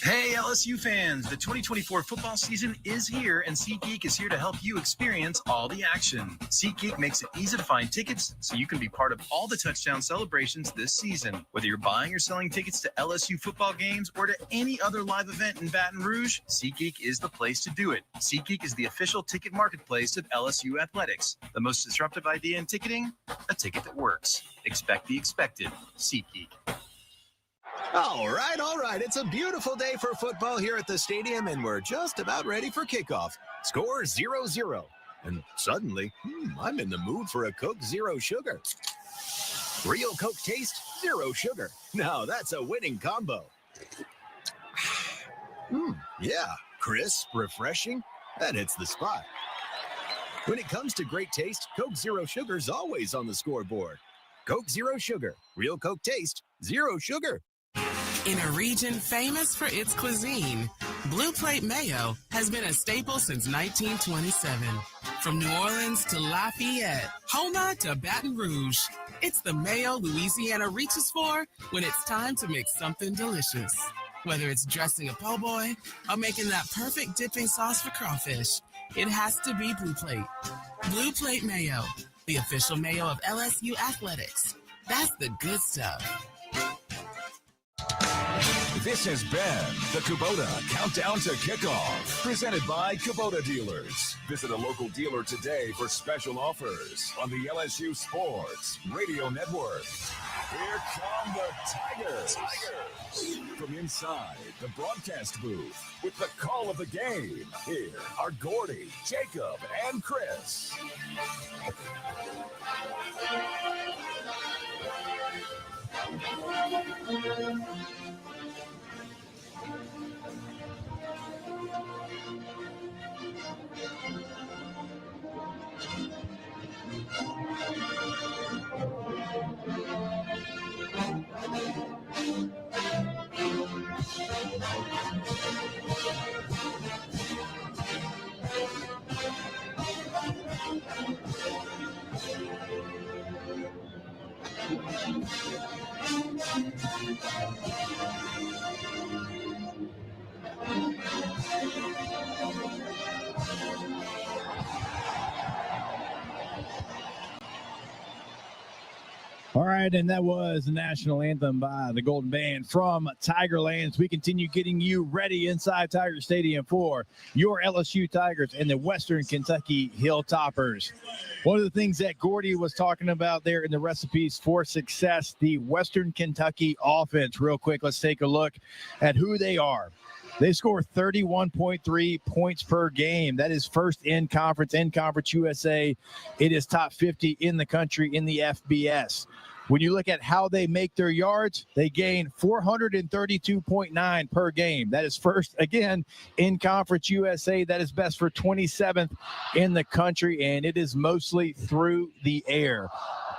Hey, LSU fans, the 2024 football season is here, and SeatGeek is here to help you experience all the action. SeatGeek makes it easy to find tickets so you can be part of all the touchdown celebrations this season. Whether you're buying or selling tickets to LSU football games or to any other live event in Baton Rouge, SeatGeek is the place to do it. SeatGeek is the official ticket marketplace of LSU athletics. The most disruptive idea in ticketing? A ticket that works. Expect the expected. SeatGeek. All right. It's a beautiful day for football here at the stadium, and we're just about ready for kickoff. Score 0-0. And suddenly, I'm in the mood for a Coke Zero Sugar. Real Coke taste, zero sugar. Now that's a winning combo. Yeah, crisp, refreshing. That hits the spot. When it comes to great taste, Coke Zero Sugar's always on the scoreboard. Coke Zero Sugar. Real Coke taste, zero sugar. In a region famous for its cuisine, Blue Plate Mayo has been a staple since 1927. From New Orleans to Lafayette, Houma to Baton Rouge, it's the mayo Louisiana reaches for when it's time to make something delicious. Whether it's dressing a po' boy or making that perfect dipping sauce for crawfish, it has to be Blue Plate. Blue Plate Mayo, the official mayo of LSU athletics. That's the good stuff. This has been the Kubota Countdown to Kickoff, presented by Kubota Dealers. Visit a local dealer today for special offers on the LSU Sports Radio Network. Here come the Tigers. From inside the broadcast booth with the call of the game, here are Gordy, Jacob, and Chris. All right, and that was the national anthem by the Golden Band from Tigerlands. We continue getting you ready inside Tiger Stadium for your LSU Tigers and the Western Kentucky Hilltoppers. One of the things that Gordy was talking about there in the recipes for success, the Western Kentucky offense. Real quick, let's take a look at who they are. They score 31.3 points per game. That is first in conference USA. It is top 50 in the country in the FBS. When you look at how they make their yards, they gain 432.9 per game. That is first, again, in Conference USA. That is best for 27th in the country, and it is mostly through the air.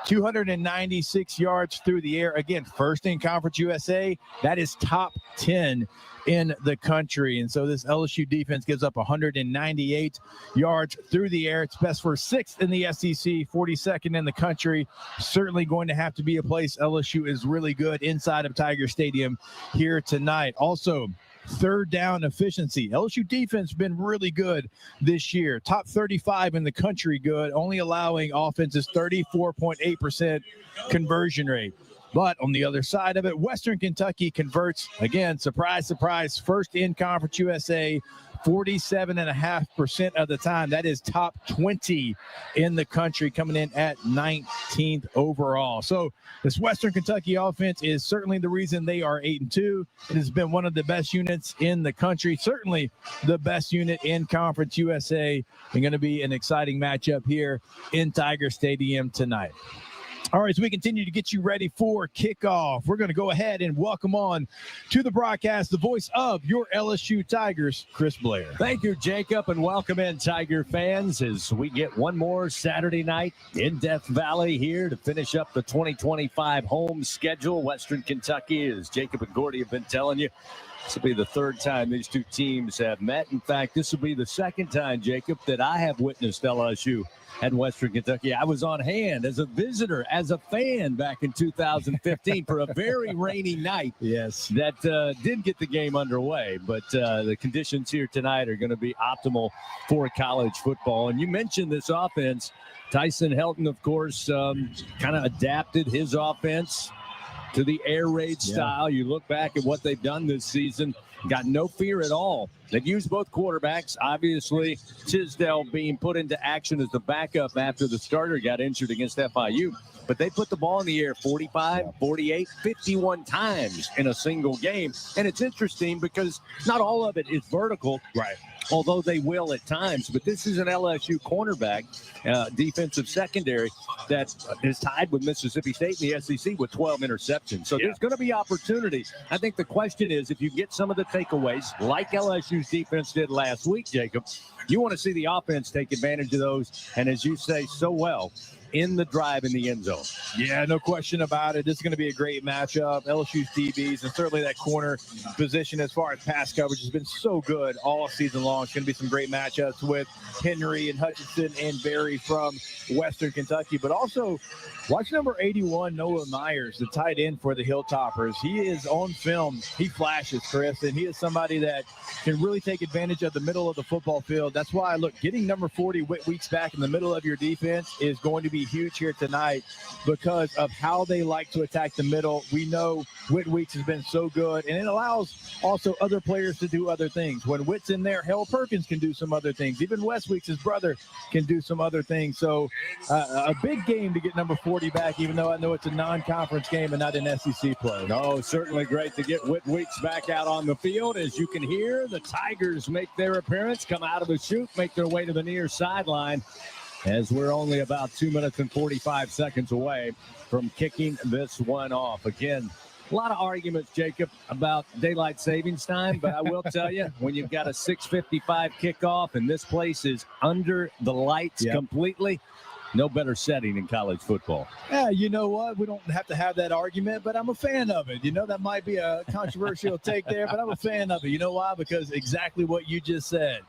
296 yards through the air. Again, first in Conference USA. That is top 10 in the country. And so this LSU defense gives up 198 yards through the air. It's best for 6th in the SEC, 42nd in the country. Certainly going to have to be a place LSU is really good inside of Tiger Stadium here tonight. Also, third down efficiency. LSU defense has been really good this year. Top 35 in the country good, only allowing offenses 34.8% conversion rate. But on the other side of it, Western Kentucky converts, again, surprise, surprise, first in Conference USA, 47.5% of the time. That is top 20 in the country, coming in at 19th overall. So this Western Kentucky offense is certainly the reason they are 8-2. It has been one of the best units in the country, certainly the best unit in Conference USA, and going to be an exciting matchup here in Tiger Stadium tonight. All right, so we continue to get you ready for kickoff. We're going to go ahead and welcome on to the broadcast the voice of your LSU Tigers, Chris Blair. Thank you, Jacob, and welcome in, Tiger fans, as we get one more Saturday night in Death Valley here to finish up the 2025 home schedule. Western Kentucky, as Jacob and Gordy have been telling you, This will be the third time these two teams have met. In fact, this will be the second time, Jacob, that I have witnessed LSU at Western Kentucky. I was on hand as a visitor, as a fan back in 2015 for a very rainy night. Yes. That did get the game underway, but the conditions here tonight are going to be optimal for college football. And you mentioned this offense. Tyson Helton, of course, kind of adapted his offense to the air raid style. You look back at what they've done this season, got no fear at all. They've used both quarterbacks. Obviously, Tisdale being put into action as the backup after the starter got injured against FIU. But they put the ball in the air 45, 48, 51 times in a single game. And it's interesting because not all of it is vertical. Right. Although they will at times, but this is an LSU cornerback, defensive secondary that is tied with Mississippi State in the SEC with 12 interceptions. So there's going to be opportunity. I think the question is, if you get some of the takeaways, like LSU's defense did last week, Jacob, you want to see the offense take advantage of those. And as you say so well, in the drive in the end zone. Yeah, no question about it. This is going to be a great matchup. LSU's DBs and certainly that corner position as far as pass coverage has been so good all season long. It's going to be some great matchups with Henry and Hutchinson and Berry from Western Kentucky. But also, watch number 81, Noah Myers, the tight end for the Hilltoppers. He is on film. He flashes, Chris, and he is somebody that can really take advantage of the middle of the football field. That's why, look, getting number 40 Whit Weeks back in the middle of your defense is going to be huge here tonight because of how they like to attack the middle. We know Whit Weeks has been so good, and it allows also other players to do other things. When Whit's in there, Hell Perkins can do some other things. Even Wes Weeks, his brother, can do some other things. So a big game to get number 40 back, even though I know it's a non-conference game and not an SEC play. No, certainly great to get Whit Weeks back out on the field. As you can hear, the Tigers make their appearance, come out of the chute, make their way to the near sideline, as we're only about 2 minutes and 45 seconds away from kicking this one off. Again, a lot of arguments, Jacob, about daylight savings time, but I will tell you, when you've got a 6:55 kickoff and this place is under the lights completely, no better setting in college football. Yeah, you know what? We don't have to have that argument, but I'm a fan of it. You know, that might be a controversial take there, but I'm a fan of it. You know why? Because exactly what you just said.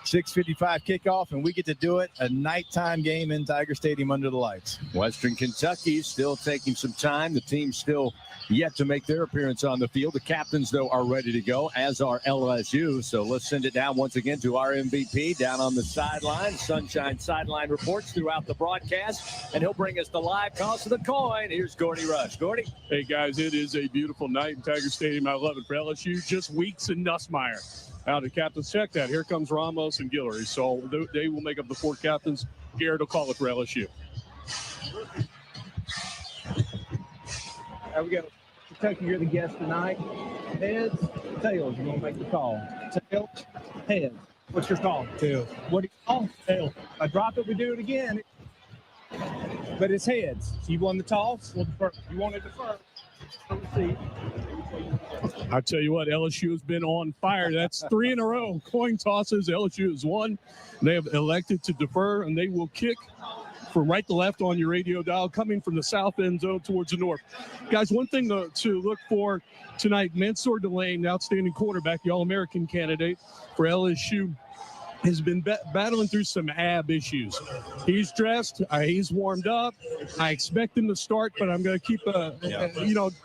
6:55 kickoff, and we get to do it, a nighttime game in Tiger Stadium under the lights. Western Kentucky still taking some time. The team's still yet to make their appearance on the field. The captains, though, are ready to go, as are LSU. So let's send it down once again to our MVP down on the sideline. Sunshine Sideline reports throughout the broadcast, and he'll bring us the live toss of the coin. Here's Gordy Rush. Gordy? Hey, guys, it is a beautiful night in Tiger Stadium. I love it for LSU. Just Weeks and Nussmeier out of captains. Check that. Here comes Ramos and Guillory. So they will make up the four captains. Garrett will call it for LSU. There we go. Kentucky, you're the guest tonight. Heads, tails, you're going to make the call. Tails, heads. What's your call? Tails. What do you call? Tails. If I drop it, we do it again. But it's heads. So you won the toss. We'll defer. You want to defer. I tell you what, LSU has been on fire. That's 3 in a row. Coin tosses. LSU has won. They have elected to defer, and they will kick from right to left on your radio dial, coming from the south end zone towards the north. Guys, one thing to look for tonight, Mansour Delane, outstanding quarterback, the All-American candidate for LSU, has been battling through some ab issues. He's dressed. He's warmed up. I expect him to start, but I'm going to keep a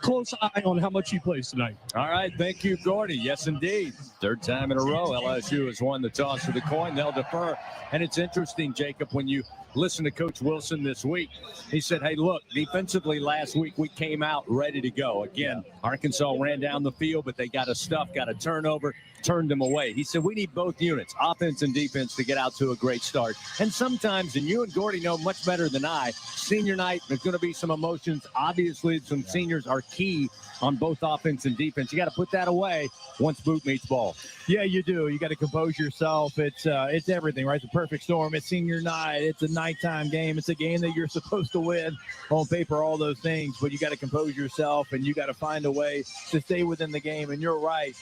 close eye on how much he plays tonight. All right. Thank you, Gordy. Yes, indeed. Third time in a row, LSU has won the toss of the coin. They'll defer. And it's interesting, Jacob, when you listen to Coach Wilson this week, he said, hey, look, defensively last week we came out ready to go. Again, Arkansas ran down the field, but they got a stuff, got a turnover, turned them away. He said, we need both units, offense and defense, to get out to a great start. And sometimes, and you and Gordy know much better than I, senior night, there's going to be some emotions. Obviously, some seniors are key on both offense and defense. You got to put that away once boot meets ball. Yeah, you do. You got to compose yourself. It's everything, right? The perfect storm. It's senior night. It's a nighttime game. It's a game that you're supposed to win on paper, all those things. But you got to compose yourself, and you got to find a way to stay within the game. And you're right.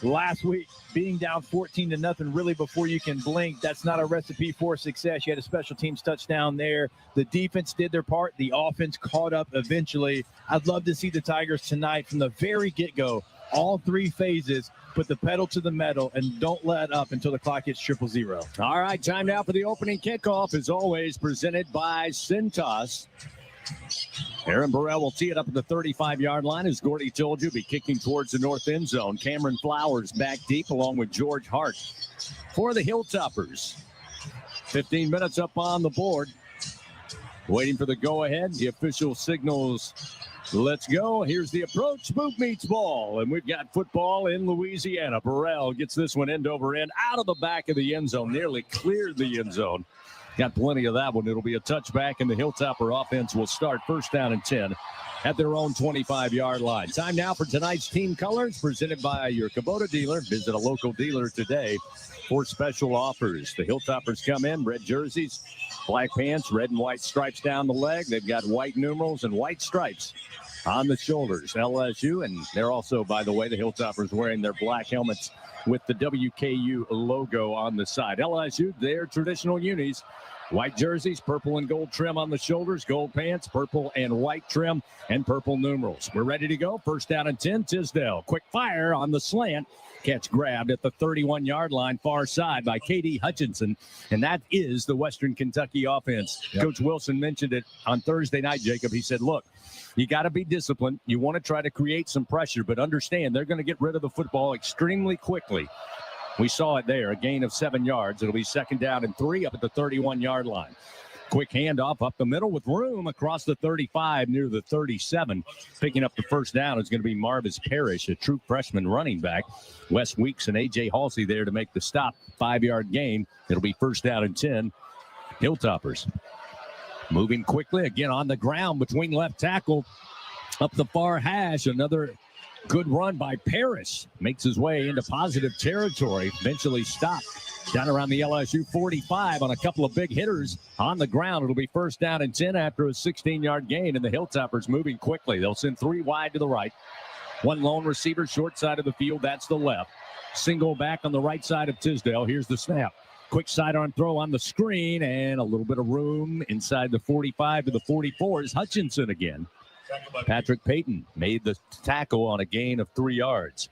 Last week, being down 14-0 really before you can blink, that's not a recipe for success. You had a special teams touchdown there. The defense did their part. The offense caught up eventually. I'd love to see the Tigers tonight from the very get-go all three phases. Put the pedal to the metal and don't let up until the clock hits 000. All right, time now for the opening kickoff, as always, presented by Cintas. Aaron Burrell will tee it up at the 35-yard line, as Gordy told you, be kicking towards the north end zone. Cameron Flowers back deep along with George Hart for the Hilltoppers. 15 minutes up on the board. Waiting for the go-ahead. The official signals, let's go. Here's the approach. Boot meets ball. And we've got football in Louisiana. Burrell gets this one end over end out of the back of the end zone. Nearly cleared the end zone. Got plenty of that one. It'll be a touchback, and the Hilltopper offense will start first down and 10 at their own 25-yard line. Time now for tonight's team colors, presented by your Kubota dealer. Visit a local dealer today for special offers. The Hilltoppers come in, red jerseys, black pants, red and white stripes down the leg. They've got white numerals and white stripes on the shoulders. LSU, and they're also, by the way, the Hilltoppers wearing their black helmets with the WKU logo on the side. LSU, their traditional unis. White jerseys, purple and gold trim on the shoulders, gold pants, purple and white trim, and purple numerals. We're ready to go. First down and 10, Tisdale. Quick fire on the slant. Catch grabbed at the 31-yard line, far side by K.D. Hutchinson. And that is the Western Kentucky offense. Yep. Coach Wilson mentioned it on Thursday night, Jacob. He said, look, you got to be disciplined. You want to try to create some pressure, but understand they're going to get rid of the football extremely quickly. We saw it there, a gain of 7 yards. It'll be second down and 3 up at the 31-yard line. Quick handoff up the middle with room across the 35 near the 37. Picking up the first down is going to be Marvis Parrish, a true freshman running back. Wes Weeks and A.J. Halsey there to make the stop. 5-yard gain. It'll be first down and 10. Hilltoppers moving quickly again on the ground between left tackle up the far hash. Another good run by Parrish. Makes his way into positive territory. Eventually stopped down around the LSU 45 on a couple of big hitters on the ground. It'll be first down and 10 after a 16-yard gain, and the Hilltoppers moving quickly. They'll send 3 wide to the right. One lone receiver short side of the field. That's the left. Single back on the right side of Tisdale. Here's the snap. Quick sidearm throw on the screen, and a little bit of room inside the 45 to the 44 is Hutchinson again. Patrick Payton made the tackle on a gain of 3 yards.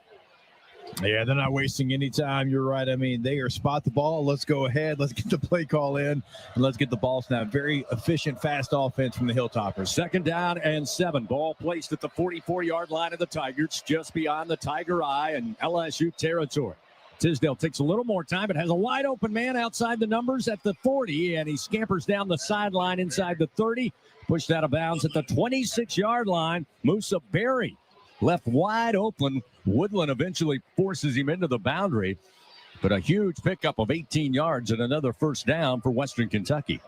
Yeah, they're not wasting any time. You're right. I mean, they are spot the ball. Let's go ahead. Let's get the play call in, and let's get the ball snap. Very efficient, fast offense from the Hilltoppers. Second down and 7. Ball placed at the 44-yard line of the Tigers, just beyond the Tiger Eye and LSU territory. Tisdale takes a little more time, but has a wide open man outside the numbers at the 40, and he scampers down the sideline inside the 30. Pushed out of bounds at the 26-yard line. Musa Berry left wide open. Woodland eventually forces him into the boundary, but a huge pickup of 18 yards and another first down for Western Kentucky.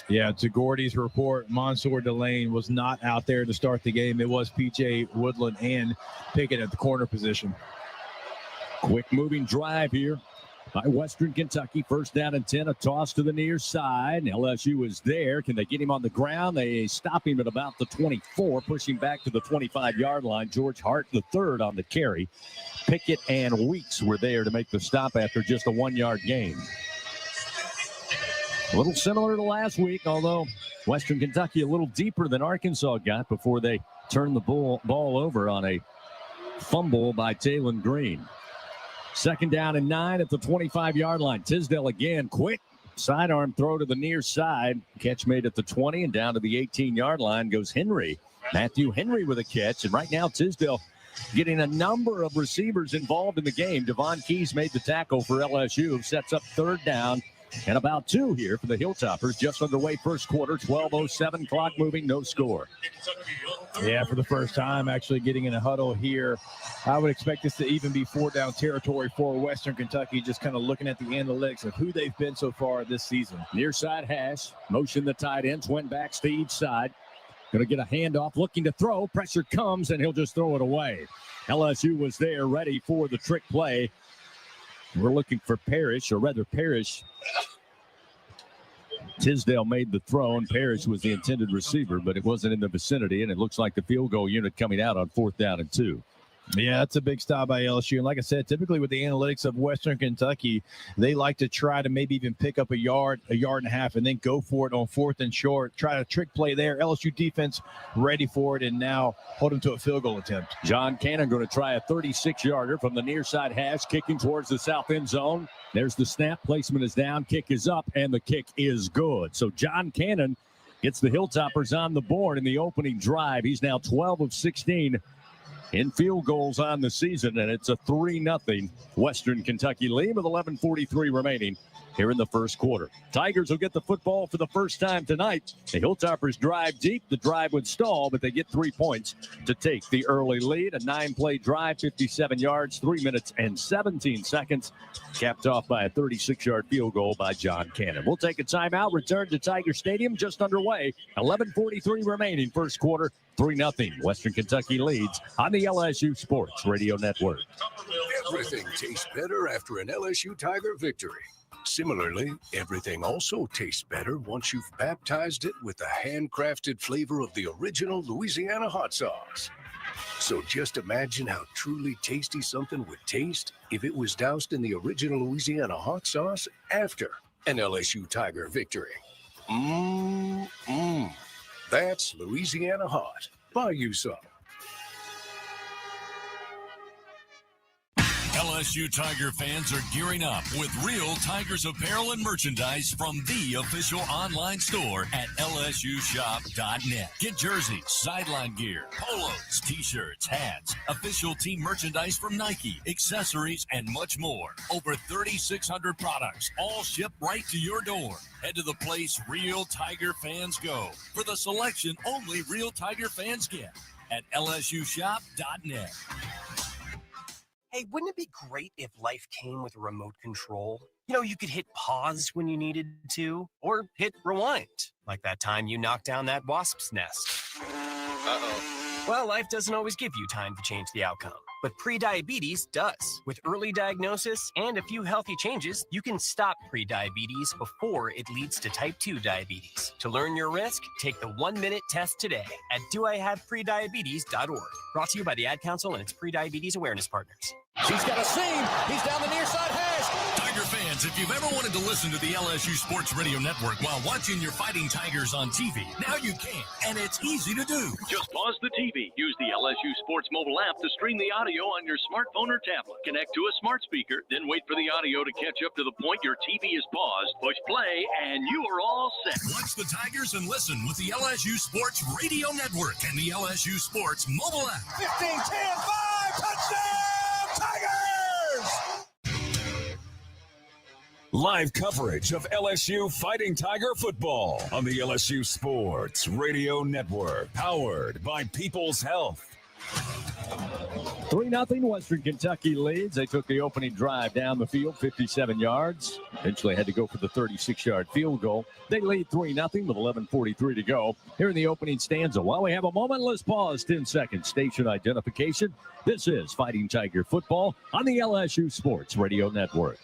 Yeah, to Gordy's report, Mansour Delane was not out there to start the game. It was P.J. Woodland and Pickett at the corner position. Quick moving drive here by Western Kentucky. First down and 10, a toss to the near side. LSU is there. Can they get him on the ground? They stop him at about the 24, pushing back to the 25-yard line. George Hart, the third on the carry. Pickett and Weeks were there to make the stop after just a 1-yard gain. A little similar to last week, although Western Kentucky a little deeper than Arkansas got before they turned the ball over on a fumble by Talon Green. Second down and 9 at the 25-yard line. Tisdale again, quick sidearm throw to the near side. Catch made at the 20 and down to the 18-yard line goes Henry. Matthew Henry with a catch. And right now Tisdale getting a number of receivers involved in the game. Devon Keys made the tackle for LSU. Sets up third down and about 2 here for the Hilltoppers. Just underway first quarter, 12:07, clock moving, no score. Yeah, for the first time actually getting in a huddle here. I would expect this to even be 4-down territory for Western Kentucky, just kind of looking at the analytics of who they've been so far this season. Near side hash, motion the tight ends, went backs to each side. Going to get a handoff, looking to throw. Pressure comes, and he'll just throw it away. LSU was there ready for the trick play. We're looking for Parrish, or rather Parrish. Tisdale made the throw, and Parrish was the intended receiver, but it wasn't in the vicinity, and it looks like the field goal unit coming out on 4th down and 2. Yeah, that's a big stop by LSU. And like I said, typically with the analytics of Western Kentucky, they like to try to maybe even pick up a yard and a half, and then go for it on 4th and short. Try to trick play there. LSU defense ready for it, and now hold them to a field goal attempt. John Cannon going to try a 36-yarder from the near side hash, kicking towards the south end zone. There's the snap. Placement is down. Kick is up, and the kick is good. So John Cannon gets the Hilltoppers on the board in the opening drive. He's now 12 of 16 in field goals on the season, and it's a 3-0 Western Kentucky lead with 11:43 remaining here in the first quarter. Tigers will get the football for the first time tonight. The Hilltoppers drive deep. The drive would stall, but they get 3 points to take the early lead. A 9-play drive, 57 yards, 3 minutes and 17 seconds, capped off by a 36-yard field goal by John Cannon. We'll take a timeout, return to Tiger Stadium, just underway. 11:43 remaining first quarter. 3-0 Western Kentucky leads on the LSU Sports Radio Network. Everything tastes better after an LSU Tiger victory. Similarly, everything also tastes better once you've baptized it with the handcrafted flavor of the original Louisiana hot sauce. So just imagine how truly tasty something would taste if it was doused in the original Louisiana hot sauce after an LSU Tiger victory. That's Louisiana hot. Buy you some. LSU Tiger fans are gearing up with real Tigers apparel and merchandise from the official online store at lsushop.net. Get jerseys, sideline gear, polos, t-shirts, hats, official team merchandise from Nike, accessories, and much more. Over 3,600 products, all shipped right to your door. Head to the place real Tiger fans go for the selection only real Tiger fans get at lsushop.net. Hey, wouldn't it be great if life came with a remote control? You know, you could hit pause when you needed to, or hit rewind, like that time you knocked down that wasp's nest. Uh-oh. Well, life doesn't always give you time to change the outcome, but prediabetes does. With early diagnosis and a few healthy changes, you can stop prediabetes before it leads to type 2 diabetes. To learn your risk, take the 1-minute test today at doihaveprediabetes.org. Brought to you by the Ad Council and its prediabetes awareness partners. He's got a seam. He's down the near side hash. Tiger fans, if you've ever wanted to listen to the LSU Sports Radio Network while watching your Fighting Tigers on TV, now you can, and it's easy to do. Just pause the TV. Use the LSU Sports mobile app to stream the audio on your smartphone or tablet. Connect to a smart speaker, then wait for the audio to catch up to the point your TV is paused. Push play, and you are all set. Watch the Tigers and listen with the LSU Sports Radio Network and the LSU Sports mobile app. 15, 10, 5, touchdown, Tigers! Live coverage of LSU Fighting Tiger football on the LSU Sports Radio Network, powered by People's Health. 3-0 Western Kentucky leads. They took the opening drive down the field, 57 yards. Eventually had to go for the 36-yard field goal. They lead 3-0 with 11:43 to go. Here in the opening stanza, while we have a moment, let's pause 10 seconds. Station identification. This is Fighting Tiger football on the LSU Sports Radio Network.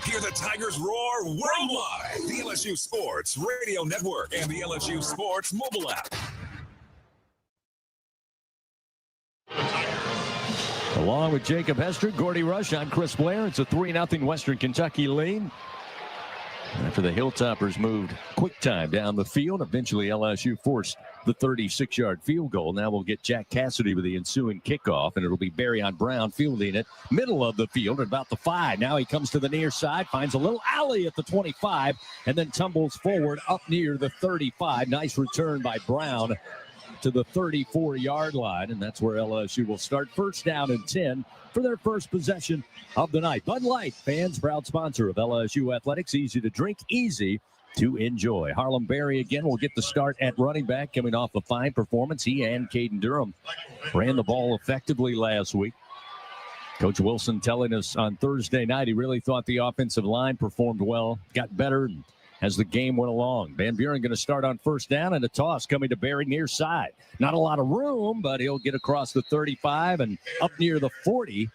Hear the Tigers roar worldwide. The LSU Sports Radio Network and the LSU Sports mobile app. Along with Jacob Hester, Gordy Rush, I'm Chris Blair. It's a 3-0 Western Kentucky lead. After the Hilltoppers moved quick time down the field, eventually LSU forced the 36-yard field goal. Now we'll get Jack Cassidy with the ensuing kickoff, and it'll be Barryon Brown fielding it, middle of the field at about the 5. Now he comes to the near side, finds a little alley at the 25, and then tumbles forward up near the 35. Nice return by Brown to the 34-yard line, and that's where LSU will start. First down and 10 for their first possession of the night. Bud Light, fans, proud sponsor of LSU Athletics. Easy to drink, easy to enjoy. Harlem Berry again will get the start at running back, coming off a fine performance. He and Caden Durham ran the ball effectively last week. Coach Wilson telling us on Thursday night he really thought the offensive line performed well, got better as the game went along. Van Buren going to start on first down, and a toss coming to Berry near side. Not a lot of room, but he'll get across the 35 and up near the 40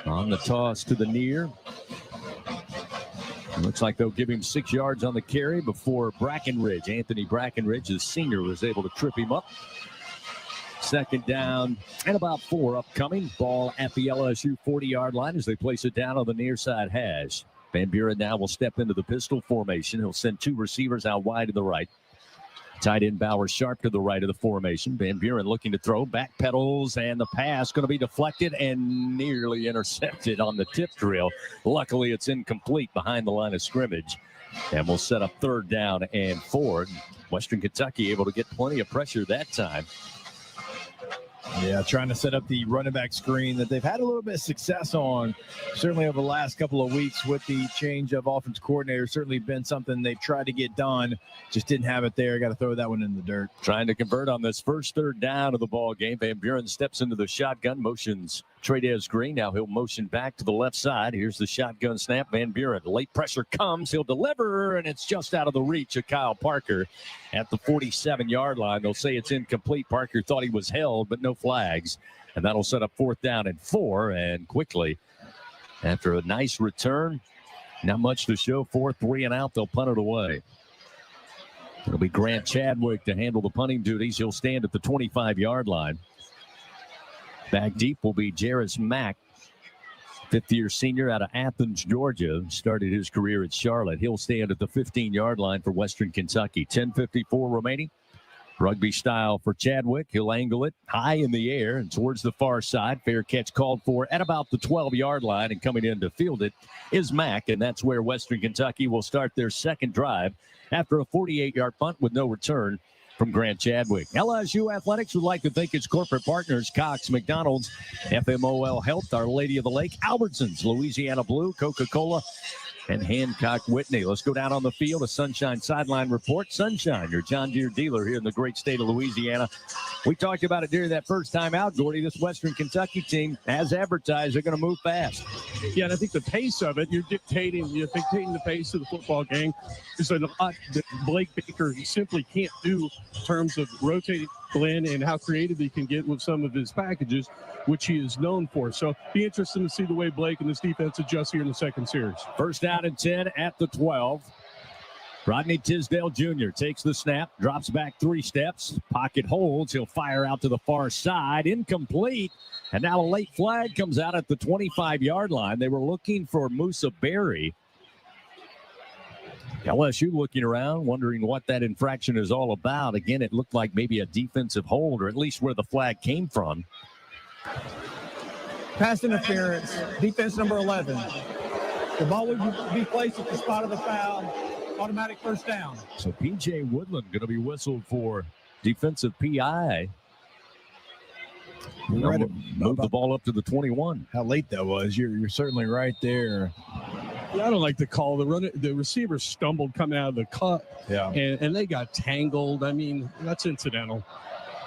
on the toss to the near. It looks like they'll give him 6 yards on the carry before Brackenridge. Anthony Brackenridge, his senior, was able to trip him up. second down and about 4 upcoming. Ball at the LSU 40-yard line as they place it down on the near side hash. Van Buren now will step into the pistol formation. He'll send 2 receivers out wide to the right. Tight end Bauer Sharp to the right of the formation. Van Buren looking to throw. Back pedals, and the pass going to be deflected and nearly intercepted on the tip drill. Luckily, it's incomplete behind the line of scrimmage. And we'll set up 3rd down and 4. Western Kentucky able to get plenty of pressure that time. Yeah, trying to set up the running back screen that they've had a little bit of success on, certainly over the last couple of weeks with the change of offense coordinator. Certainly been something they've tried to get done, just didn't have it there. Got to throw that one in the dirt. Trying to convert on this first 3rd down of the ball game. Van Buren steps into the shotgun, motions Trey'Dez Green. Now he'll motion back to the left side. Here's the shotgun snap. Van Buren, late pressure comes. He'll deliver, and it's just out of the reach of Kyle Parker at the 47-yard line. They'll say it's incomplete. Parker thought he was held, but no flags. And that'll set up 4th down and 4. And quickly, after a nice return, not much to show for. 3 and out. They'll punt it away. It'll be Grant Chadwick to handle the punting duties. He'll stand at the 25-yard line. Back deep will be Jarris Mack, 5th-year senior out of Athens, Georgia. Started his career at Charlotte. He'll stand at the 15-yard line for Western Kentucky. 10:54 remaining. Rugby style for Chadwick. He'll angle it high in the air and towards the far side. Fair catch called for at about the 12-yard line, and coming in to field it is Mack, and that's where Western Kentucky will start their second drive after a 48-yard punt with no return from Grant Chadwick. LSU Athletics would like to thank its corporate partners, Cox, McDonald's, FMOL Health, Our Lady of the Lake, Albertsons, Louisiana Blue, Coca-Cola, and Hancock Whitney. Let's go down on the field. A Sunshine Sideline Report. Sunshine, your John Deere dealer here in the great state of Louisiana. We talked about it during that first time out, Gordy. This Western Kentucky team, as advertised, they're going to move fast. Yeah, and I think the pace of it, you're dictating the pace of the football game. There's a lot that Blake Baker simply can't do in terms of rotating Glenn and how creative he can get with some of his packages, which he is known for. So be interesting to see the way Blake and this defense adjust here in the second series. 1st down and 10 at the 12. Rodney Tisdale Jr. takes the snap, drops back 3 steps, pocket holds. He'll fire out to the far side, incomplete. And now a late flag comes out at the 25-yard line. They were looking for Musa Berry. LSU looking around, wondering what that infraction is all about. Again, it looked like maybe a defensive hold, or at least where the flag came from. Pass interference, defense number 11. The ball would be placed at the spot of the foul. Automatic 1st down. So P.J. Woodland going to be whistled for defensive PI. Right, move the ball up to the 21. How late that was. You're certainly right there. Yeah, I don't like the call. The receiver stumbled coming out of the cut, and they got tangled. I mean, that's incidental.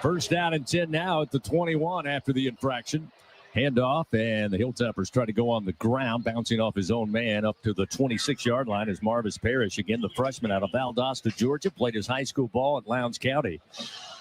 1st down and 10 now at the 21 after the infraction. Handoff, and the Hilltoppers try to go on the ground, bouncing off his own man up to the 26-yard line as Marvis Parrish, again, the freshman out of Valdosta, Georgia, played his high school ball at Lowndes County.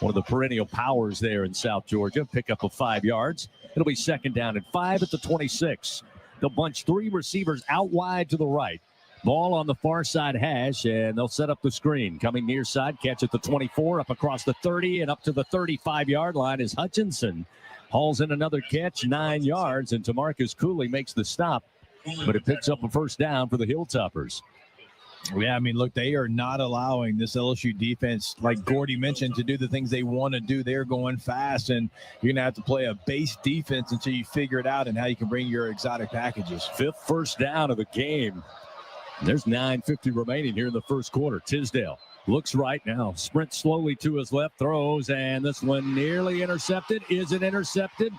One of the perennial powers there in South Georgia. Pick up of 5 yards. It'll be 2nd down and 5 at the 26. They'll bunch 3 receivers out wide to the right. Ball on the far side hash, and they'll set up the screen. Coming near side, catch at the 24, up across the 30, and up to the 35-yard line is Hutchinson. Hauls in another catch, 9 yards, and Tamarcus Cooley makes the stop. But it picks up a 1st down for the Hilltoppers. Yeah, I mean, look, they are not allowing this LSU defense, like Gordy mentioned, to do the things they want to do. They're going fast, and you're going to have to play a base defense until you figure it out and how you can bring your exotic packages. 5th 1st down of the game. There's 9:50 remaining here in the first quarter. Tisdale looks right now, sprints slowly to his left, throws, and this one nearly intercepted. Is it intercepted?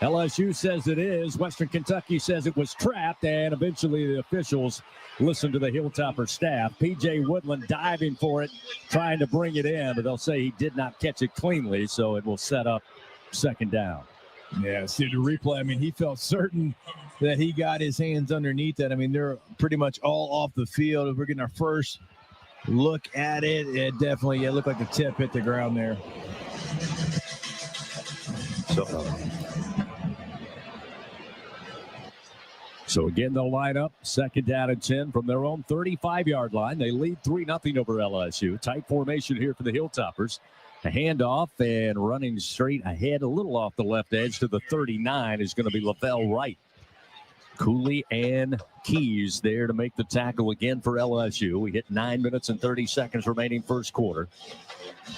LSU says it is. Western Kentucky says it was trapped, and eventually the officials listen to the Hilltopper staff. P.J. Woodland diving for it, trying to bring it in, but they'll say he did not catch it cleanly, so it will set up 2nd down. Yeah, see the replay. I mean, he felt certain that he got his hands underneath that. I mean, they're pretty much all off the field. If we're getting our first look at it, it definitely looked like the tip hit the ground there. So again, they'll line up 2nd down and 10 from their own 35-yard line. They lead 3-0 over LSU. Tight formation here for the Hilltoppers. A handoff and running straight ahead, a little off the left edge to the 39 is going to be Lavelle Wright. Cooley and Keys there to make the tackle again for LSU. We hit 9 minutes and 30 seconds remaining first quarter.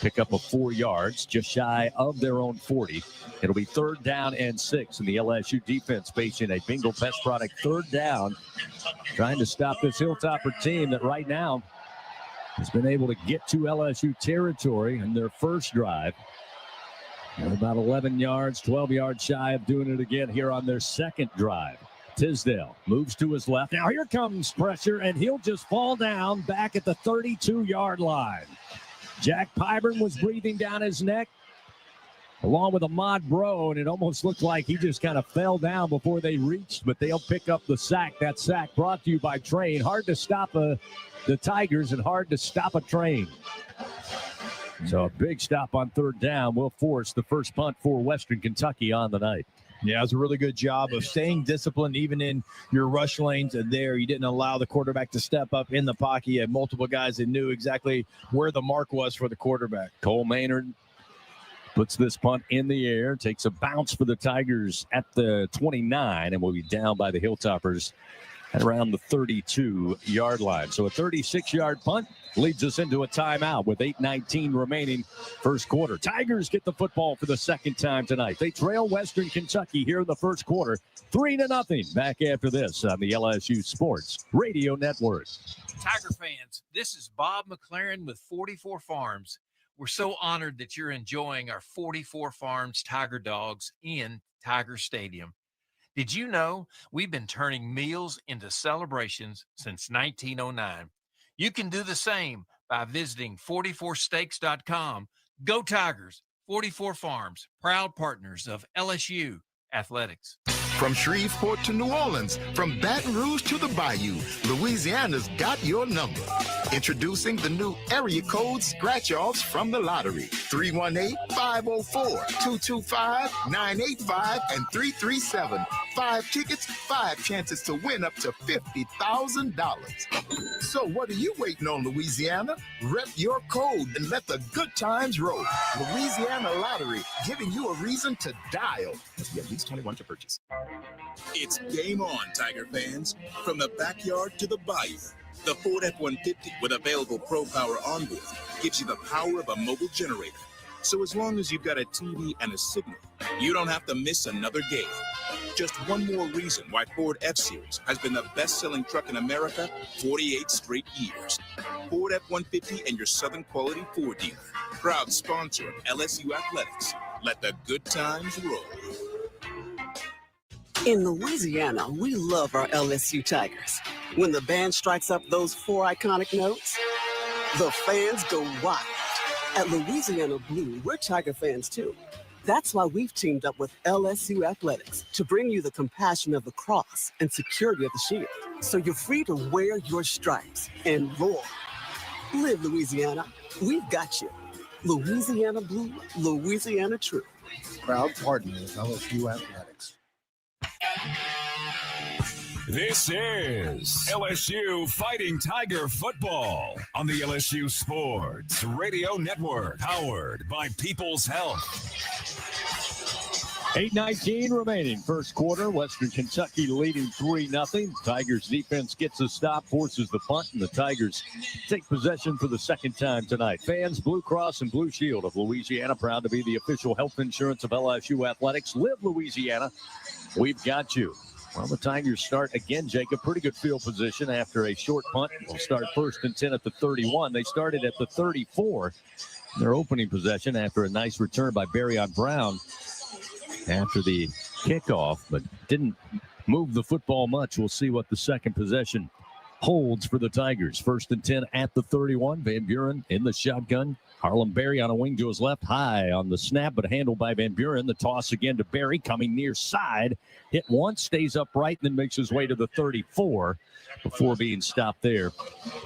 Pick up of 4 yards, just shy of their own 40. It'll be 3rd down and 6, and the LSU defense facing a Bingo Pest product 3rd down, trying to stop this Hilltopper team that right now has been able to get to LSU territory in their first drive. They're about 11 yards, 12 yards shy of doing it again here on their second drive. Tisdale moves to his left. Now here comes pressure, and he'll just fall down back at the 32-yard line. Jack Pyburn was breathing down his neck along with Ahmad Bro, and it almost looked like he just kind of fell down before they reached, but they'll pick up the sack. That sack brought to you by Train. Hard to stop the Tigers and hard to stop a Train. So a big stop on 3rd down will force the first punt for Western Kentucky on the night. Yeah, it was a really good job of staying disciplined even in your rush lanes there. You didn't allow the quarterback to step up in the pocket. You had multiple guys that knew exactly where the mark was for the quarterback. Cole Maynard puts this punt in the air, takes a bounce for the Tigers at the 29, and will be down by the Hilltoppers at around the 32-yard line. So a 36-yard punt leads us into a timeout with 8:19 remaining first quarter. Tigers get the football for the second time tonight. They trail Western Kentucky here in the first quarter, 3-0. Back after this on the LSU Sports Radio Network. Tiger fans, this is Bob McLaren with 44 Farms. We're so honored that you're enjoying our 44 Farms Tiger Dogs in Tiger Stadium. Did you know we've been turning meals into celebrations since 1909? You can do the same by visiting 44steaks.com. Go Tigers! 44 Farms, proud partners of LSU Athletics. From Shreveport to New Orleans, from Baton Rouge to the Bayou, Louisiana's got your number. Introducing the new area code scratch-offs from the lottery. 318-504-225-985 and 337. 5 tickets, 5 chances to win up to $50,000. So what are you waiting on, Louisiana? Rep your code and let the good times roll. Louisiana Lottery, giving you a reason to dial. Must be at least 21 to purchase. It's game on, Tiger fans. From the backyard to the bayou, the Ford F-150 with available Pro Power onboard gives you the power of a mobile generator. So as long as you've got a TV and a signal, you don't have to miss another game. Just one more reason why Ford F-Series has been the best-selling truck in America 48 straight years. Ford F-150 and your Southern Quality Ford dealer. Proud sponsor of LSU Athletics. Let the good times roll. In Louisiana, we love our LSU Tigers. When the band strikes up those 4 iconic notes, the fans go wild. At Louisiana Blue, we're Tiger fans too. That's why we've teamed up with LSU Athletics to bring you the compassion of the cross and security of the shield, so you're free to wear your stripes and roar. Live Louisiana. We've got you. Louisiana Blue, Louisiana True. Proud partner of LSU Athletics. This is LSU Fighting Tiger Football on the LSU Sports Radio Network, powered by People's Health. 8:19 remaining first quarter. Western Kentucky leading 3-0. Tigers defense gets a stop, forces the punt, and the Tigers take possession for the second time tonight. Fans, Blue Cross and Blue Shield of Louisiana, proud to be the official health insurance of LSU Athletics. Live Louisiana. We've got you. Well, the Tigers start again, Jacob. Pretty good field position after a short punt. They'll start 1st and 10 at the 31. They started at the 34. Their opening possession after a nice return by Barryon Brown after the kickoff, but didn't move the football much. We'll see what the second possession holds for the Tigers. 1st and 10 at the 31. Van Buren in the shotgun. Harlem Berry on a wing to his left, high on the snap, but handled by Van Buren. The toss again to Berry, coming near side. Hit once, stays upright, and then makes his way to the 34 before being stopped there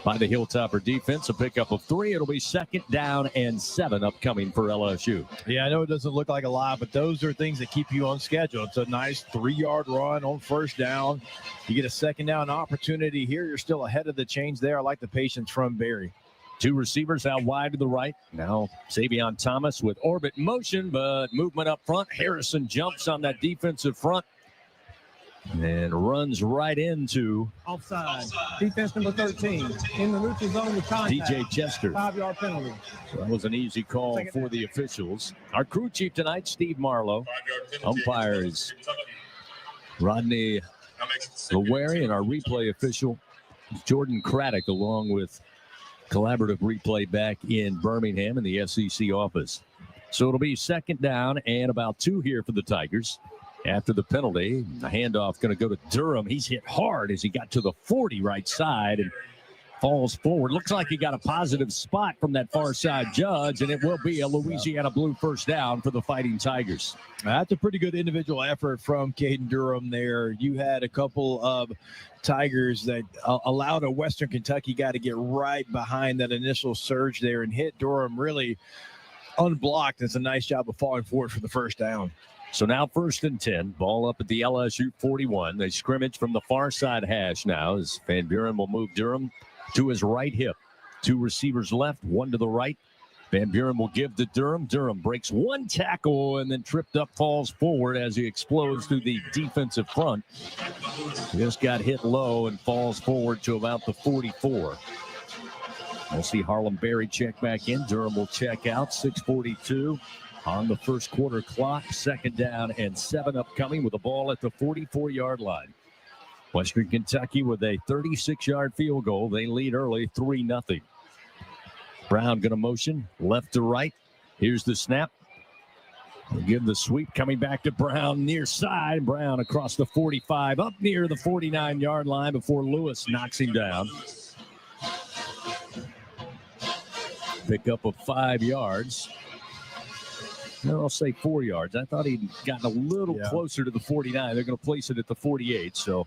by the Hilltopper defense. A pickup of 3. It'll be 2nd down and 7 upcoming for LSU. Yeah, I know it doesn't look like a lot, but those are things that keep you on schedule. It's a nice 3-yard run on 1st down. You get a 2nd down opportunity here. You're still ahead of the chains there. I like the patience from Berry. Two receivers out wide to the right. Now Xavier Thomas with orbit motion, but movement up front. Harrison jumps on that defensive front and runs right into Offside. Defense number 13. In the neutral zone with contact. DJ Chester. 5-yard penalty. That was an easy call for the officials. Our crew chief tonight, Steve Marlowe. Umpires Rodney Lawary, and our replay official, Jordan Craddock, along with collaborative replay back in Birmingham in the SEC office. So it'll be second down and about 2 here for the Tigers. After the penalty, the handoff going to go to Durham. He's hit hard as he got to the 40 right side and falls forward. Looks like he got a positive spot from that far side judge, and it will be a Louisiana Blue first down for the Fighting Tigers. That's a pretty good individual effort from Caden Durham there. You had a couple of Tigers that allowed a Western Kentucky guy to get right behind that initial surge there and hit Durham really unblocked. It's a nice job of falling forward for the first down. So now 1st and 10, ball up at the LSU 41. They scrimmage from the far side hash now as Van Buren will move Durham to his right hip. 2 receivers left, 1 to the right. Van Buren will give to Durham. Durham breaks 1 tackle and then tripped up, falls forward as he explodes through the defensive front. Just got hit low and falls forward to about the 44. We'll see Harlem Berry check back in. Durham will check out. 6:42 on the first quarter clock. 2nd down and 7 upcoming with the ball at the 44-yard line. Western Kentucky with a 36-yard field goal. They lead early 3-0. Brown going to motion left to right. Here's the snap. We'll give the sweep coming back to Brown near side. Brown across the 45 up near the 49-yard line before Lewis knocks him down. Pick up of 5 yards. No, I'll say 4 yards. I thought he'd gotten a little closer to the 49. They're going to place it at the 48. So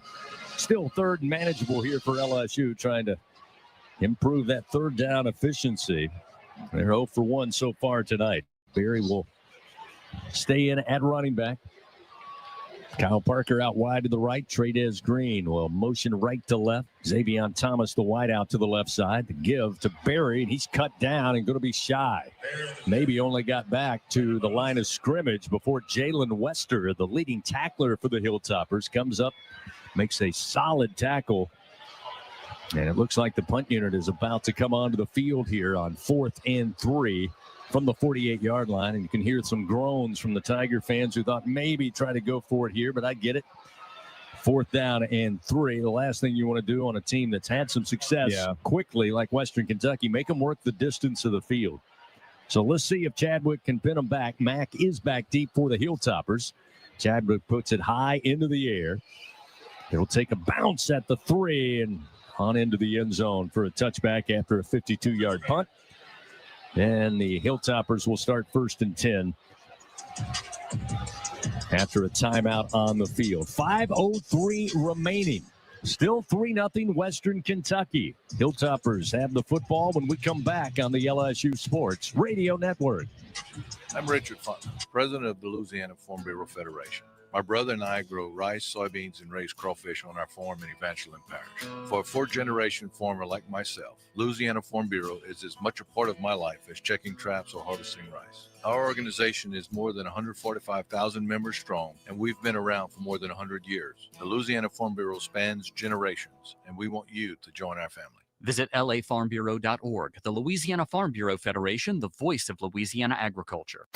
still 3rd and manageable here for LSU, trying to improve that 3rd down efficiency. They're 0 for 1 so far tonight. Berry will stay in at running back. Kyle Parker out wide to the right. Tradez Green will motion right to left. Xavier Thomas, the wide out to the left side. The give to Berry, and he's cut down and going to be shy. Maybe only got back to the line of scrimmage before Jalen Wester, the leading tackler for the Hilltoppers, comes up, makes a solid tackle. And it looks like the punt unit is about to come onto the field here on 4th and 3 from the 48-yard line. And you can hear some groans from the Tiger fans who thought maybe try to go for it here, but I get it. 4th down and 3. The last thing you want to do on a team that's had some success quickly like Western Kentucky, make them work the distance of the field. So let's see if Chadwick can pin them back. Mack is back deep for the Hilltoppers. Chadwick puts it high into the air. It'll take a bounce at the 3 and on into the end zone for a touchback after a 52-yard punt. And the Hilltoppers will start 1st and 10 after a timeout on the field. 5:03 remaining. Still 3-0 Western Kentucky. Hilltoppers have the football when we come back on the LSU Sports Radio Network. I'm Richard Funk, president of the Louisiana Farm Bureau Federation. My brother and I grow rice, soybeans, and raise crawfish on our farm in Evangeline Parish. For a 4th-generation farmer like myself, Louisiana Farm Bureau is as much a part of my life as checking traps or harvesting rice. Our organization is more than 145,000 members strong, and we've been around for more than 100 years. The Louisiana Farm Bureau spans generations, and we want you to join our family. Visit lafarmbureau.org. The Louisiana Farm Bureau Federation, the voice of Louisiana agriculture.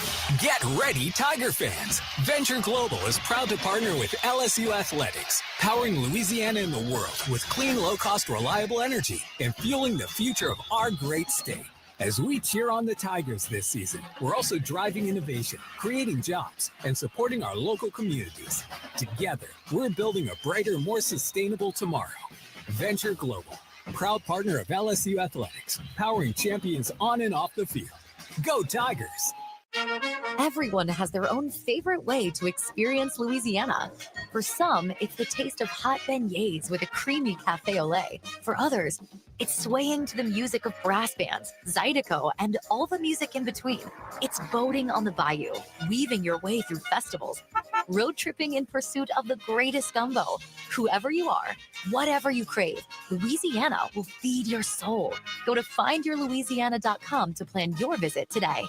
Get ready, Tiger fans. Venture Global is proud to partner with LSU Athletics, powering Louisiana and the world with clean, low-cost, reliable energy and fueling the future of our great state. As we cheer on the Tigers this season, we're also driving innovation, creating jobs, and supporting our local communities. Together, we're building a brighter, more sustainable tomorrow. Venture Global, proud partner of LSU Athletics, powering champions on and off the field. Go Tigers! Everyone has their own favorite way to experience Louisiana. For some, it's the taste of hot beignets with a creamy cafe au lait. For others, it's swaying to the music of brass bands, Zydeco, and all the music in between. It's boating on the bayou, weaving your way through festivals, road tripping in pursuit of the greatest gumbo. Whoever you are, whatever you crave, Louisiana will feed your soul. Go to findyourlouisiana.com to plan your visit today.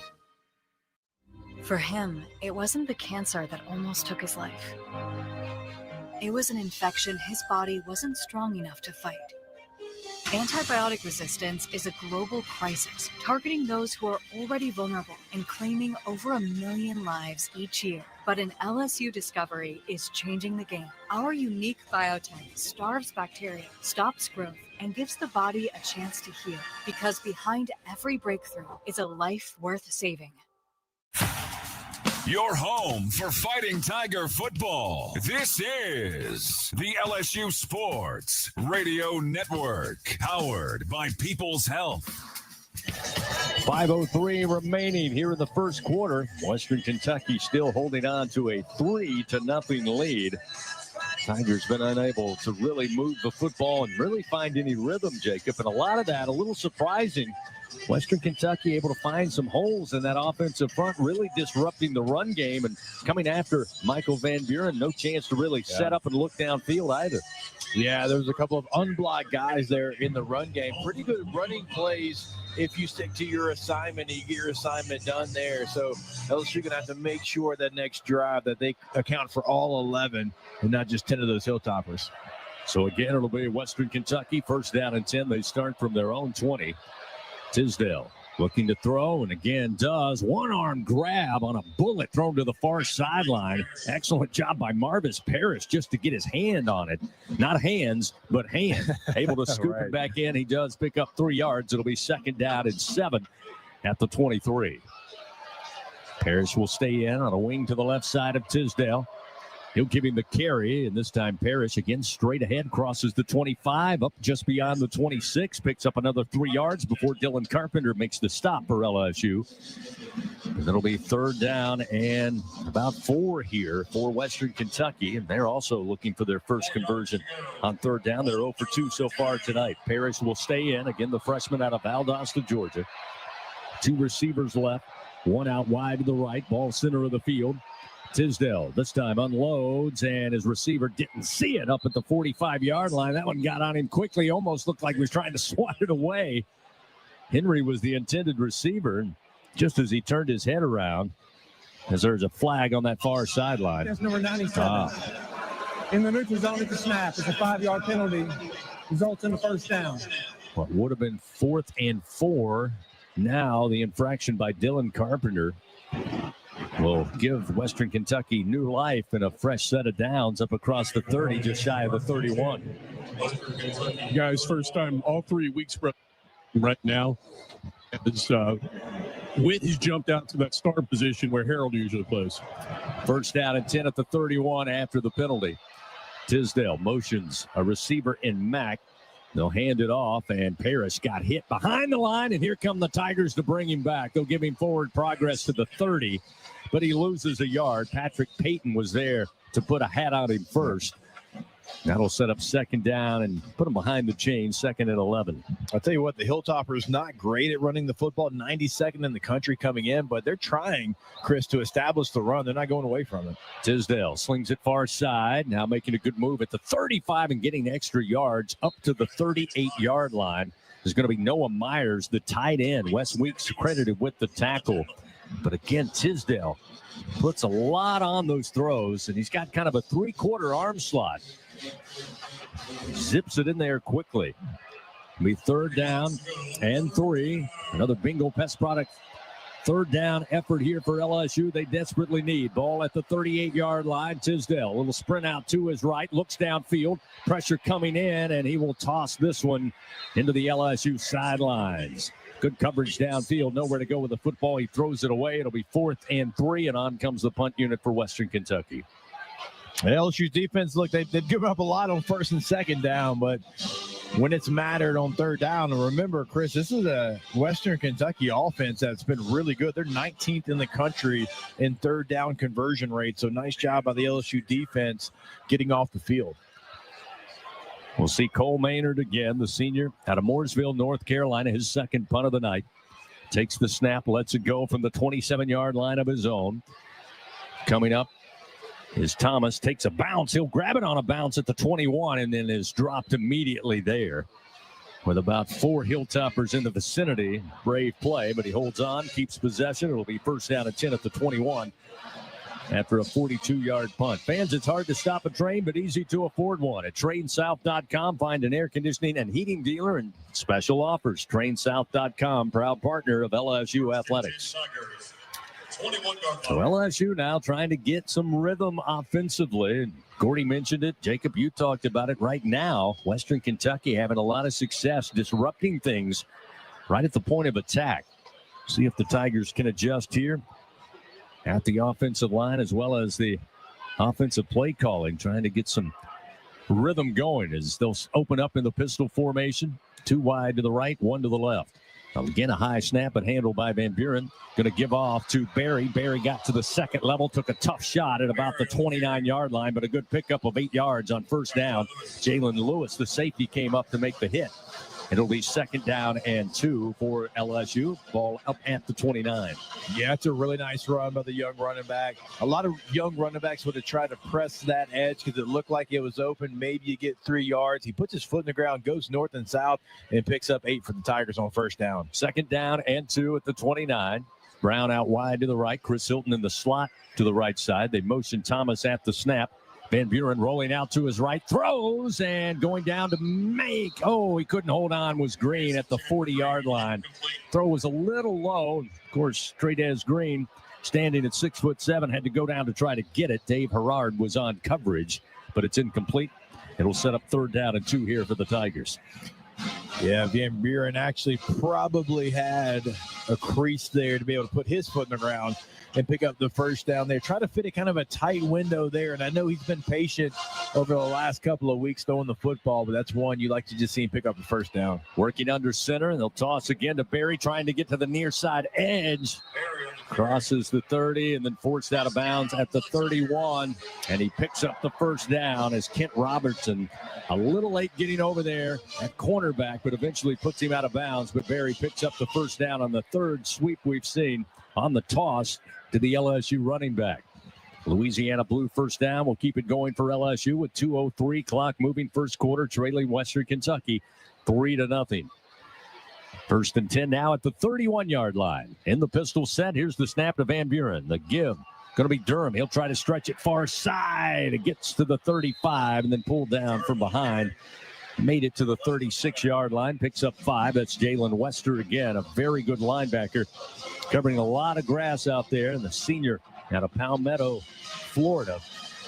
For him, it wasn't the cancer that almost took his life. It was an infection his body wasn't strong enough to fight. Antibiotic resistance is a global crisis targeting those who are already vulnerable and claiming over 1 million lives each year. But an LSU discovery is changing the game. Our unique biotech starves bacteria, stops growth, and gives the body a chance to heal. Because behind every breakthrough is a life worth saving. Your home for Fighting Tiger football. This is the LSU Sports Radio Network, powered by People's Health. 5:03 remaining here in the first quarter. Western Kentucky still holding on to a 3-0 lead. Tigers been unable to really move the football and really find any rhythm, Jacob. And a lot of that, a little surprising. Western Kentucky able to find some holes in that offensive front, really disrupting the run game and coming after Michael Van Buren. No chance to really set up and look downfield either. Yeah, there was a couple of unblocked guys there in the run game. Pretty good running plays if you stick to your assignment and you get your assignment done there. So LSU going to have to make sure that next drive that they account for all 11 and not just 10 of those Hilltoppers. So again, it'll be Western Kentucky, 1st down and 10. They start from their own 20. Tisdale looking to throw, and again does. One-arm grab on a bullet thrown to the far sideline. Excellent job by Marvis Parrish just to get his hand on it. Not hands, but hand. Able to scoop it back in. He does pick up 3 yards. It'll be 2nd down and 7 at the 23. Parrish will stay in on a wing to the left side of Tisdale. He'll give him the carry, and this time Parrish again straight ahead, crosses the 25, up just beyond the 26, picks up another 3 yards before Dylan Carpenter makes the stop for LSU. And it'll be 3rd down and about 4 here for Western Kentucky, and they're also looking for their first conversion on 3rd down. They're 0 for 2 so far tonight. Parrish will stay in, again the freshman out of Valdosta, Georgia. 2 receivers left, 1 out wide to the right, ball center of the field. Tisdale this time unloads, and his receiver didn't see it up at the 45-yard line. That one got on him quickly, almost looked like he was trying to swat it away. Henry was the intended receiver, and just as he turned his head around, as there's a flag on that far sideline. That's number 97. In the neutral zone at the snap. It's a 5-yard penalty. Results in the 1st down. What would have been 4th and 4. Now the infraction by Dylan Carpenter will give Western Kentucky new life and a fresh set of downs up across the 30, just shy of the 31. Guys, first time all 3 weeks right now. Witt has jumped out to that star position where Harold usually plays. 1st down and 10 at the 31 after the penalty. Tisdale motions a receiver in Mack. They'll hand it off, and Parrish got hit behind the line, and here come the Tigers to bring him back. They'll give him forward progress to the 30, but he loses a yard. Patrick Payton was there to put a hat on him first. That'll set up 2nd down and put him behind the chain, 2nd and 11. I'll tell you what, the Hilltoppers not great at running the football, 92nd in the country coming in, but they're trying, Chris, to establish the run. They're not going away from it. Tisdale slings it far side, now making a good move at the 35 and getting extra yards up to the 38-yard line. There's going to be Noah Myers, the tight end. Wes Weeks credited with the tackle. But again, Tisdale puts a lot on those throws, and he's got kind of a 3/4 arm slot. Zips it in there quickly. It'll be 3rd down and 3. Another Bingo Pest Product 3rd down effort here for LSU. They desperately need. Ball at the 38-yard line. Tisdale, a little sprint out to his right. Looks downfield. Pressure coming in, and he will toss this one into the LSU sidelines. Good coverage downfield. Nowhere to go with the football. He throws it away. It'll be 4th and 3, and on comes the punt unit for Western Kentucky. LSU's defense, look, they've given up a lot on 1st and 2nd down, but when it's mattered on 3rd down, and remember, Chris, this is a Western Kentucky offense that's been really good. They're 19th in the country in 3rd down conversion rate, so nice job by the LSU defense getting off the field. We'll see Cole Maynard again, the senior out of Mooresville, North Carolina, his 2nd punt of the night. Takes the snap, lets it go from the 27-yard line of his own. Coming up As Thomas takes a bounce, he'll grab it on a bounce at the 21 and then is dropped immediately there. With about 4 Hilltoppers in the vicinity. Brave play, but he holds on, keeps possession. It'll be first down and 10 at the 21 after a 42-yard punt. Fans, it's hard to stop a train, but easy to afford one. At TrainSouth.com, find an air conditioning and heating dealer and special offers. TrainSouth.com, proud partner of LSU Athletics. So LSU now trying to get some rhythm offensively. Gordy mentioned it. Jacob, you talked about it. Right now, Western Kentucky having a lot of success disrupting things right at the point of attack. See if the Tigers can adjust here at the offensive line as well as the offensive play calling, trying to get some rhythm going as they'll open up in the pistol formation. 2 wide to the right, 1 to the left. Again, a high snap, but handled by Van Buren. Going to give off to Barry. Barry got to the second level, took a tough shot at about the 29-yard line, but a good pickup of 8 yards on first down. Jalen Lewis, the safety, came up to make the hit. It'll be second down and 2 for LSU. Ball up at the 29. Yeah, it's a really nice run by the young running back. A lot of young running backs would have tried to press that edge because it looked like it was open. Maybe you get 3 yards. He puts his foot in the ground, goes north and south, and picks up 8 for the Tigers on first down. Second down and 2 at the 29. Brown out wide to the right. Chris Hilton in the slot to the right side. They motion Thomas at the snap. Van Buren rolling out to his right, throws, and going down to make. Oh, he couldn't hold on, was Green at the 40-yard line. Throw was a little low. Of course, straight as Green, standing at 6'7", had to go down to try to get it. Dave Herrard was on coverage, but it's incomplete. It'll set up third down and 2 here for the Tigers. Yeah, Van Buren actually probably had a crease there to be able to put his foot in the ground and pick up the first down there. Try to fit a kind of a tight window there, and I know he's been patient over the last couple of weeks throwing the football, but that's one you like to just see him pick up the first down. Working under center, and they'll toss again to Barry, trying to get to the near side edge. Crosses the 30 and then forced out of bounds at the 31, and he picks up the first down as Kent Robertson a little late getting over there at cornerback, but eventually puts him out of bounds. But Barry picks up the first down on the third sweep we've seen on the toss to the LSU running back. Louisiana Blue first down. We'll keep it going for LSU with 2:03 clock moving first quarter, trailing Western Kentucky 3-0. First and 10 now at the 31-yard line. In the pistol set, here's the snap to Van Buren. The give going to be Durham. He'll try to stretch it far side. It gets to the 35 and then pulled down from behind. Made it to the 36-yard line, picks up 5. That's Jalen Wester again, a very good linebacker, covering a lot of grass out there. And the senior out of Palmetto, Florida,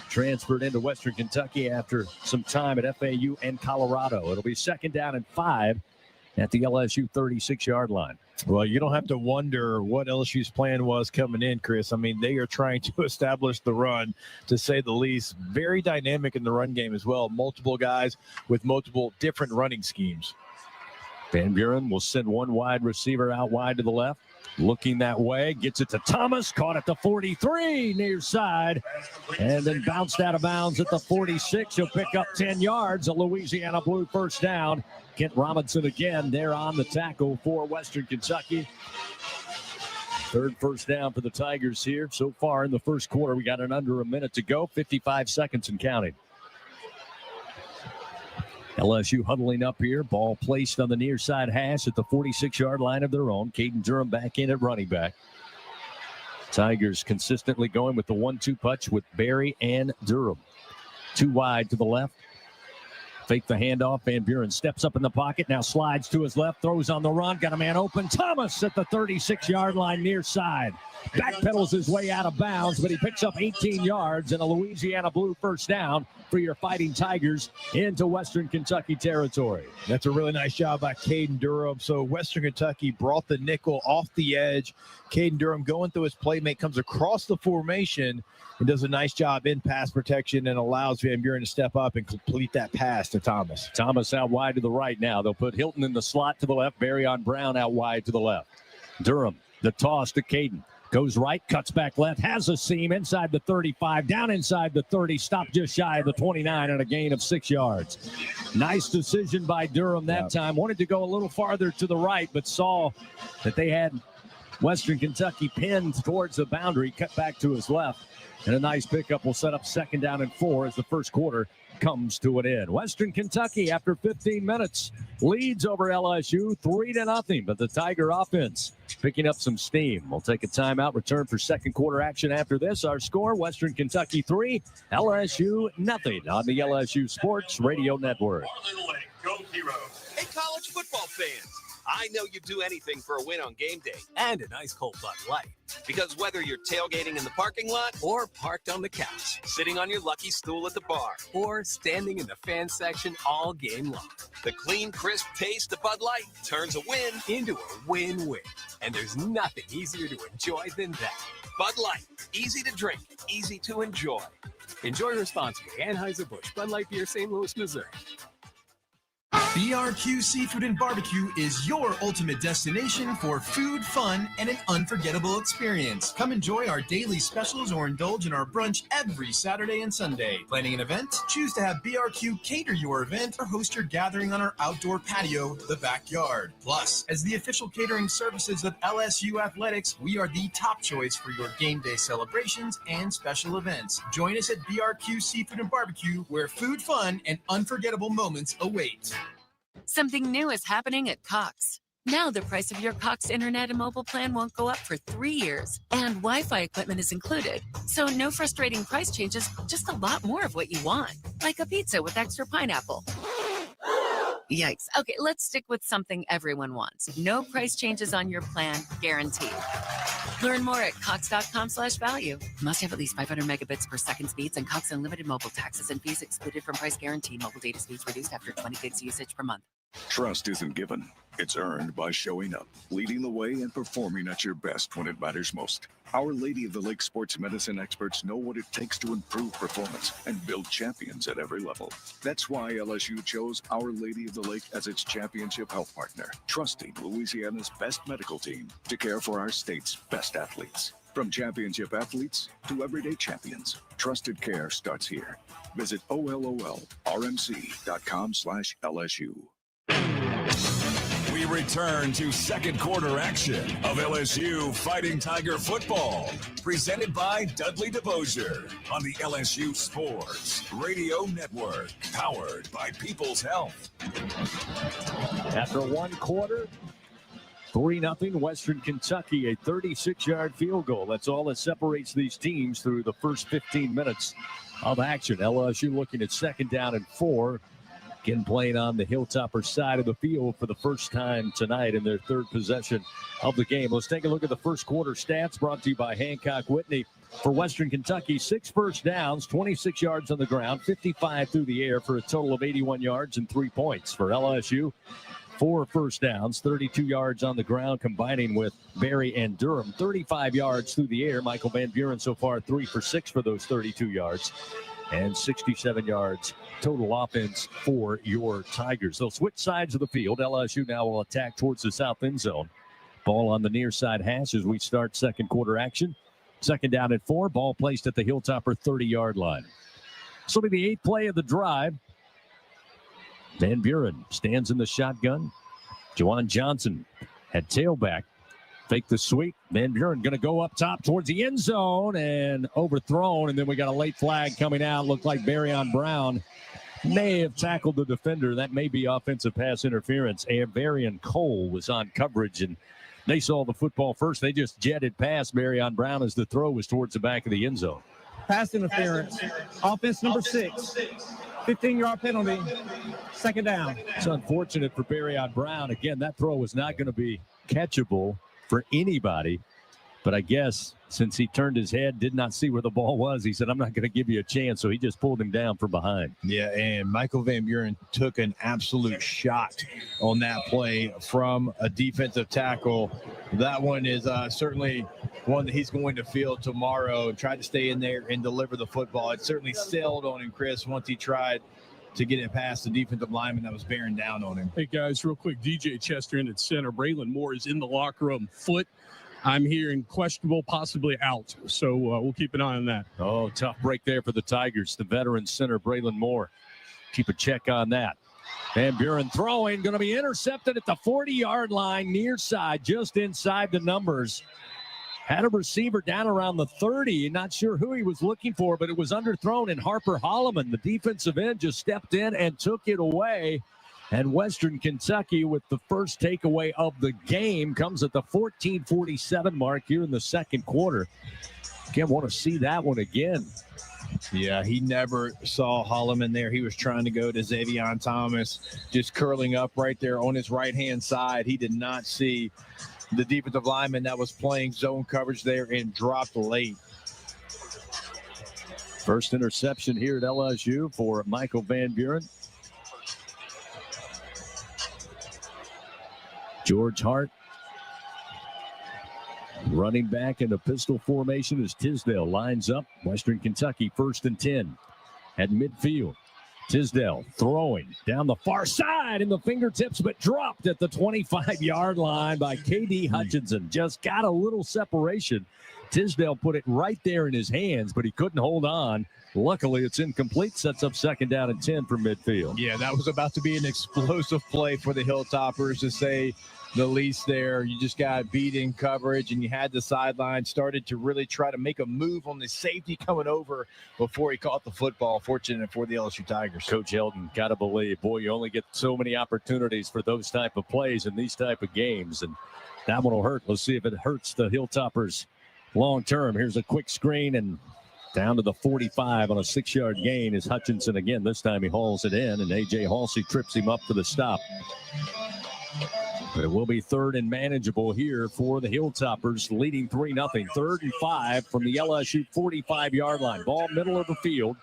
transferred into Western Kentucky after some time at FAU and Colorado. It'll be second down and 5 at the LSU 36-yard line. Well, you don't have to wonder what LSU's plan was coming in, Chris. I mean, they are trying to establish the run, to say the least. Very dynamic in the run game as well. Multiple guys with multiple different running schemes. Van Buren will send one wide receiver out wide to the left. Looking that way, gets it to Thomas, caught at the 43 near side, and then bounced out of bounds at the 46. He'll pick up 10 yards, a Louisiana Blue first down. Kent Robinson again there on the tackle for Western Kentucky. Third first down for the Tigers here. So far in the first quarter, we got under a minute to go, 55 seconds and counting. LSU huddling up here. Ball placed on the near side hash at the 46-yard line of their own. Caden Durham back in at running back. Tigers consistently going with the 1-2 punch with Barry and Durham. 2 wide to the left. Fake the handoff. Van Buren steps up in the pocket. Now slides to his left. Throws on the run. Got a man open. Thomas at the 36-yard line near side. Backpedals his way out of bounds, but he picks up 18 yards and a Louisiana Blue first down for your Fighting Tigers into Western Kentucky territory. That's a really nice job by Caden Durham. So Western Kentucky brought the nickel off the edge. Caden Durham going through his playmate, comes across the formation and does a nice job in pass protection and allows Van Buren to step up and complete that pass to Thomas. Thomas out wide to the right now. They'll put Hilton in the slot to the left. Barry on Brown out wide to the left. Durham, the toss to Caden. Goes right, cuts back left, has a seam inside the 35, down inside the 30, stopped just shy of the 29 and a gain of 6 yards. Nice decision by Durham that time. Wanted to go a little farther to the right, but saw that they had Western Kentucky pinned towards the boundary, cut back to his left. And a nice pickup will set up 2nd down and 4 as the first quarter comes to an end. Western Kentucky, after 15 minutes, leads over LSU 3-0. But the Tiger offense picking up some steam. We'll take a timeout, return for second quarter action after this. Our score, Western Kentucky 3, LSU 0 on the LSU Sports Radio Network. Hey, college football fans. I know you'd do anything for a win on game day and a nice cold Bud Light. Because whether you're tailgating in the parking lot or parked on the couch, sitting on your lucky stool at the bar, or standing in the fan section all game long, the clean, crisp taste of Bud Light turns a win into a win-win. And there's nothing easier to enjoy than that. Bud Light, easy to drink, easy to enjoy. Enjoy responsibly. Anheuser-Busch, Bud Light Beer, St. Louis, Missouri. BRQ Seafood and Barbecue is your ultimate destination for food, fun, and an unforgettable experience. Come enjoy our daily specials or indulge in our brunch every Saturday and Sunday. Planning an event? Choose to have BRQ cater your event or host your gathering on our outdoor patio, the backyard. Plus, as the official catering services of LSU Athletics, we are the top choice for your game day celebrations and special events. Join us at BRQ Seafood and Barbecue, where food, fun, and unforgettable moments await. Something new is happening at Cox. Now the price of your Cox internet and mobile plan won't go up for 3 years, and Wi-Fi equipment is included. So no frustrating price changes, just a lot more of what you want, like a pizza with extra pineapple. Yikes. Okay, let's stick with something everyone wants. No price changes on your plan, guaranteed. Learn more at cox.com/value. Must have at least 500 megabits per second speeds and Cox Unlimited mobile taxes and fees excluded from price guarantee. Mobile data speeds reduced after 20 gigs usage per month. Trust isn't given. It's earned by showing up, leading the way, and performing at your best when it matters most. Our Lady of the Lake sports medicine experts know what it takes to improve performance and build champions at every level. That's why LSU chose Our Lady of the Lake as its championship health partner, trusting Louisiana's best medical team to care for our state's best athletes. From championship athletes to everyday champions, trusted care starts here. Visit OLOLRMC.com/LSU. We return to second quarter action of LSU Fighting Tiger football, presented by Dudley DeBosier on the LSU Sports Radio Network, powered by People's Health. After one quarter, 3-0 Western Kentucky, a 36-yard field goal. That's all that separates these teams through the first 15 minutes of action. LSU looking at 2nd down and 4. Again, playing on the Hilltopper side of the field for the first time tonight in their third possession of the game. Let's take a look at the first quarter stats brought to you by Hancock Whitney. For Western Kentucky, 6 first downs, 26 yards on the ground, 55 through the air for a total of 81 yards and 3 points. For LSU, 4 first downs, 32 yards on the ground, combining with Berry and Durham. 35 yards through the air. Michael Van Buren so far 3 for 6 for those 32 yards. And 67 yards total offense for your Tigers. They'll switch sides of the field. LSU now will attack towards the south end zone. Ball on the near side hash as we start second quarter action. 2nd down and 4. Ball placed at the Hilltopper 30-yard line. This will be the 8th play of the drive. Van Buren stands in the shotgun. Juwan Johnson at tailback. Fake the sweep. Van Buren going to go up top towards the end zone and overthrown. And then we got a late flag coming out. Looked like Barryon Brown may have tackled the defender. That may be offensive pass interference. Varian Cole was on coverage, and they saw the football first. They just jetted past Barryon Brown as the throw was towards the back of the end zone. Pass interference. Offense number 6. 15-yard penalty. 2nd down. It's unfortunate for Barryon Brown. Again, that throw was not going to be catchable for anybody. But I guess since he turned his head, did not see where the ball was, he said, I'm not going to give you a chance. So he just pulled him down from behind. Yeah, and Michael Van Buren took an absolute shot on that play from a defensive tackle. That one is certainly one that he's going to feel tomorrow. Tried to stay in there and deliver the football. It certainly sailed on him, Chris, once he tried to get it past the defensive lineman that was bearing down on him. Hey, guys, real quick, DJ Chester in at center. Braylon Moore is in the locker room. Foot, I'm hearing questionable, possibly out. So we'll keep an eye on that. Oh, tough break there for the Tigers. The veteran center, Braylon Moore. Keep a check on that. Van Buren throwing, going to be intercepted at the 40-yard line, near side, just inside the numbers. Had a receiver down around the 30. Not sure who he was looking for, but it was underthrown, and Harper Holloman, the defensive end, just stepped in and took it away. And Western Kentucky, with the first takeaway of the game, comes at the 14:47 mark here in the second quarter. Again, want to see that one again. Yeah, he never saw Holloman there. He was trying to go to Xavion Thomas, just curling up right there on his right-hand side. He did not see the defensive lineman that was playing zone coverage there and dropped late. First interception here at LSU for Michael Van Buren. George Hart running back in the pistol formation as Tisdale lines up. Western Kentucky 1st and 10 at midfield. Tisdale throwing down the far side in the fingertips, but dropped at the 25-yard line by K.D. Hutchinson. Just got a little separation. Tisdale put it right there in his hands, but he couldn't hold on. Luckily, it's incomplete. Sets up 2nd down and 10 from midfield. Yeah, that was about to be an explosive play for the Hilltoppers, to say the least there. You just got beat in coverage, and you had the sideline, started to really try to make a move on the safety coming over before he caught the football. Fortunate for the LSU Tigers. Coach Eldon, got to believe, boy, you only get so many opportunities for those type of plays in these type of games, and that one will hurt. Let's see if it hurts the Hilltoppers long term. Here's a quick screen, and down to the 45 on a 6-yard gain is Hutchinson again. This time he hauls it in, and A.J. Halsey trips him up for the stop. But it will be 3rd and manageable here for the Hilltoppers, leading 3-0. 3rd and 5 from the LSU 45-yard line. Ball middle of the field.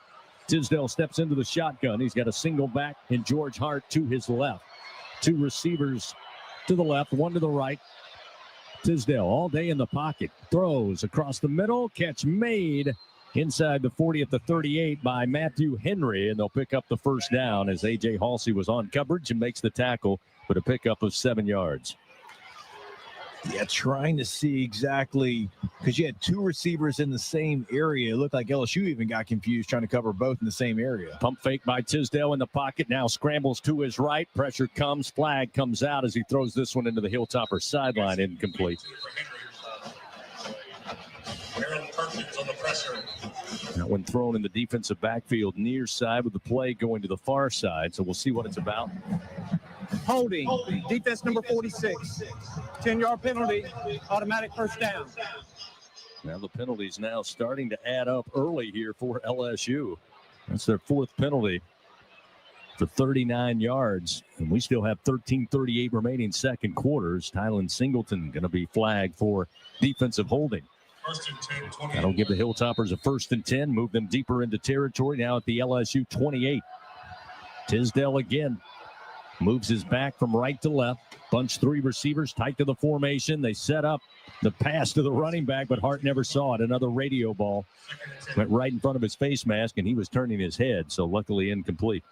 Tisdale steps into the shotgun. He's got a single back in George Hart to his left. 2 receivers to the left, 1 to the right. Tisdale all day in the pocket. Throws across the middle. Catch made inside the 40 at the 38 by Matthew Henry, and they'll pick up the 1st down as A.J. Halsey was on coverage and makes the tackle, but a pickup of 7 yards. Yeah, trying to see exactly, because you had 2 receivers in the same area. It looked like LSU even got confused trying to cover both in the same area. Pump fake by Tisdale in the pocket. Now scrambles to his right. Pressure comes. Flag comes out as he throws this one into the Hilltopper sideline. Incomplete. On the pressure. That one thrown in the defensive backfield near side with the play going to the far side. So we'll see what it's about. Holding. Defense number 46. 10-yard penalty. Automatic 1st down. Now the penalties now starting to add up early here for LSU. That's their 4th penalty for 39 yards. And we still have 13:38 remaining second quarters. Tylen Singleton going to be flagged for defensive holding. That'll give the Hilltoppers a 1st and 10, move them deeper into territory now at the LSU 28. Tisdale again moves his back from right to left. Bunch 3 receivers tight to the formation. They set up the pass to the running back, but Hart never saw it. Another radio ball went right in front of his face mask, and he was turning his head, so luckily incomplete.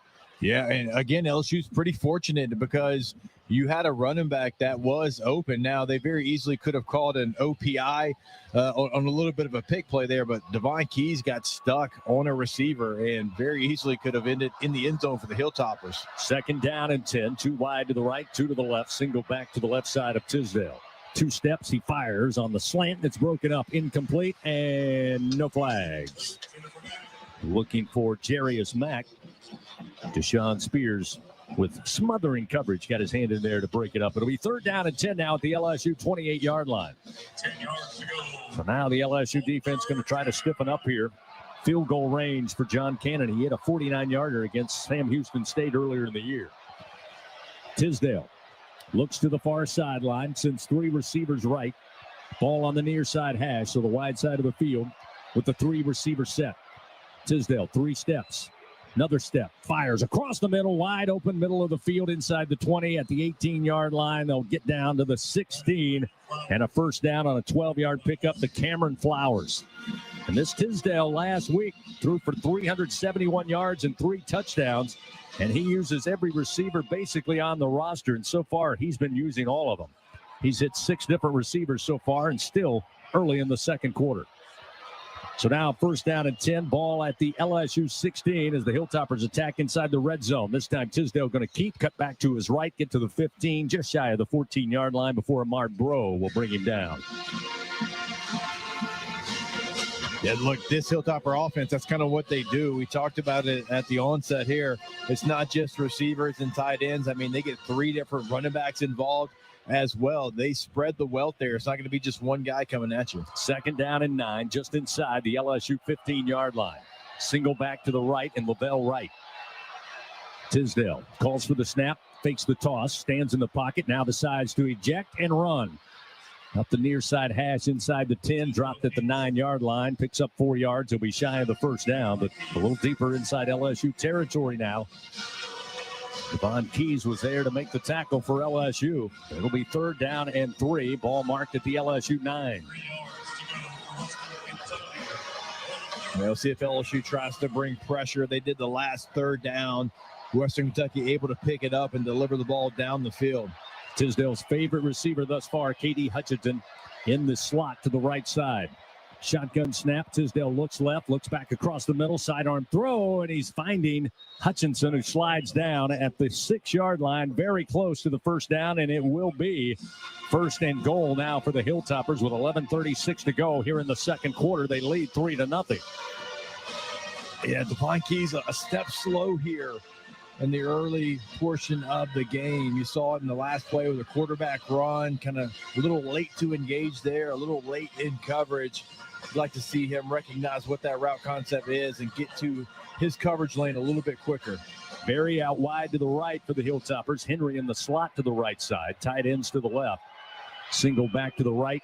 Yeah, and again, LSU's pretty fortunate because you had a running back that was open. Now, they very easily could have called an OPI on a little bit of a pick play there, but Devon Keys got stuck on a receiver and very easily could have ended in the end zone for the Hilltoppers. 2nd down and 10, 2 wide to the right, 2 to the left, single back to the left side of Tisdale. 2 steps, he fires on the slant. It's broken up, incomplete, and no flags. Looking for Jarius Mack. Deshaun Spears with smothering coverage, got his hand in there to break it up. It'll be 3rd down and 10 now at the LSU 28-yard line. 10 yards to go. So now the LSU defense going to try to stiffen up here. Field goal range for John Cannon. He hit a 49-yarder against Sam Houston State earlier in the year. Tisdale looks to the far sideline, sends 3 receivers right. Ball on the near side hash, so the wide side of the field with the 3 receiver set. Tisdale, 3 steps. Another step, fires across the middle, wide open middle of the field inside the 20 at the 18-yard line. They'll get down to the 16 and a 1st down on a 12-yard pickup to Cameron Flowers. And this Tisdale last week threw for 371 yards and 3 touchdowns, and he uses every receiver basically on the roster, and so far he's been using all of them. He's hit 6 different receivers so far and still early in the second quarter. So now first down and 10, ball at the LSU 16 as the Hilltoppers attack inside the red zone. This time Tisdale going to keep, cut back to his right, get to the 15, just shy of the 14-yard line before Amar Bro will bring him down. Yeah, look, this Hilltopper offense, that's kind of what they do. We talked about it at the onset here. It's not just receivers and tight ends. I mean, they get 3 different running backs involved as well. They spread the wealth there. It's not going to be just one guy coming at you. Second down and 9, just inside the LSU 15-yard line. Single back to the right and Lavelle Wright. Tisdale calls for the snap, fakes the toss, stands in the pocket, now decides to eject and run. Up the near side hash inside the 10, dropped at the 9-yard line, picks up 4 yards. He'll be shy of the first down, but a little deeper inside LSU territory now. Devon Keys was there to make the tackle for LSU. It'll be third down and 3. Ball marked at the LSU 9. We'll see if LSU tries to bring pressure. They did the last third down. Western Kentucky able to pick it up and deliver the ball down the field. Tisdale's favorite receiver thus far, K.D. Hutchinson, in the slot to the right side. Shotgun snap. Tisdale looks left, looks back across the middle, sidearm throw, and he's finding Hutchinson, who slides down at the 6-yard line, very close to the first down, and it will be first and goal now for the Hilltoppers with 11:36 to go here in the second quarter. They lead 3-0. Yeah, Devon Keys a step slow here in the early portion of the game. You saw it in the last play with a quarterback run, kind of a little late to engage there, a little late in coverage. I'd like to see him recognize what that route concept is and get to his coverage lane a little bit quicker. Very out wide to the right for the Hilltoppers. Henry in the slot to the right side, tight ends to the left. Single back to the right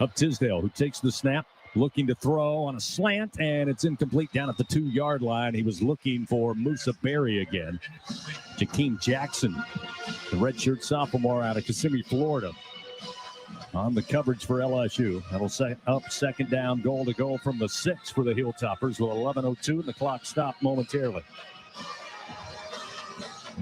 of Tisdale, who takes the snap, looking to throw on a slant, and it's incomplete down at the 2-yard line. He was looking for Musa Berry again. Jakeem Jackson, the redshirt sophomore out of Kissimmee, Florida, on the coverage for LSU. That'll set up second down, goal to go from the 6 for the Hilltoppers with 11:02 and the clock stopped momentarily.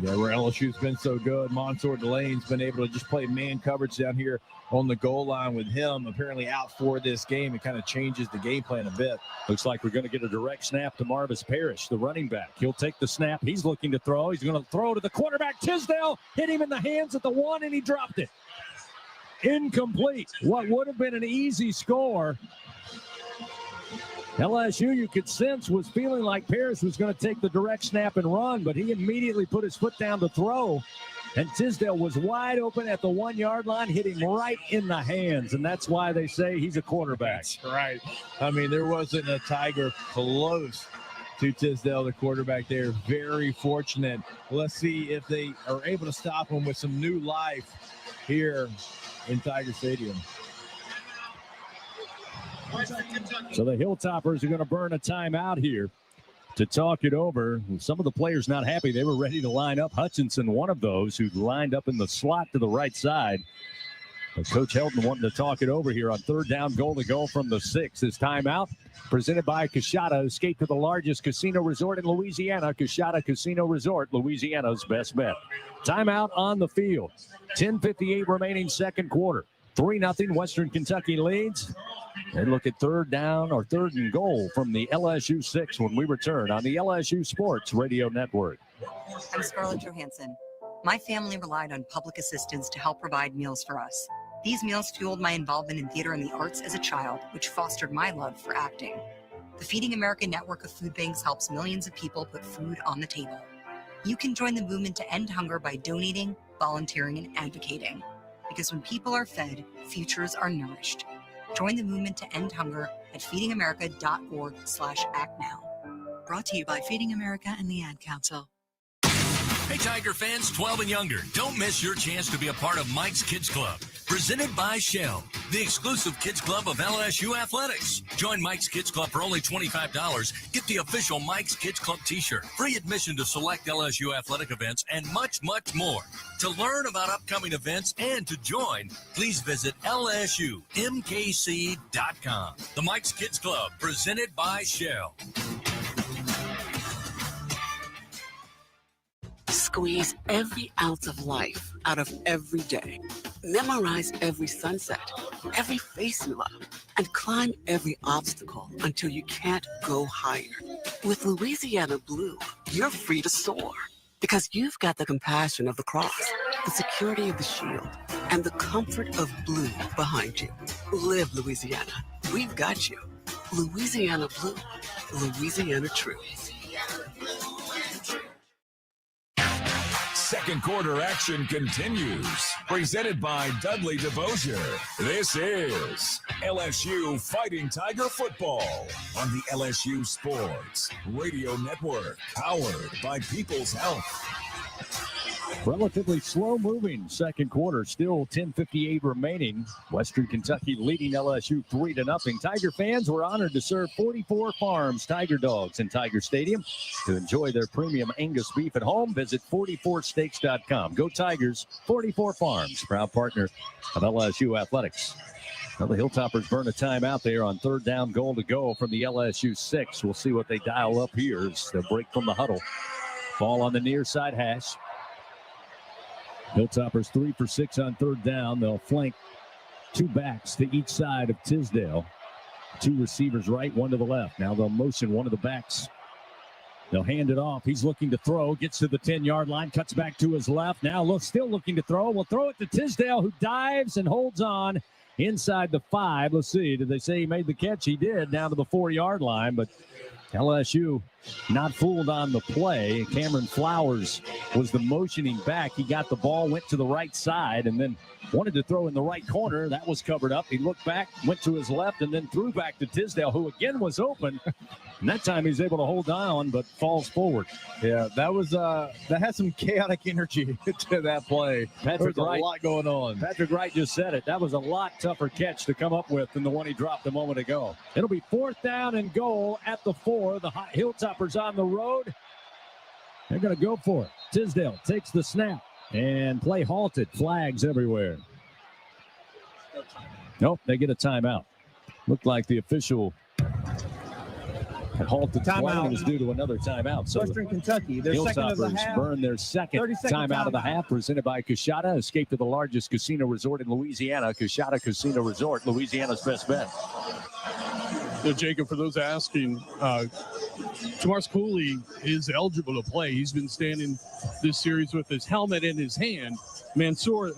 Yeah, where LSU's been so good, Mansour Delane's been able to just play man coverage down here on the goal line with him apparently out for this game. It kind of changes the game plan a bit. Looks like we're going to get a direct snap to Marvis Parrish, the running back. He'll take the snap. He's looking to throw. He's going to throw to the quarterback. Tisdale hit him in the hands at the 1, and he dropped it. Incomplete. What would have been an easy score. LSU, you could sense, was feeling like Parrish was going to take the direct snap and run, but he immediately put his foot down to throw, and Tisdale was wide open at the 1-yard line, hitting right in the hands, and that's why they say he's a quarterback. That's right. I mean, there wasn't a Tiger close to Tisdale, the quarterback there. Very fortunate. Let's see if they are able to stop him with some new life here in Tiger Stadium. So the Hilltoppers are going to burn a timeout here to talk it over. Some of the players not happy. They were ready to line up. Hutchinson, one of those who lined up in the slot to the right side. But Coach Helton wanting to talk it over here on third down, goal to go from the 6. His timeout presented by Coshada. Escape to the largest casino resort in Louisiana. Coshada Casino Resort, Louisiana's best bet. Timeout on the field. 10:58 remaining second quarter. 3-0 Western Kentucky leads. They look at third down or third and goal from the LSU 6 when we return on the LSU Sports Radio Network. I'm Scarlett Johansson. My family relied on public assistance to help provide meals for us. These meals fueled my involvement in theater and the arts as a child, which fostered my love for acting. The Feeding America network of food banks helps millions of people put food on the table. You can join the movement to end hunger by donating, volunteering, and advocating. Because when people are fed, futures are nourished. Join the movement to end hunger at feedingamerica.org/actnow. Brought to you by Feeding America and the Ad Council. Hey, Tiger fans 12 and younger, don't miss your chance to be a part of Mike's Kids Club, presented by Shell, the exclusive kids club of LSU Athletics. Join Mike's Kids Club for only $25. Get the official Mike's Kids Club t-shirt, free admission to select LSU athletic events, and much, much more. To learn about upcoming events and to join, please visit LSUMKC.com. The Mike's Kids Club, presented by Shell. Squeeze every ounce of life out of every day. Memorize every sunset, every face you love, and climb every obstacle until you can't go higher. With Louisiana Blue, you're free to soar because you've got the compassion of the cross, the security of the shield, and the comfort of blue behind you. Live Louisiana. We've got you. Louisiana Blue. Louisiana True. Second quarter action continues. Presented by Dudley DeBosier. This is LSU Fighting Tiger Football on the LSU Sports Radio Network. Powered by People's Health. Relatively slow-moving second quarter. Still 10:58 remaining. Western Kentucky leading LSU 3-0. Tiger fans were honored to serve 44 Farms Tiger Dogs in Tiger Stadium. To enjoy their premium Angus beef at home, visit 44steaks.com. Go Tigers, 44 Farms, proud partner of LSU Athletics. Well, the Hilltoppers burn a timeout there on third down, goal to go from the LSU 6. We'll see what they dial up here as they break from the huddle. Ball on the near side hash. Hilltoppers 3 for 6 on third down. They'll flank two backs to each side of Tisdale. Two receivers right, one to the left. Now they'll motion one of the backs. They'll hand it off. He's looking to throw. Gets to the 10-yard line. Cuts back to his left. Now still looking to throw. We'll throw it to Tisdale, who dives and holds on inside the 5. Let's see. Did they say he made the catch? He did, down to the 4-yard line. But LSU not fooled on the play. Cameron Flowers was the motioning back. He got the ball, went to the right side, and then wanted to throw in the right corner. That was covered up. He looked back, went to his left, and then threw back to Tisdale, who again was open. And that time he's able to hold on, but falls forward. Yeah, that had some chaotic energy to that play. Patrick There's Wright, a lot going on. Patrick Wright just said it. That was a lot tougher catch to come up with than the one he dropped a moment ago. It'll be 4th down and goal at the 4. The Hilltoppers on the road. They're going to go for it. Tisdale takes the snap and play halted. Flags everywhere. Nope, they get a timeout. Looked like the official had halted the play and was due to another timeout. So Western Kentucky, their second of the half. Burn their second timeout of the half, presented by Coushatta. Escape to the largest casino resort in Louisiana. Coushatta Casino Resort, Louisiana's best bet. So Jacob, for those asking, Tamar's Cooley is eligible to play. He's been standing this series with his helmet in his hand. Mansour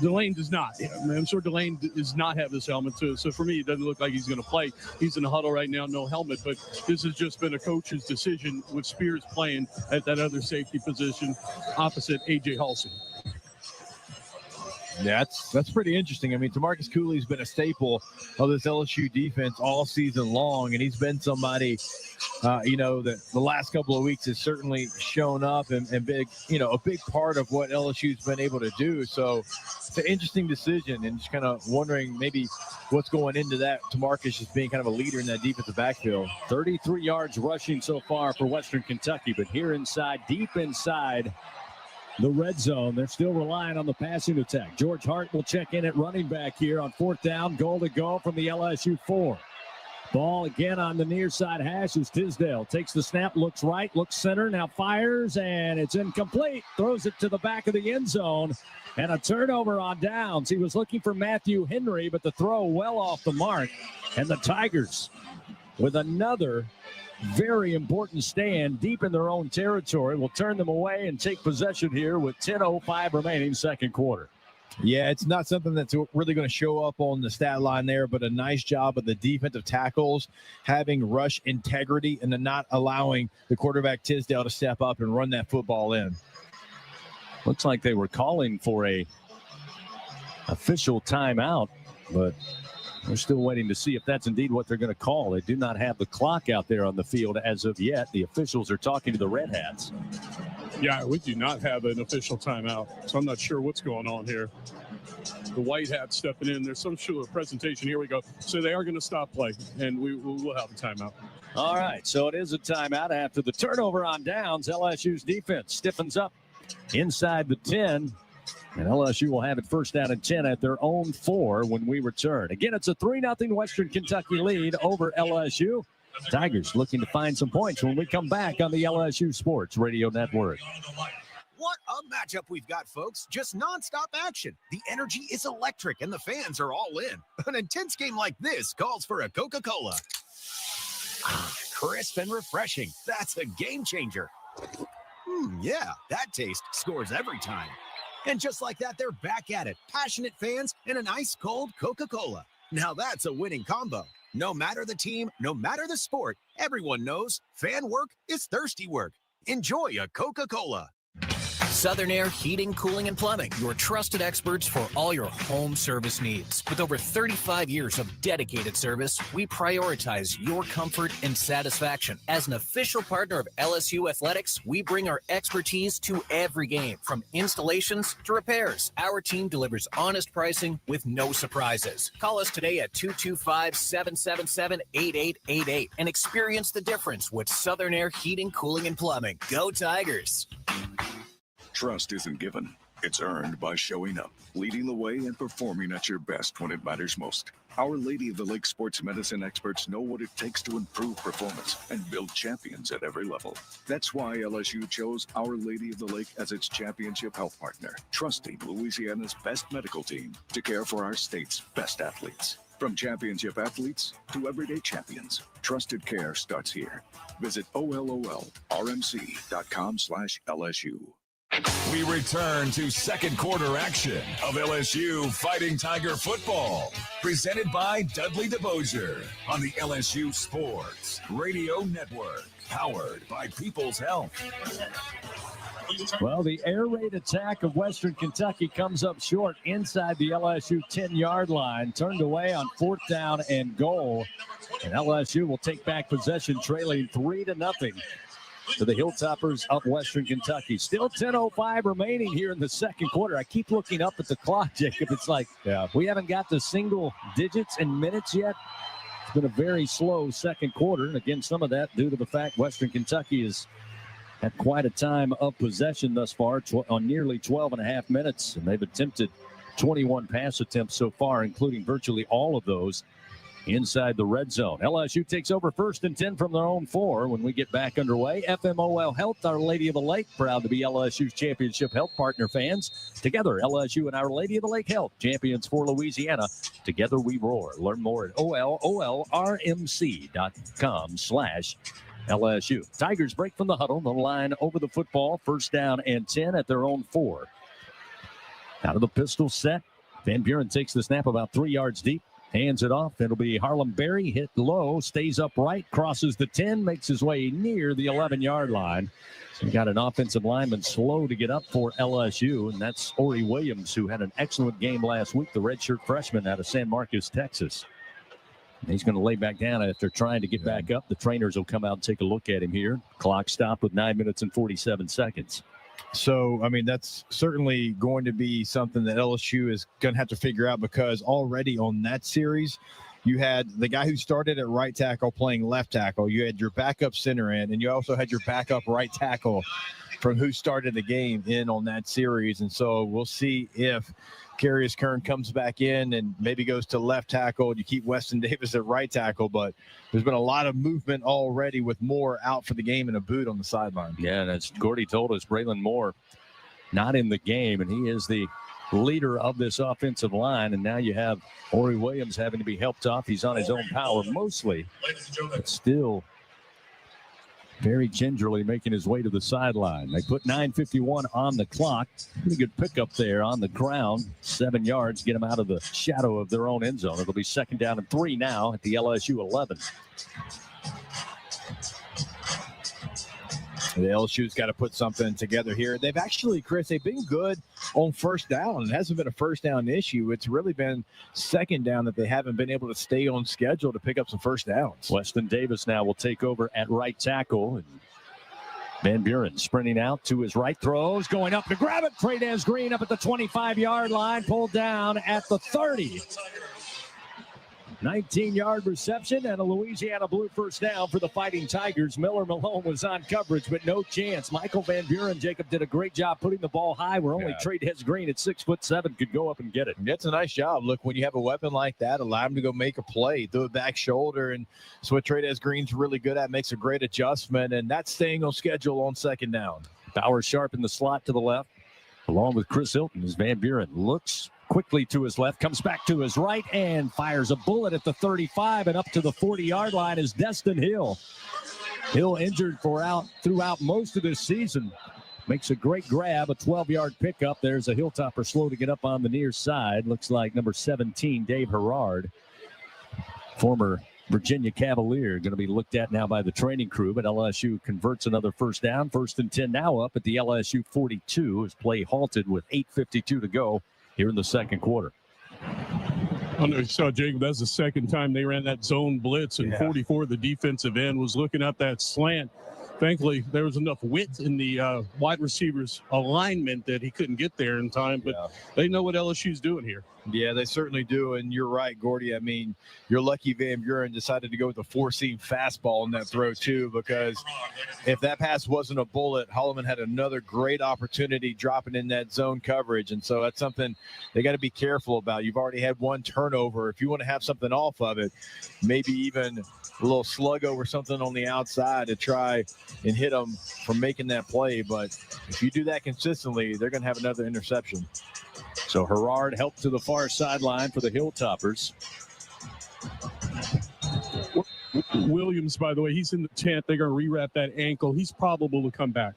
Delane does not. Mansour Delane does not have this helmet, so for me, it doesn't look like he's going to play. He's in the huddle right now, no helmet, but this has just been a coach's decision with Spears playing at that other safety position opposite A.J. Halsey. Yeah, that's pretty interesting. I mean, Tamarcus Cooley's been a staple of this LSU defense all season long, and he's been somebody, that the last couple of weeks has certainly shown up and been, a big part of what LSU's been able to do. So it's an interesting decision, and just kind of wondering maybe what's going into that. Tamarcus just being kind of a leader in that defensive backfield. 33 yards rushing so far for Western Kentucky, but here inside, deep inside the red zone, they're still relying on the passing attack. George Hart will check in at running back here on 4th down, goal to go from the LSU 4. Ball again on the near side hash as Tisdale takes the snap, looks right, looks center, now fires, and it's incomplete. Throws it to the back of the end zone, and a turnover on downs. He was looking for Matthew Henry, but the throw well off the mark. And the Tigers with another very important stand deep in their own territory will turn them away and take possession here with 10:05 remaining second quarter. Yeah, it's not something that's really going to show up on the stat line there, but a nice job of the defensive tackles having rush integrity and then not allowing the quarterback Tisdale to step up and run that football in. Looks like they were calling for a official timeout, but we're still waiting to see if that's indeed what they're going to call. They do not have the clock out there on the field as of yet. The officials are talking to the Red Hats. Yeah, we do not have an official timeout, so I'm not sure what's going on here. The White Hats stepping in. There's some sort of presentation. Here we go. So they are going to stop play, and we'll have a timeout. All right, so it is a timeout after the turnover on downs. LSU's defense stiffens up inside the 10. And LSU will have it 1st down and 10 at their own 4 when we return. Again, it's a 3-0 Western Kentucky lead over LSU. Tigers looking to find some points when we come back on the LSU Sports Radio Network. What a matchup we've got, folks. Just nonstop action. The energy is electric, and the fans are all in. An intense game like this calls for a Coca-Cola. Crisp and refreshing. That's a game changer. Yeah, that taste scores every time. And just like that, they're back at it. Passionate fans and an ice-cold Coca-Cola. Now that's a winning combo. No matter the team, no matter the sport, everyone knows fan work is thirsty work. Enjoy a Coca-Cola. Southern Air Heating, Cooling, and Plumbing, your trusted experts for all your home service needs. With over 35 years of dedicated service, we prioritize your comfort and satisfaction. As an official partner of LSU Athletics, we bring our expertise to every game, from installations to repairs. Our team delivers honest pricing with no surprises. Call us today at 225-777-8888 and experience the difference with Southern Air Heating, Cooling, and Plumbing. Go Tigers! Trust isn't given. It's earned by showing up, leading the way, and performing at your best when it matters most. Our Lady of the Lake sports medicine experts know what it takes to improve performance and build champions at every level. That's why LSU chose Our Lady of the Lake as its championship health partner, trusting Louisiana's best medical team to care for our state's best athletes. From championship athletes to everyday champions, trusted care starts here. Visit OLOLRMC.com/LSU. We return to second quarter action of LSU Fighting Tiger football, presented by Dudley DeBosier on the LSU Sports Radio Network, powered by People's Health. Well, the air raid attack of Western Kentucky comes up short inside the LSU 10-yard line, turned away on 4th down and goal. And LSU will take back possession, trailing 3-0. To the Hilltoppers of Western Kentucky. Still 10:05 remaining here in the second quarter. I keep looking up at the clock, Jacob. It's like we haven't got the single digits in minutes yet. It's been a very slow second quarter. And again, some of that due to the fact Western Kentucky has had quite a time of possession thus far on nearly 12.5 minutes. And they've attempted 21 pass attempts so far, including virtually all of those inside the red zone. LSU takes over 1st and 10 from their own 4 when we get back underway. FMOL Health, Our Lady of the Lake, proud to be LSU's championship health partner fans. Together, LSU and Our Lady of the Lake Health, champions for Louisiana. Together we roar. Learn more at OLOLRMC.com/LSU. Tigers break from the huddle. The line over the football. 1st down and 10 at their own 4. Out of the pistol set. Van Buren takes the snap about 3 yards deep. Hands it off. It'll be Harlem Berry, hit low, stays upright, crosses the 10, makes his way near the 11-yard line. So we got an offensive lineman slow to get up for LSU, and that's Ori Williams, who had an excellent game last week, the redshirt freshman out of San Marcos, Texas. And he's going to lay back down after trying to get back up. The trainers will come out and take a look at him here. Clock stopped with 9 minutes and 47 seconds. So, I mean, that's certainly going to be something that LSU is going to have to figure out, because already on that series, you had the guy who started at right tackle playing left tackle. You had your backup center in, and you also had your backup right tackle from who started the game in on that series. And so we'll see if Karius Kern comes back in and maybe goes to left tackle. You keep Weston Davis at right tackle, but there's been a lot of movement already with Moore out for the game and a boot on the sideline. Yeah, and as Gordy told us, Braylon Moore not in the game, and he is the leader of this offensive line. And now you have Ori Williams having to be helped off. He's on his own power mostly, but still very gingerly making his way to the sideline. They put 9:51 on the clock. Pretty good pickup there on the ground. 7 yards, get them out of the shadow of their own end zone. It'll be 2nd down and 3 now at the LSU 11. The LSU's got to put something together here. They've actually, Chris, they've been good on 1st down. It hasn't been a 1st down issue. It's really been 2nd down that they haven't been able to stay on schedule to pick up some 1st downs. Weston Davis now will take over at right tackle. And Van Buren sprinting out to his right, throws, going up to grab it. Trey Green up at the 25-yard line, pulled down at the 30. 19-yard reception and a Louisiana Blue 1st down for the Fighting Tigers. Miller Malone was on coverage, but no chance. Michael Van Buren, Jacob, did a great job putting the ball high where only Trey Green at 6'7" could go up and get it. That's a nice job. Look, when you have a weapon like that, allow him to go make a play, throw it back shoulder, and that's what Trey Green's really good at, makes a great adjustment, and that's staying on schedule on 2nd down. Bauer Sharp in the slot to the left, along with Chris Hilton as Van Buren looks quickly to his left, comes back to his right, and fires a bullet at the 35 and up to the 40-yard line is Destin Hill. Hill injured throughout most of this season. Makes a great grab, a 12-yard pickup. There's a Hilltopper slow to get up on the near side. Looks like number 17, Dave Herrard, former Virginia Cavalier, going to be looked at now by the training crew, but LSU converts another first down. 1st and 10 now up at the LSU 42 as play halted with 8:52 to go here in the second quarter. I don't know if you saw, Jacob, that's the second time they ran that zone blitz, and 44, the defensive end, was looking up that slant. Thankfully, there was enough width in the wide receiver's alignment that he couldn't get there in time, but they know what LSU's doing here. Yeah, they certainly do, and you're right, Gordy. I mean, you're lucky Van Buren decided to go with the four-seam fastball in that throw, too, because if that pass wasn't a bullet, Holloman had another great opportunity dropping in that zone coverage, and so that's something they got to be careful about. You've already had one turnover. If you want to have something off of it, maybe even a little slug over something on the outside to try and hit them from making that play, but if you do that consistently, they're going to have another interception. So Herrard helped to the far sideline for the Hilltoppers. Williams, by the way, he's in the tent. They're going to rewrap that ankle. He's probable to come back.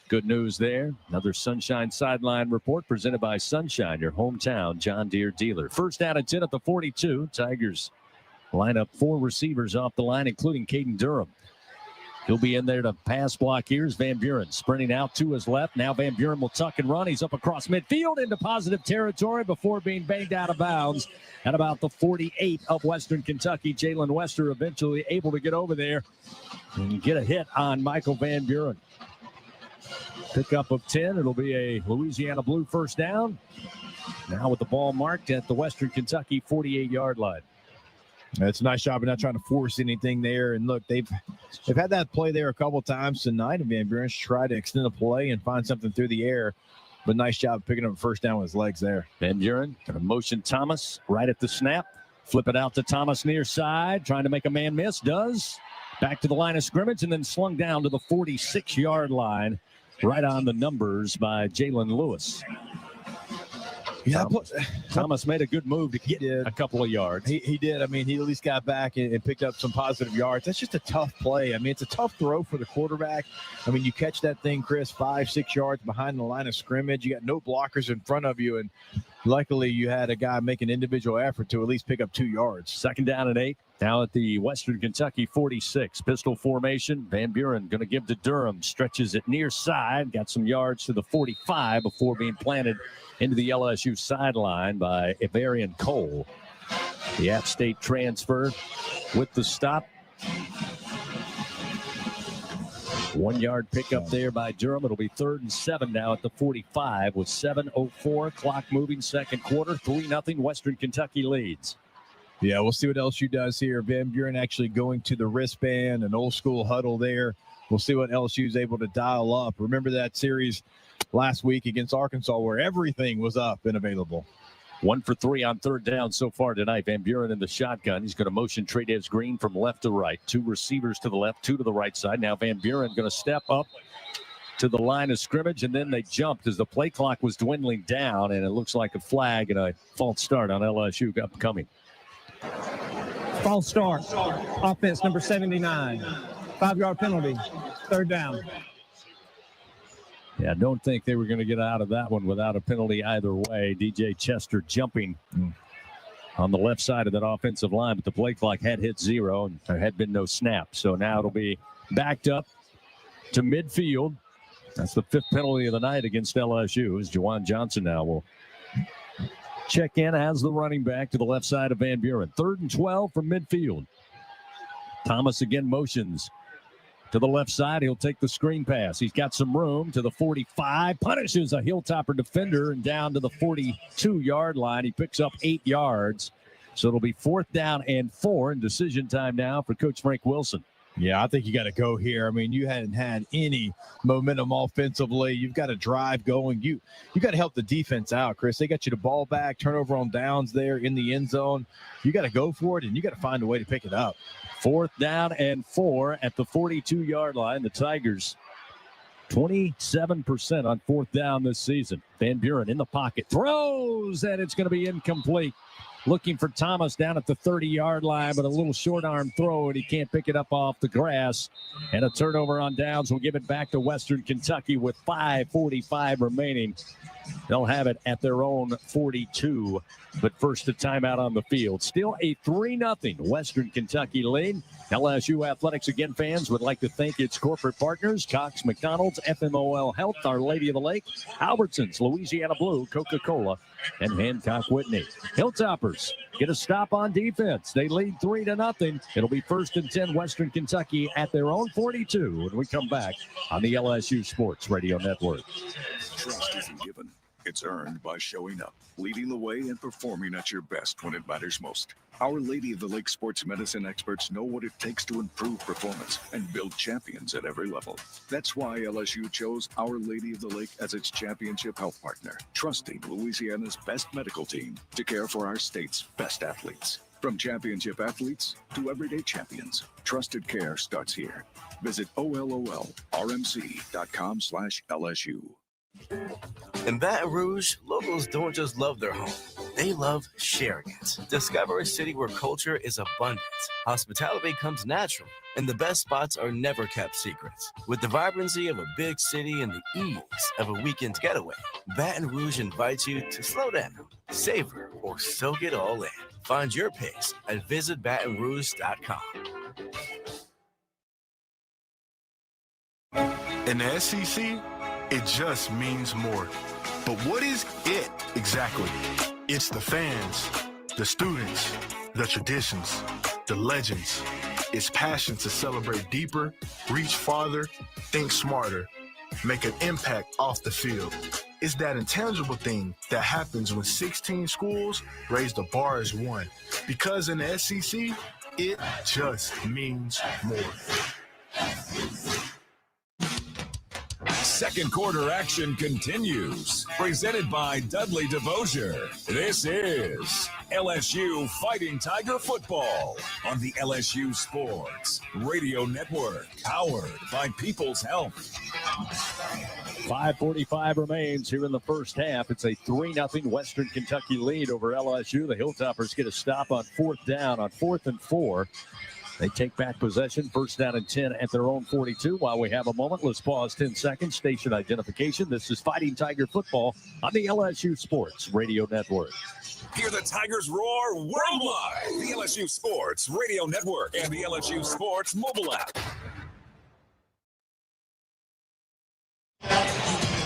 Good news there. Another Sunshine Sideline report presented by Sunshine, your hometown John Deere dealer. 1st down and 10 at the 42. Tigers line up 4 receivers off the line, including Caden Durham. He'll be in there to pass block. Here's Van Buren sprinting out to his left. Now Van Buren will tuck and run. He's up across midfield into positive territory before being banged out of bounds at about the 48 of Western Kentucky. Jalen Wester eventually able to get over there and get a hit on Michael Van Buren. Pickup of 10. It'll be a Louisiana Blue first down. Now with the ball marked at the Western Kentucky 48-yard line. It's a nice job of not trying to force anything there. And look, they've had that play there a couple of times tonight, and Van Buren's tried to extend the play and find something through the air. But nice job of picking up a first down with his legs there. Van Buren going to motion Thomas right at the snap. Flip it out to Thomas near side, trying to make a man miss. Does. Back to the line of scrimmage and then slung down to the 46-yard line. Right on the numbers by Jalen Lewis. Yeah, Thomas made a good move to get a couple of yards. He did. I mean, he at least got back and picked up some positive yards. That's just a tough play. I mean, it's a tough throw for the quarterback. I mean, you catch that thing, Chris, 5-6 yards behind the line of scrimmage. You got no blockers in front of you, and luckily you had a guy make an individual effort to at least pick up 2 yards. 2nd down and 8. Now at the Western Kentucky 46. Pistol formation. Van Buren going to give to Durham. Stretches it near side. Got some yards to the 45 before being planted into the LSU sideline by Ivarian Cole. The App State transfer with the stop. 1 yard pickup there by Durham. It'll be 3rd and 7 now at the 45 with 7:04 clock moving second quarter. 3-0 Western Kentucky leads. Yeah, we'll see what LSU does here. Van Buren actually going to the wristband, an old school huddle there. We'll see what LSU is able to dial up. Remember that series last week against Arkansas where everything was up and available. 1 for 3 on 3rd down so far tonight. Van Buren in the shotgun. He's going to motion Trey'Davies Green from left to right. 2 receivers to the left, 2 to the right side. Now Van Buren going to step up to the line of scrimmage, and then they jumped as the play clock was dwindling down, and it looks like a flag and a false start on LSU upcoming. False start. Offense number 79. 5-yard penalty. 3rd down. Yeah, I don't think they were going to get out of that one without a penalty either way. DJ Chester jumping on the left side of that offensive line, but the play clock had hit 0 and there had been no snap. So now it'll be backed up to midfield. That's the 5th penalty of the night against LSU as Juwan Johnson now will check in as the running back to the left side of Van Buren. 3rd and 12 from midfield. Thomas again motions to the left side. He'll take the screen pass. He's got some room to the 45. Punishes a Hilltopper defender and down to the 42-yard line. He picks up 8 yards. So it'll be 4th down and 4 and decision time now for Coach Frank Wilson. Yeah, I think you got to go here. I mean, you hadn't had any momentum offensively. You've got a drive going. You got to help the defense out, Chris. They got you the ball back, turnover on downs there in the end zone. You got to go for it, and you got to find a way to pick it up. 4th down and 4 at the 42-yard line. The Tigers 27% on fourth down this season. Van Buren in the pocket, throws, and it's going to be incomplete. Looking for Thomas down at the 30-yard line, but a little short arm throw, and he can't pick it up off the grass. And a turnover on downs will give it back to Western Kentucky with 5:45 remaining. They'll have it at their own 42, but first a timeout on the field. Still a 3-0 Western Kentucky lead. LSU Athletics, again, fans would like to thank its corporate partners, Cox McDonald's, FMOL Health, Our Lady of the Lake, Albertsons, Louisiana Blue, Coca-Cola, and Hancock Whitney. Hilltoppers get a stop on defense. They lead 3-0. It'll be 1st and 10 Western Kentucky at their own 42 when we come back on the LSU Sports Radio Network. Trust isn't given. It's earned by showing up, leading the way, and performing at your best when it matters most. Our Lady of the Lake sports medicine experts know what it takes to improve performance and build champions at every level. That's why LSU chose Our Lady of the Lake as its championship health partner, trusting Louisiana's best medical team to care for our state's best athletes. From championship athletes to everyday champions, trusted care starts here. Visit OLOLRMC.com/LSU. In Baton Rouge, locals don't just love their home, they love sharing it. Discover a city where culture is abundant, hospitality comes natural, and the best spots are never kept secrets. With the vibrancy of a big city and the ease of a weekend getaway, Baton Rouge invites you to slow down, savor, or soak it all in. Find your pace at visitbatonrouge.com. In the SEC, it just means more. But what is it exactly? It's the fans, the students, the traditions, the legends. It's passion to celebrate deeper, reach farther, think smarter, make an impact off the field. It's that intangible thing that happens when 16 schools raise the bar as one. Because in the SEC, it just means more. Second quarter action continues. Presented by Dudley DeVosier. This is LSU Fighting Tiger Football on the LSU Sports Radio Network. Powered by People's Health. 5:45 remains here in the first half. It's a 3-0 Western Kentucky lead over LSU. The Hilltoppers get a stop on fourth down on 4th and 4. They take back possession, 1st down and 10 at their own 42. While we have a moment, let's pause 10 seconds. Station identification. This is Fighting Tiger Football on the LSU Sports Radio Network. Hear the Tigers roar worldwide. The LSU Sports Radio Network and the LSU Sports mobile app.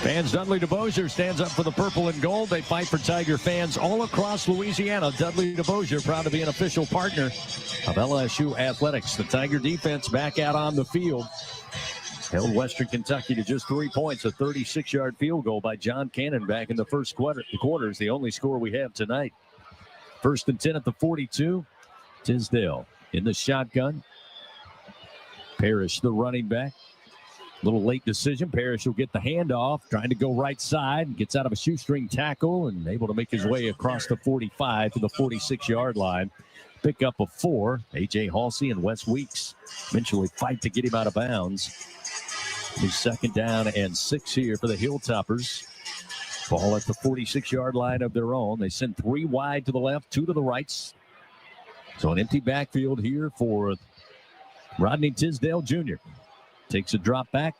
Fans, Dudley DeVosier stands up for the purple and gold. They fight for Tiger fans all across Louisiana. Dudley DeVosier proud to be an official partner of LSU Athletics. The Tiger defense back out on the field. Held Western Kentucky to just 3 points. A 36-yard field goal by John Cannon back in the first quarter is the only score we have tonight. 1st and 10 at the 42. Tisdale in the shotgun. Parrish, the running back. Little late decision. Parrish will get the handoff, trying to go right side. Gets out of a shoestring tackle and able to make his way across the 45 to the 46-yard line. Pick up of 4. A.J. Halsey and Wes Weeks eventually fight to get him out of bounds. His 2nd down and 6 here for the Hilltoppers. Ball at the 46-yard line of their own. They send 3 wide to the left, 2 to the right. So an empty backfield here for Rodney Tisdale Jr. Takes a drop back,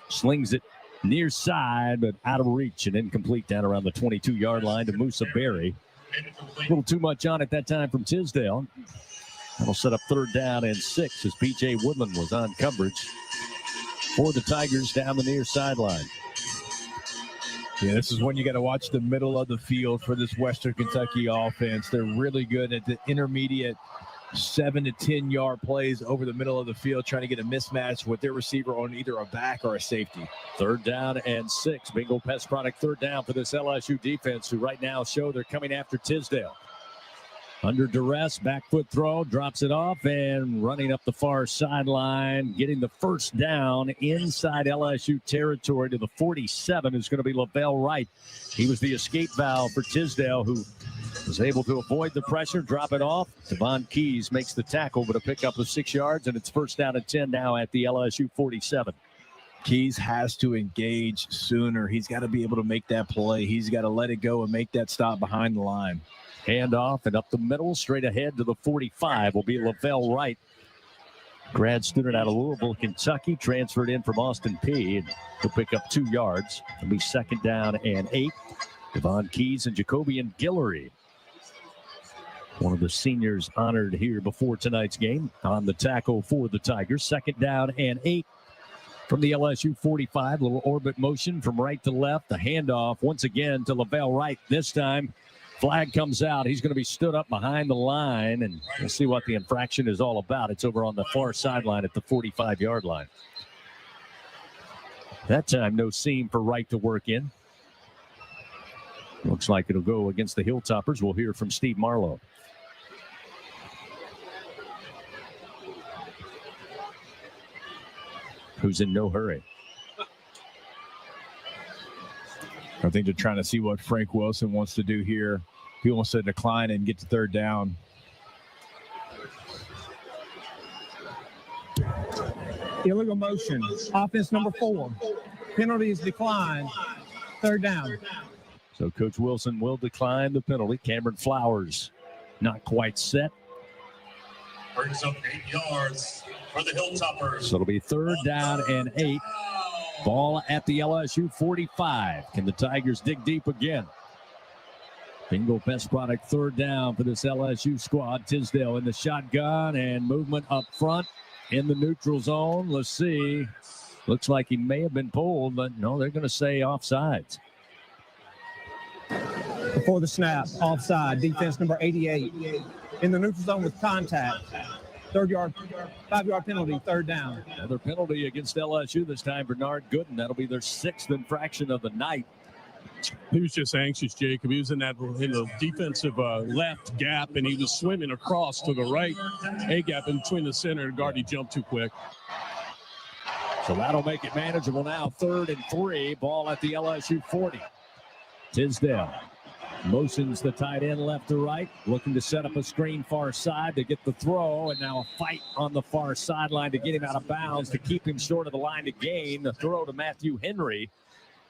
slings it near side, but out of reach and incomplete down around the 22-yard line to Musa Berry. A little too much on it that time from Tisdale. That'll set up 3rd down and 6 as P.J. Woodland was on coverage for the Tigers down the near sideline. Yeah, this is when you got to watch the middle of the field for this Western Kentucky offense. They're really good at the intermediate 7 to 10 yard plays over the middle of the field, trying to get a mismatch with their receiver on either a back or a safety. 3rd down and 6. Bingo Pest Product 3rd down for this LSU defense, who right now show they're coming after Tisdale. Under duress, back foot throw, drops it off, and running up the far sideline, getting the 1st down inside LSU territory to the 47 is going to be Lavelle Wright. He was the escape valve for Tisdale, who was able to avoid the pressure, drop it off. Devon Keys makes the tackle, but a pickup of 6 yards, and it's 1st down and 10 now at the LSU 47. Keys has to engage sooner. He's got to be able to make that play. He's got to let it go and make that stop behind the line. Handoff and up the middle, straight ahead to the 45 will be Lavelle Wright. Grad student out of Louisville, Kentucky, transferred in from Austin Peay. And he'll pick up 2 yards. It'll be 2nd down and 8. Devon Keys and Jacobian Guillory, one of the seniors honored here before tonight's game, on the tackle for the Tigers. 2nd down and 8 from the LSU 45. Little orbit motion from right to left. The handoff once again to Lavelle Wright. This time, flag comes out. He's going to be stood up behind the line, and we'll see what the infraction is all about. It's over on the far sideline at the 45-yard line. That time, no seam for Wright to work in. Looks like it'll go against the Hilltoppers. We'll hear from Steve Marlowe. Who's in no hurry. I think they're trying to see what Frank Wilson wants to do here. He wants to decline and get to 3rd down. Illegal motion. Offense number 4. Penalty is declined. 3rd down. So Coach Wilson will decline the penalty. Cameron Flowers not quite set. Brings up 8 yards for the Hilltoppers. So it'll be 3rd down and 8. Ball at the LSU 45. Can the Tigers dig deep again? Bingo best product, 3rd down for this LSU squad. Tisdale in the shotgun and movement up front in the neutral zone. Let's see. Looks like he may have been pulled, but no, they're going to say offsides. Before the snap, offside. Defense number 88 in the neutral zone with contact. 5-yard penalty, 3rd down. Another penalty against LSU, this time Bernard Gooden. That'll be their 6th infraction of the night. He was just anxious, Jacob. He was in the defensive left gap, and he was swimming across to the right A gap in between the center and guard. He jumped too quick. So that'll make it manageable now. 3rd and 3. Ball at the LSU 40. Tisdale motions the tight end left to right, looking to set up a screen far side to get the throw, and now a fight on the far sideline to get him out of bounds to keep him short of the line to gain. The throw to Matthew Henry.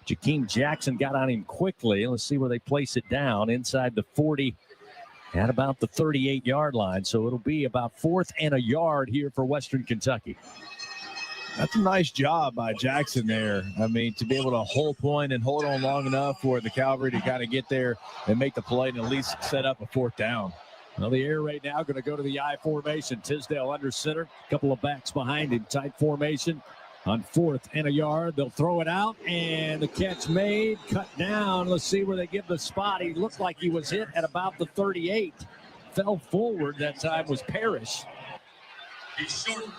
Jakeem Jackson got on him quickly. Let's see where they place it down. Inside the 40 at about the 38-yard line. So it'll be about 4th and a yard here for Western Kentucky. That's a nice job by Jackson there. I mean, to be able to hold point and hold on long enough for the Cavalry to kind of get there and make the play and at least set up a 4th down. Well, the air right now going to go to the I formation. Tisdale under center. A couple of backs behind him. Tight formation on 4th and a yard. They'll throw it out, and the catch made. Cut down. Let's see where they give the spot. He looked like he was hit at about the 38. Fell forward. That time was Parrish.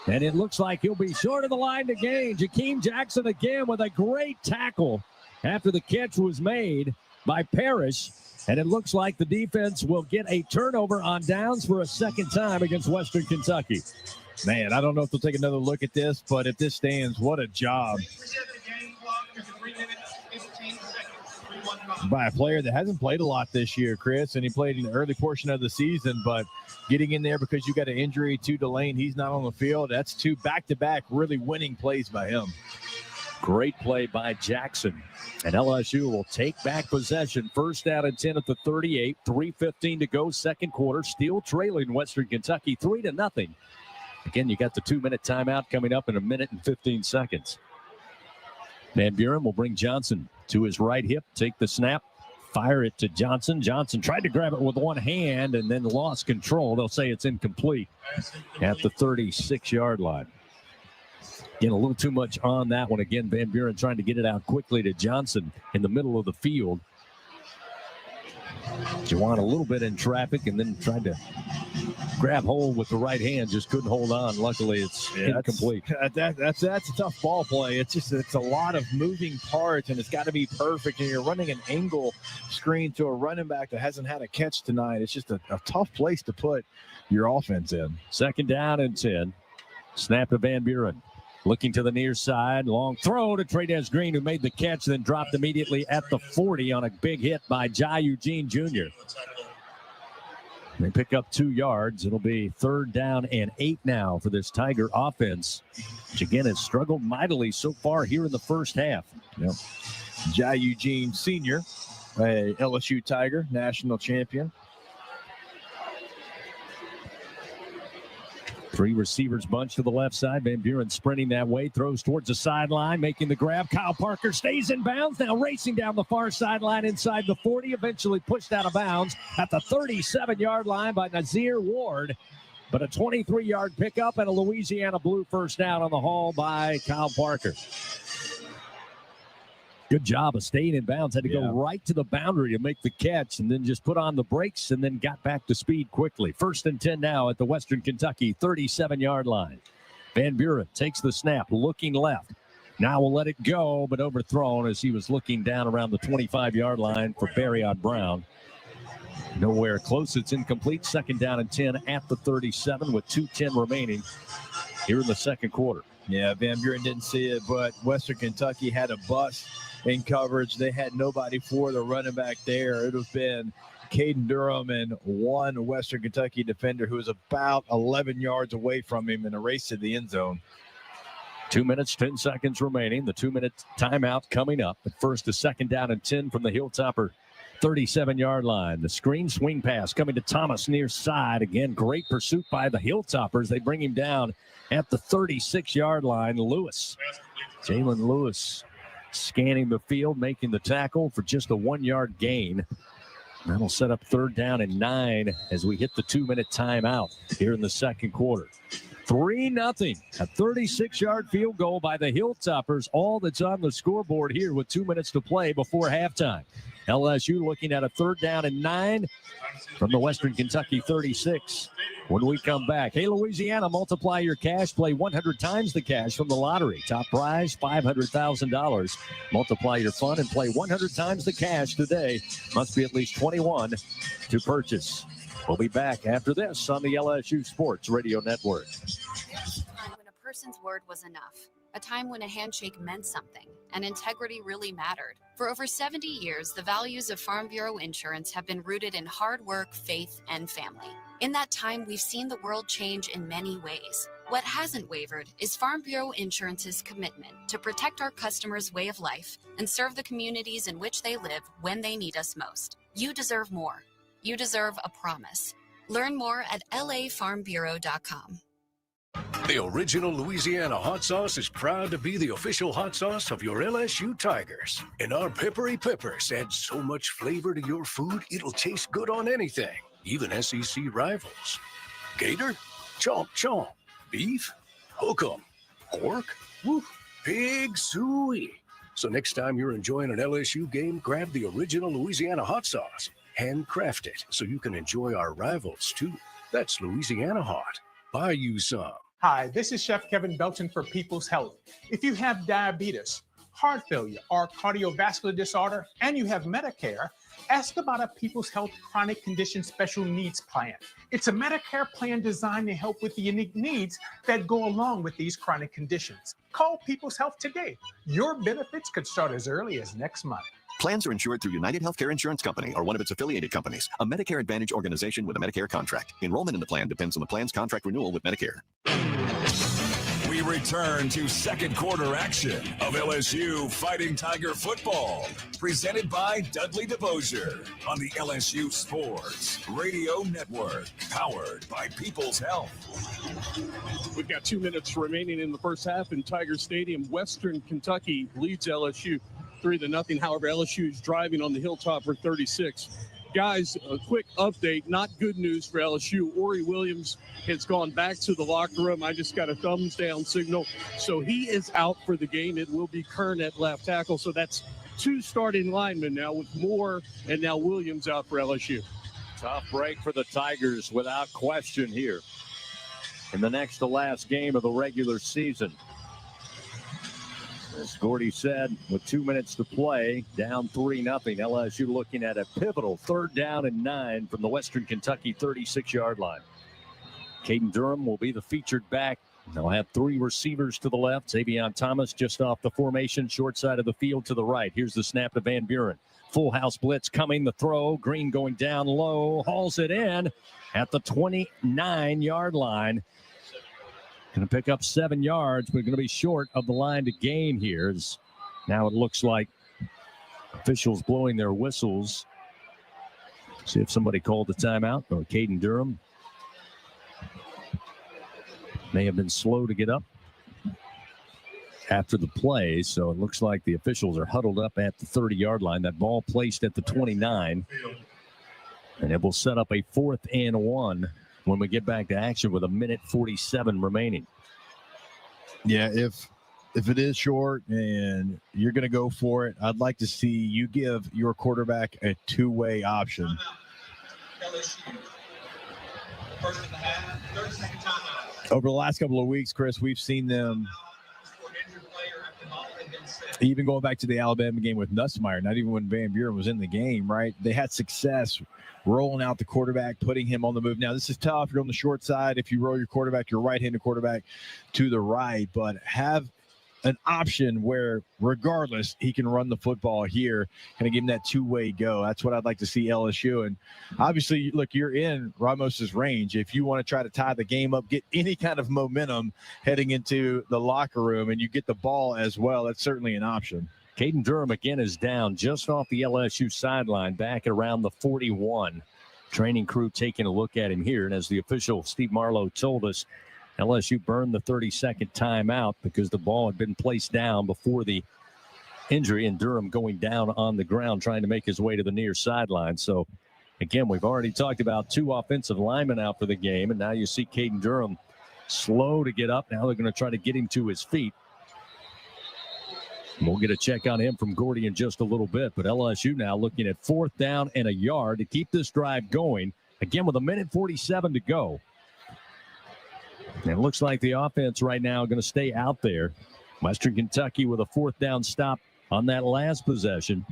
And it looks like he'll be short of the line to gain. Jakeem Jackson again with a great tackle after the catch was made by Parrish. And it looks like the defense will get a turnover on downs for a 2nd time against Western Kentucky. Man, I don't know if they'll take another look at this, but if this stands, what a job by a player that hasn't played a lot this year, Chris, and he played in the early portion of the season, but getting in there because you got an injury to Delane, he's not on the field. That's 2 back-to-back really winning plays by him. Great play by Jackson. And LSU will take back possession. 1st down and 10 at the 38. 3:15 to go, 2nd quarter. Still trailing Western Kentucky 3-0. Again, you got the 2-minute timeout coming up in a minute and 15 seconds. Van Buren will bring Johnson to his right hip, take the snap, fire it to Johnson. Johnson tried to grab it with one hand and then lost control. They'll say it's incomplete at the 36-yard line. Again, a little too much on that one. Again, Van Buren trying to get it out quickly to Johnson in the middle of the field. Juwan a little bit in traffic and then tried to grab hold with the right hand, just couldn't hold on. Luckily, it's incomplete. That's a tough ball play. It's a lot of moving parts, and it's got to be perfect. And you're running an angle screen to a running back that hasn't had a catch tonight. It's just a tough place to put your offense in. 2nd down and 10. Snap to Van Buren. Looking to the near side. Long throw to Trey'Dez Green, who made the catch, then dropped immediately at the 40 on a big hit by Jai Eugene Jr. They pick up 2 yards. It'll be 3rd down and 8 now for this Tiger offense, which again has struggled mightily so far here in the first half. Yep. Jai Eugene Sr., a LSU Tiger, national champion. 3 receivers bunch to the left side. Van Buren sprinting that way, throws towards the sideline, making the grab. Kyle Parker stays in bounds, now racing down the far sideline inside the 40, eventually pushed out of bounds at the 37-yard line by Nazir Ward. But a 23-yard pickup and a Louisiana Blue first down on the haul by Kyle Parker. Good job of staying in bounds. Had to go right to the boundary to make the catch and then just put on the brakes and then got back to speed quickly. 1st and 10 now at the Western Kentucky 37-yard line. Van Buren takes the snap, looking left. Now will let it go, but overthrown as he was looking down around the 25-yard line for Barryon Brown. Nowhere close. It's incomplete. 2nd down and 10 at the 37 with 2:10 remaining here in the second quarter. Yeah, Van Buren didn't see it, but Western Kentucky had a bust in coverage. They had nobody for the running back there. It would have been Caden Durham and one Western Kentucky defender who was about 11 yards away from him in a race to the end zone. 2 minutes, 10 seconds remaining. The 2-minute timeout coming up. But first, a 2nd down and 10 from the Hilltopper 37-yard line. The screen swing pass coming to Thomas near side. Again, great pursuit by the Hilltoppers. They bring him down at the 36-yard line. Lewis, Jalen Lewis, scanning the field, making the tackle for just a 1-yard gain. That'll set up 3rd down and 9 as we hit the 2-minute timeout here in the second quarter. 3-0. A 36-yard field goal by the Hilltoppers. All that's on the scoreboard here with 2 minutes to play before halftime. LSU looking at a 3rd down and 9 from the Western Kentucky 36. When we come back, hey, Louisiana, multiply your cash. Play 100 times the cash from the lottery. Top prize, $500,000. Multiply your fun and play 100 times the cash today. Must be at least 21 to purchase. We'll be back after this on the LSU Sports Radio Network. When a person's word was enough. A time when a handshake meant something and integrity really mattered. For over 70 years, the values of Farm Bureau Insurance have been rooted in hard work, faith, and family. In that time, we've seen the world change in many ways. What hasn't wavered is Farm Bureau Insurance's commitment to protect our customers' way of life and serve the communities in which they live when they need us most. You deserve more. You deserve a promise. Learn more at lafarmbureau.com. The original Louisiana hot sauce is proud to be the official hot sauce of your LSU Tigers. And our peppery peppers add so much flavor to your food, it'll taste good on anything, even SEC rivals. Gator? Chomp chomp. Beef? Hook 'em. Pork? Woo. Pig suey. So next time you're enjoying an LSU game, grab the original Louisiana hot sauce. Handcraft it so you can enjoy our rivals too. That's Louisiana hot. Buy you some. Hi, this is Chef Kevin Belton for People's Health. If you have diabetes, heart failure, or cardiovascular disorder, and you have Medicare, ask about a People's Health Chronic Condition Special Needs Plan. It's a Medicare plan designed to help with the unique needs that go along with these chronic conditions. Call People's Health today. Your benefits could start as early as next month. Plans are insured through United Healthcare Insurance Company or one of its affiliated companies, a Medicare Advantage organization with a Medicare contract. Enrollment in the plan depends on the plan's contract renewal with Medicare. We return to second quarter action of LSU Fighting Tiger football, presented by Dudley DeBosier on the LSU Sports Radio Network, powered by People's Health. We've got 2 minutes remaining in the first half in Tiger Stadium. Western Kentucky leads LSU 3-0. However, LSU is driving on the Hilltopper 36. Guys, a quick update. Not good news for LSU. Ori Williams has gone back to the locker room. I just got a thumbs down signal. So he is out for the game. It will be Kern at left tackle. So that's 2 starting linemen now with Moore and now Williams out for LSU. Tough break for the Tigers without question here in the next to last game of the regular season. As Gordy said, with 2 minutes to play, down 3-0. LSU looking at a pivotal 3rd down and 9 from the Western Kentucky 36-yard line. Caden Durham will be the featured back. They'll have 3 receivers to the left. Xavion Thomas just off the formation, short side of the field to the right. Here's the snap to Van Buren. Full house blitz coming, the throw. Green going down low, hauls it in. at the 29-yard line. Going to pick up 7 yards, but going to be short of the line to gain here. Now it looks like officials blowing their whistles. See if somebody called the timeout. Or Caden Durham may have been slow to get up after the play, so it looks like the officials are huddled up at the 30-yard line. That ball placed at the 29, and it will set up a 4th and 1 when we get back to action with 1:47 remaining. Yeah, if it is short and you're going to go for it, I'd like to see you give your quarterback a two-way option. Over the last couple of weeks, Chris, we've seen them, even going back to the Alabama game with Nussmeier, not even when Van Buren was in the game, right? They had success rolling out the quarterback, putting him on the move. Now, this is tough. You're on the short side. If you roll your quarterback, your right-handed quarterback to the right, but have an option where regardless he can run the football here, kind of give him that two-way go. That's what I'd like to see LSU. And obviously, look, you're in Ramos's range. If you want to try to tie the game up, get any kind of momentum heading into the locker room, and you get the ball as well, that's certainly an option. Caden Durham again is down just off the LSU sideline, back at around the 41. Training crew taking a look at him here, and as the official Steve Marlowe told us, LSU burned the 30-second timeout because the ball had been placed down before the injury, and Durham going down on the ground trying to make his way to the near sideline. So, again, we've already talked about 2 offensive linemen out for the game, and now you see Caden Durham slow to get up. Now they're going to try to get him to his feet. And we'll get a check on him from Gordy in just a little bit, but LSU now looking at 4th down and a yard to keep this drive going, again with 1:47 to go. And it looks like the offense right now going to stay out there. Western Kentucky with a 4th down stop on that last possession.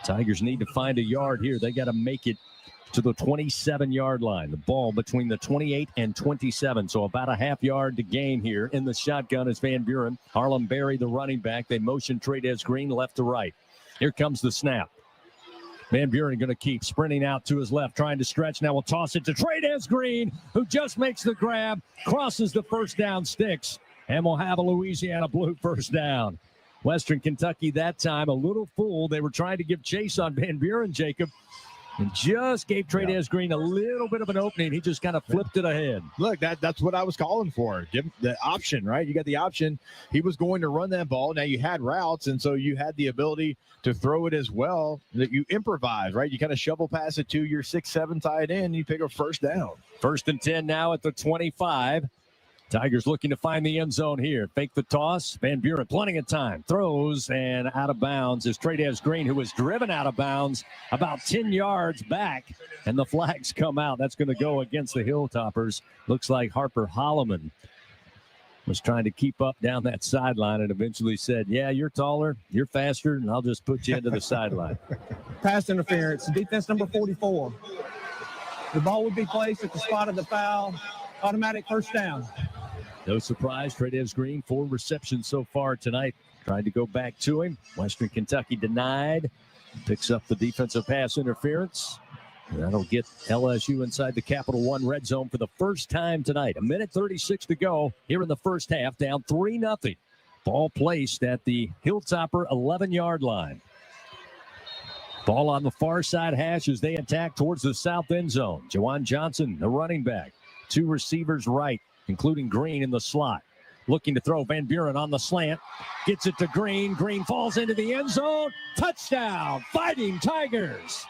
Tigers need to find a yard here. They got to make it to the 27-yard line. The ball between the 28 and 27, so about a half yard to gain here. In the shotgun is Van Buren. Harlem Berry, the running back. They motion Trades Green left to right. Here comes the snap. Van Buren going to keep sprinting out to his left, trying to stretch. Now we'll toss it to Trades Green, who just makes the grab, crosses the first down sticks, and we'll have a Louisiana Blue first down. Western Kentucky that time a little fool. They were trying to give chase on Van Buren, Jacob, and just gave Trades Green a little bit of an opening. He just kind of flipped it ahead. Look, that's what I was calling for. Give him the option, right? You got the option. He was going to run that ball. Now you had routes, and so you had the ability to throw it as well. That you improvise, right? You kind of shovel pass it to your 6-7 tight end, and you pick a first down. 1st and 10 now at the 25. Tigers looking to find the end zone here. Fake the toss. Van Buren, plenty of time. Throws and out of bounds is Trades Green, who was driven out of bounds about 10 yards back. And the flags come out. That's going to go against the Hilltoppers. Looks like Harper Holloman was trying to keep up down that sideline and eventually said, yeah, you're taller, you're faster, and I'll just put you into the sideline. Pass interference. Defense number 44. The ball would be placed at the spot of the foul. Automatic first down. No surprise, Trades Green, 4 receptions so far tonight. Trying to go back to him. Western Kentucky denied. Picks up the defensive pass interference. And that'll get LSU inside the Capital One red zone for the first time tonight. 1:36 to go here in the first half, down 3-0. Ball placed at the Hilltopper 11-yard line. Ball on the far side hash as they attack towards the south end zone. Jawan Johnson, the running back. 2 receivers right, including Green in the slot. Looking to throw. Van Buren on the slant. Gets it to Green. Green falls into the end zone. Touchdown, Fighting Tigers.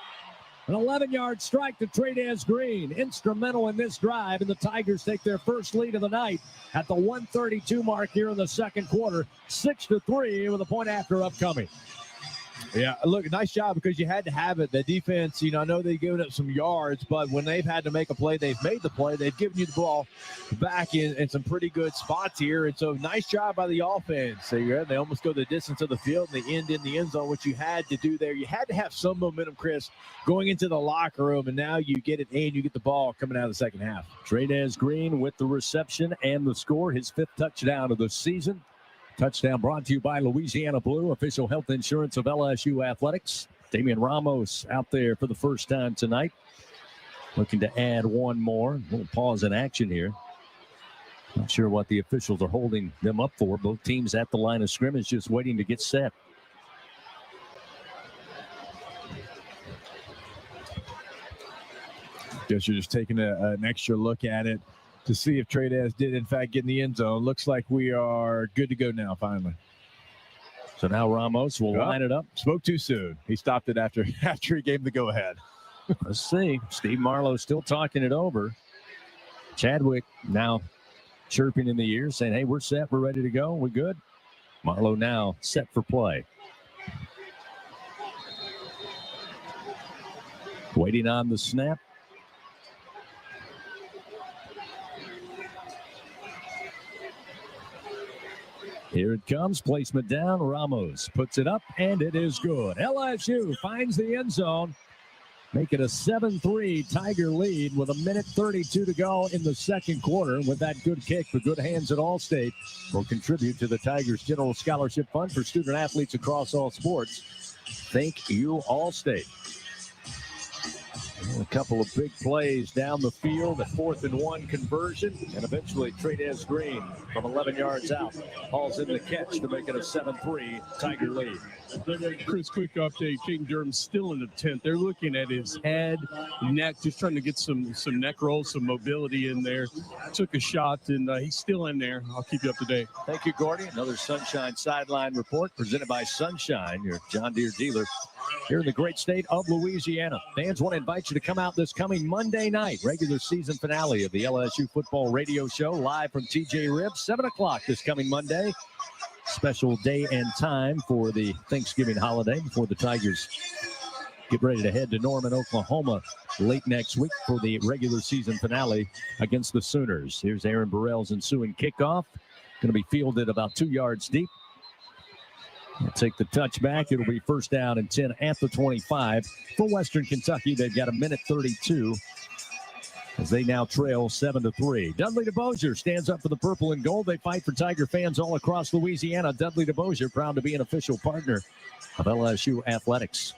An 11-yard strike to Trades Green. Instrumental in this drive, and the Tigers take their first lead of the night at the 1:32 mark here in the second quarter. 6-3 with a point after upcoming. Yeah, look, nice job because you had to have it. The defense, I know they've given up some yards, but when they've had to make a play, they've made the play. They've given you the ball back in some pretty good spots here. And so nice job by the offense. So they almost go the distance of the field and they end in the end zone, which you had to do there. You had to have some momentum, Chris, going into the locker room, and now you get it and you get the ball coming out of the second half. Trades Green with the reception and the score, his 5th touchdown of the season. Touchdown brought to you by Louisiana Blue, official health insurance of LSU Athletics. Damian Ramos out there for the first time tonight. looking to add one more. A little pause in action here. Not sure what the officials are holding them up for. Both teams at the line of scrimmage just waiting to get set. Guess you're just taking an extra look at it to see if Trades did, in fact, get in the end zone. Looks like we are good to go now, finally. So now Ramos will line it up. Spoke too soon. He stopped it after he gave the go-ahead. Let's see. Steve Marlowe still talking it over. Chadwick now chirping in the ear, saying, hey, we're set. We're ready to go. We're good. Marlowe now set for play. Waiting on the snap. Here it comes. Placement down. Ramos puts it up, and it is good. LSU finds the end zone. Make it a 7-3 Tiger lead with 1:32 to go in the second quarter. With that good kick, the good hands at Allstate will contribute to the Tigers General Scholarship Fund for student athletes across all sports. Thank you, Allstate. A couple of big plays down the field, a 4th and 1 conversion, and eventually Trades Green from 11 yards out hauls in the catch to make it a 7-3 Tiger lead. Chris, quick update. King Durham's still in the tent. They're looking at his head, neck, just trying to get some neck rolls, some mobility in there. Took a shot, and he's still in there. I'll keep you up to date. Thank you, Gordy. Another Sunshine Sideline Report presented by Sunshine, your John Deere dealer here in the great state of Louisiana. Fans want to invite you to come out this coming Monday night, regular season finale of the LSU football radio show, live from TJ Rib, 7 o'clock this coming Monday. Special day and time for the Thanksgiving holiday before the Tigers get ready to head to Norman, Oklahoma late next week for the regular season finale against the Sooners. Here's Aaron Burrell's ensuing kickoff. Going to be fielded about 2 yards deep. They'll take the touchback. It'll be 1st down and 10 at the 25. For Western Kentucky, they've got 1:32 as they now trail 7-3. Dudley DeBosier stands up for the purple and gold. They fight for Tiger fans all across Louisiana. Dudley DeBosier proud to be an official partner of LSU athletics.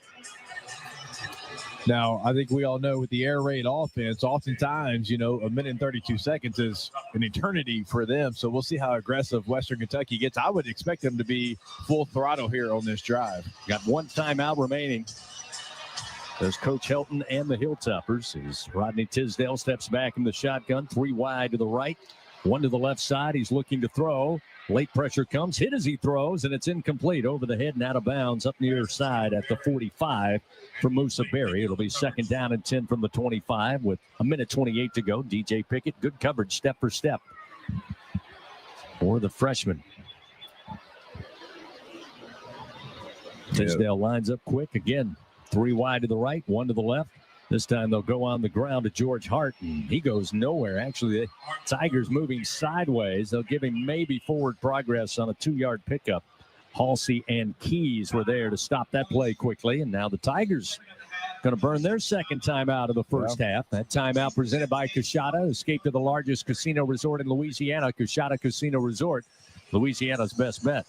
Now, I think we all know with the air raid offense, oftentimes, 1:32 is an eternity for them. So we'll see how aggressive Western Kentucky gets. I would expect them to be full throttle here on this drive. Got one timeout remaining. There's Coach Helton and the Hilltoppers as Rodney Tisdale steps back in the shotgun. 3 wide to the right, 1 to the left side. He's looking to throw. Late pressure comes, hit as he throws, and it's incomplete over the head and out of bounds up near side at the 45 for Musa Berry. It'll be 2nd down and 10 from the 25 with 1:28 to go. DJ Pickett, good coverage step for step for the freshman. Tisdale lines up quick again. 3 wide to the right, 1 to the left. This time they'll go on the ground to George Hart, and he goes nowhere. Actually, the Tigers moving sideways. They'll give him maybe forward progress on a 2-yard pickup. Halsey and Keys were there to stop that play quickly, and now the Tigers going to burn their second timeout of the first half. That timeout presented by Coshada, escape to the largest casino resort in Louisiana, Coshada Casino Resort, Louisiana's best bet.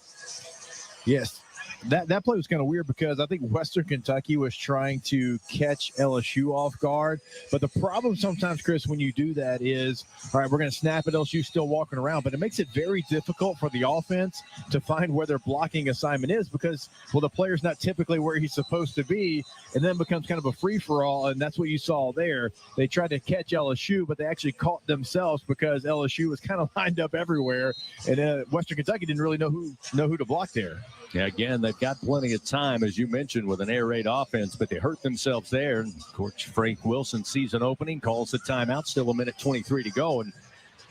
Yes. That play was kind of weird because I think Western Kentucky was trying to catch LSU off guard. But the problem sometimes, Chris, when you do that is, all right, we're going to snap it. LSU still walking around. But it makes it very difficult for the offense to find where their blocking assignment is because, well, the player's not typically where he's supposed to be. And then becomes kind of a free-for-all. And that's what you saw there. They tried to catch LSU, but they actually caught themselves because LSU was kind of lined up everywhere. And Western Kentucky didn't really know who to block there. Yeah, again, they've got plenty of time, as you mentioned, with an air raid offense, but they hurt themselves there. And Coach Frank Wilson, season opening, calls the timeout. Still 1:23 to go. And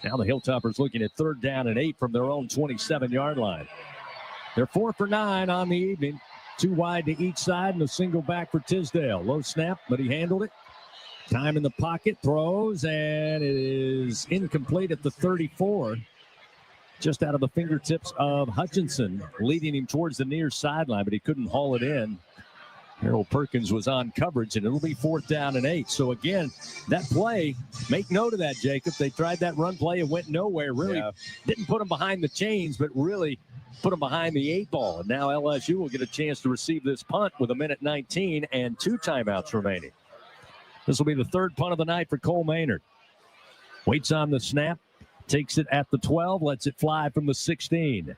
now the Hilltoppers looking at 3rd down and 8 from their own 27-yard line. They're 4 for 9 on the evening. 2 wide to each side and a single back for Tisdale. Low snap, but he handled it. Time in the pocket, throws, and it is incomplete at the 34. Just out of the fingertips of Hutchinson, leading him towards the near sideline, but he couldn't haul it in. Harold Perkins was on coverage, and it'll be 4th down and 8. So, again, that play, make note of that, Jacob. They tried that run play. It went nowhere. Really didn't put them behind the chains, but really put them behind the 8 ball. And now LSU will get a chance to receive this punt with 1:19 and 2 timeouts remaining. This will be the third punt of the night for Cole Maynard. Waits on the snap, takes it at the 12, lets it fly from the 16.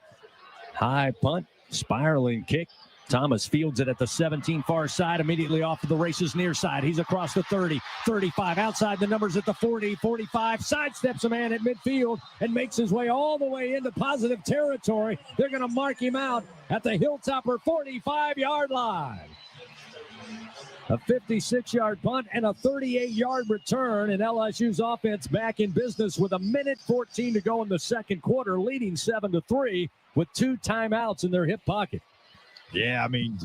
High punt, spiraling kick. Thomas fields it at the 17 far side, immediately off of the races near side. He's across the 30, 35, outside the numbers at the 40, 45, sidesteps a man at midfield and makes his way all the way into positive territory. They're going to mark him out at the Hilltopper 45-yard line. A 56-yard punt and a 38-yard return, and LSU's offense back in business with 1:14 to go in the second quarter, leading 7-3 with 2 timeouts in their hip pocket. Yeah, I mean,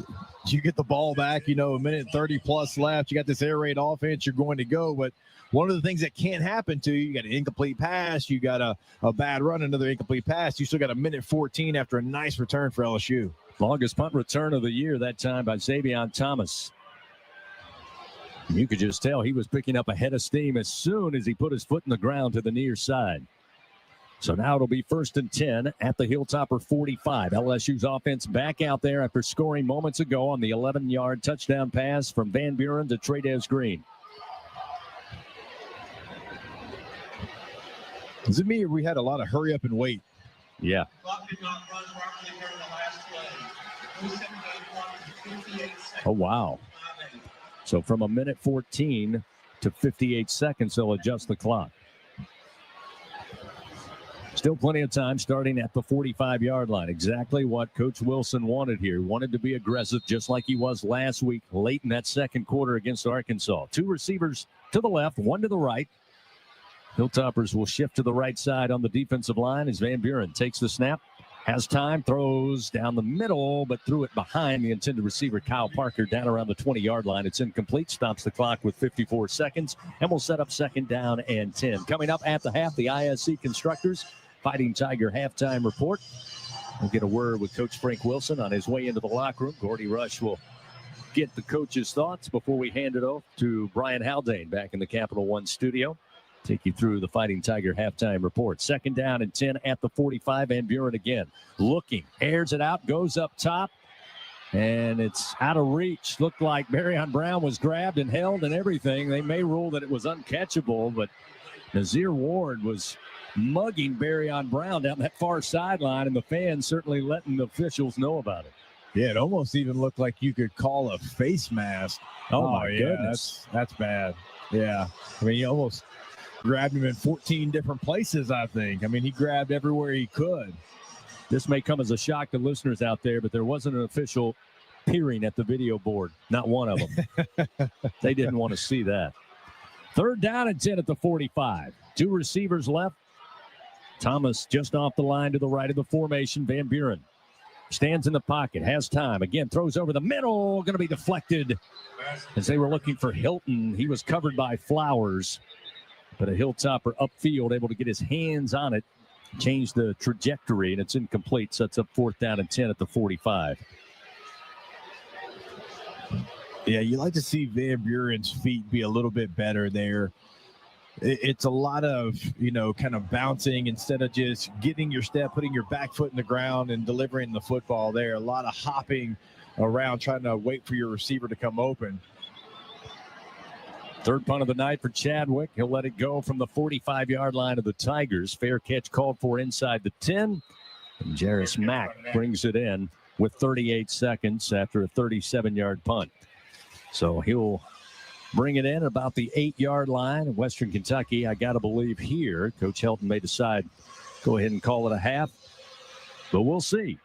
you get the ball back, 1:30 plus left. You got this air raid offense, you're going to go. But one of the things that can't happen to you, you got an incomplete pass, you got a bad run, another incomplete pass. You still got 1:14 after a nice return for LSU. Longest punt return of the year that time by Xavion Thomas. You could just tell he was picking up a head of steam as soon as he put his foot in the ground to the near side. So now it'll be 1st and 10 at the Hilltopper 45. LSU's offense back out there after scoring moments ago on the 11-yard touchdown pass from Van Buren to Trey'Dez Green. Is it me or we had a lot of hurry up and wait? Yeah. Oh, wow. So from 1:14 to 58 seconds, they'll adjust the clock. Still plenty of time starting at the 45-yard line. Exactly what Coach Wilson wanted here. He wanted to be aggressive just like he was last week late in that second quarter against Arkansas. 2 receivers to the left, 1 to the right. Hilltoppers will shift to the right side on the defensive line as Van Buren takes the snap. Has time, throws down the middle, but threw it behind the intended receiver, Kyle Parker, down around the 20-yard line. It's incomplete, stops the clock with 54 seconds, and will set up 2nd down and 10. Coming up at the half, the ISC Constructors Fighting Tiger halftime report. We'll get a word with Coach Frank Wilson on his way into the locker room. Gordy Rush will get the coach's thoughts before we hand it off to Brian Haldane back in the Capital One studio. Take you through the Fighting Tiger halftime report. 2nd down and 10 at the 45. Van Buren again looking, airs it out, goes up top, and it's out of reach. Looked like Barryon Brown was grabbed and held and everything. They may rule that it was uncatchable, but Nazir Ward was mugging Barryon Brown down that far sideline, and the fans certainly letting the officials know about it. Yeah, it almost even looked like you could call a face mask. Oh my goodness. That's bad. Yeah. I mean, he almost grabbed him in 14 different places, I think. I mean, he grabbed everywhere he could. This may come as a shock to listeners out there, but there wasn't an official peering at the video board. Not one of them. They didn't want to see that. 3rd down and 10 at the 45. 2 receivers left. Thomas just off the line to the right of the formation. Van Buren stands in the pocket, has time. Again, throws over the middle. Going to be deflected as they were looking for Hilton. He was covered by Flowers. But a Hilltopper upfield able to get his hands on it, change the trajectory, and it's incomplete. Sets up 4th down and 10 at the 45. Yeah, you like to see Van Buren's feet be a little bit better there. It's a lot of, kind of bouncing instead of just getting your step, putting your back foot in the ground and delivering the football there. A lot of hopping around, trying to wait for your receiver to come open. 3rd punt of the night for Chadwick. He'll let it go from the 45-yard line of the Tigers. Fair catch called for inside the 10. And Jarris Mack brings it in with 38 seconds after a 37-yard punt. So he'll bring it in about the 8-yard line in Western Kentucky. I got to believe here, Coach Helton may decide go ahead and call it a half. But we'll see.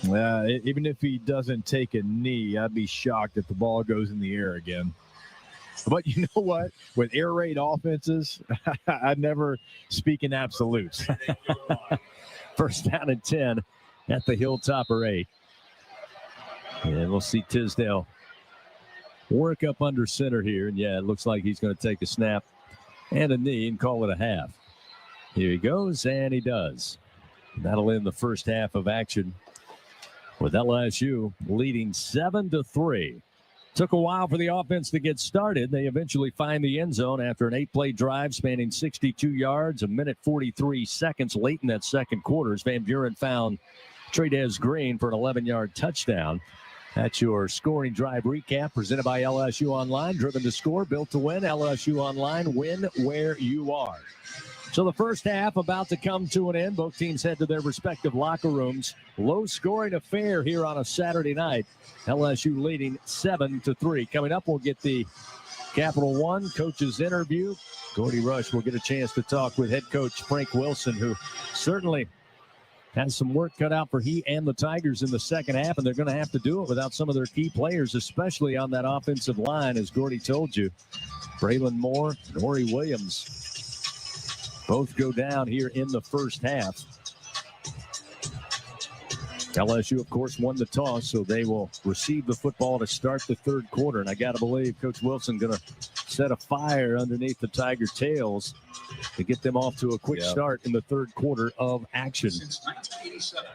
Even if he doesn't take a knee, I'd be shocked if the ball goes in the air again. But you know what? With air raid offenses, I never speak in absolutes. 1st down and 10 at the Hilltopper 8. And we'll see Tisdale work up under center here. And, yeah, it looks like he's going to take a snap and a knee and call it a half. Here he goes, and he does. That'll end the first half of action with LSU leading 7-3. Took a while for the offense to get started. They eventually find the end zone after an 8-play drive spanning 62 yards, 1:43 seconds late in that second quarter. As Van Buren found Trey'Dez Green for an 11-yard touchdown. That's your scoring drive recap presented by LSU Online. Driven to score, built to win. LSU Online, win where you are. So the first half about to come to an end. Both teams head to their respective locker rooms. Low-scoring affair here on a Saturday night. LSU leading 7-3. Coming up, we'll get the Capital One coach's interview. Gordy Rush will get a chance to talk with head coach Frank Wilson, who certainly has some work cut out for he and the Tigers in the second half, and they're going to have to do it without some of their key players, especially on that offensive line, as Gordy told you. Braylon Moore and Ori Williams both go down here in the first half. LSU, of course, won the toss, so they will receive the football to start the third quarter. And I got to believe Coach Wilson going to set a fire underneath the Tiger tails to get them off to a quick start in the third quarter of action. Since 1987.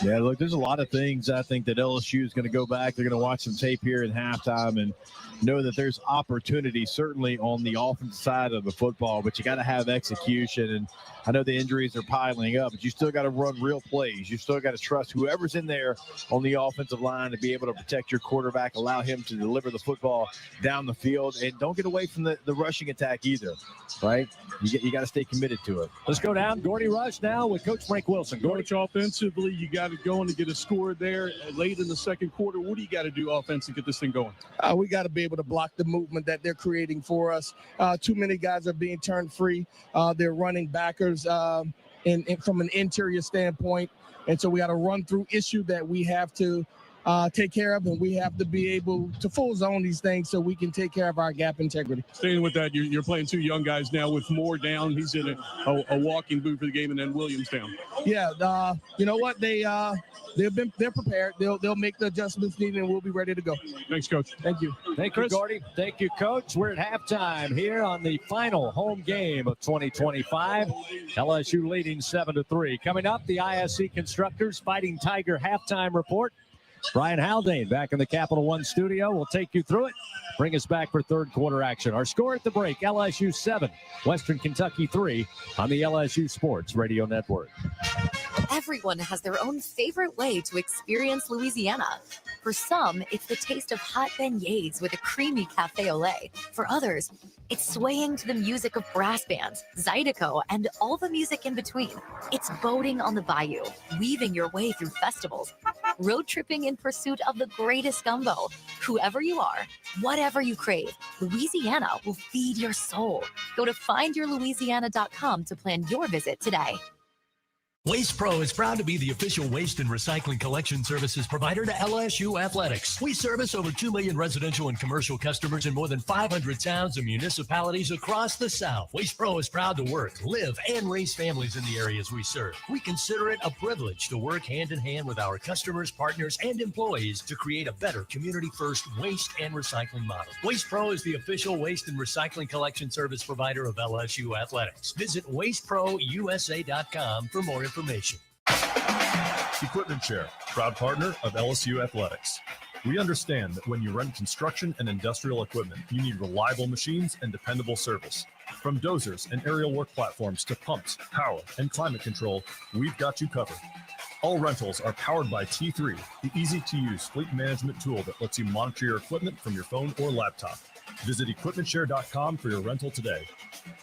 Yeah, look, there's a lot of things I think that LSU is going to go back. They're going to watch some tape here in halftime and know that there's opportunity certainly on the offensive side of the football, but you got to have execution. And I know the injuries are piling up, but you still got to run real plays. You still got to trust whoever's in there on the offensive line to be able to protect your quarterback, allow him to deliver the football down the field, and don't get away from the rushing attack either, right? You got to stay committed to it. Let's go down. Gordy Rush now with Coach Frank Wilson. Coach, offensively, you got it going to get a score there late in the second quarter. What do you got to do offensively to get this thing going? We got to be able to block the movement that they're creating for us. Too many guys are being turned free. They're running backers from an interior standpoint. And so we got to run through issue that we have to take care of, and we have to be able to full zone these things so we can take care of our gap integrity. Staying with that, you're playing two young guys now with Moore down. He's in a walking boot for the game, and then Williams down. Yeah, you know what? They're prepared. They'll make the adjustments needed, and we'll be ready to go. Thanks, Coach. Thank you. Thank you, Gordy. Thank you, Coach. We're at halftime here on the final home game of 2025. LSU leading 7-3. Coming up, the ISC Constructors Fighting Tiger halftime report. Brian Haldane back in the Capital One studio. We'll take you through it. Bring us back for third quarter action. Our score at the break, LSU 7, Western Kentucky 3 on the LSU Sports Radio Network. Everyone has their own favorite way to experience Louisiana. For some, it's the taste of hot beignets with a creamy cafe au lait. For others, it's swaying to the music of brass bands, Zydeco, and all the music in between. It's boating on the bayou, weaving your way through festivals, road tripping in pursuit of the greatest gumbo. Whoever you are, whatever you crave, Louisiana will feed your soul. Go to findyourlouisiana.com to plan your visit today. Waste Pro is proud to be the official waste and recycling collection services provider to LSU Athletics. We service over 2 million residential and commercial customers in more than 500 towns and municipalities across the South. Waste Pro is proud to work, live, and raise families in the areas we serve. We consider it a privilege to work hand in hand with our customers, partners, and employees to create a better community-first waste and recycling model. Waste Pro is the official waste and recycling collection service provider of LSU Athletics. Visit wasteprousa.com for more information. Equipment Share, proud partner of LSU Athletics. We understand that when you rent construction and industrial equipment, you need reliable machines and dependable service. From dozers and aerial work platforms to pumps, power, and climate control, we've got you covered. All rentals are powered by T3, the easy-to-use fleet management tool that lets you monitor your equipment from your phone or laptop. Visit equipmentshare.com for your rental today.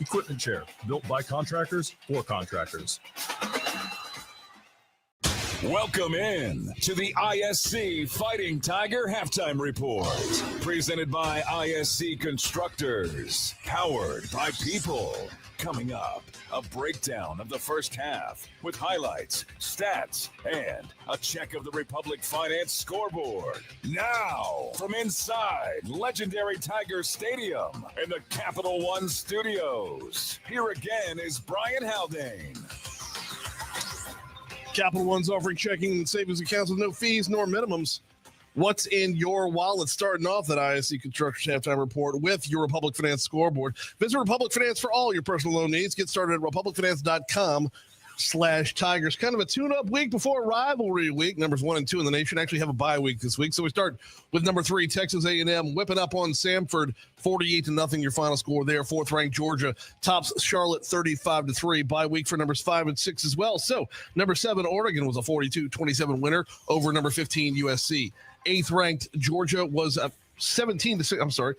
Equipment Share, built by contractors for contractors. Welcome in to the ISC Fighting Tiger Halftime Report. Presented by ISC Constructors. Powered by people. Coming up, a breakdown of the first half with highlights, stats, and a check of the Republic Finance scoreboard. Now, from inside legendary Tiger Stadium in the Capital One Studios, here again is Brian Haldane. Capital One's offering checking and savings accounts with no fees nor minimums. What's in your wallet? Starting off that ISC Construction Halftime Report with your Republic Finance scoreboard. Visit Republic Finance for all your personal loan needs. Get started at republicfinance.com Tigers. Kind of a tune-up week before rivalry week. Numbers 1 and 2 in the nation actually have a bye week this week. So we start with number 3, Texas A&M, whipping up on Samford, 48-0. Your final score there. 4th-ranked Georgia tops Charlotte 35-3. Bye week for numbers 5 and 6 as well. So number 7, Oregon was a 42-27 winner over number 15 USC. 8th-ranked Georgia was a 17-6. I'm sorry.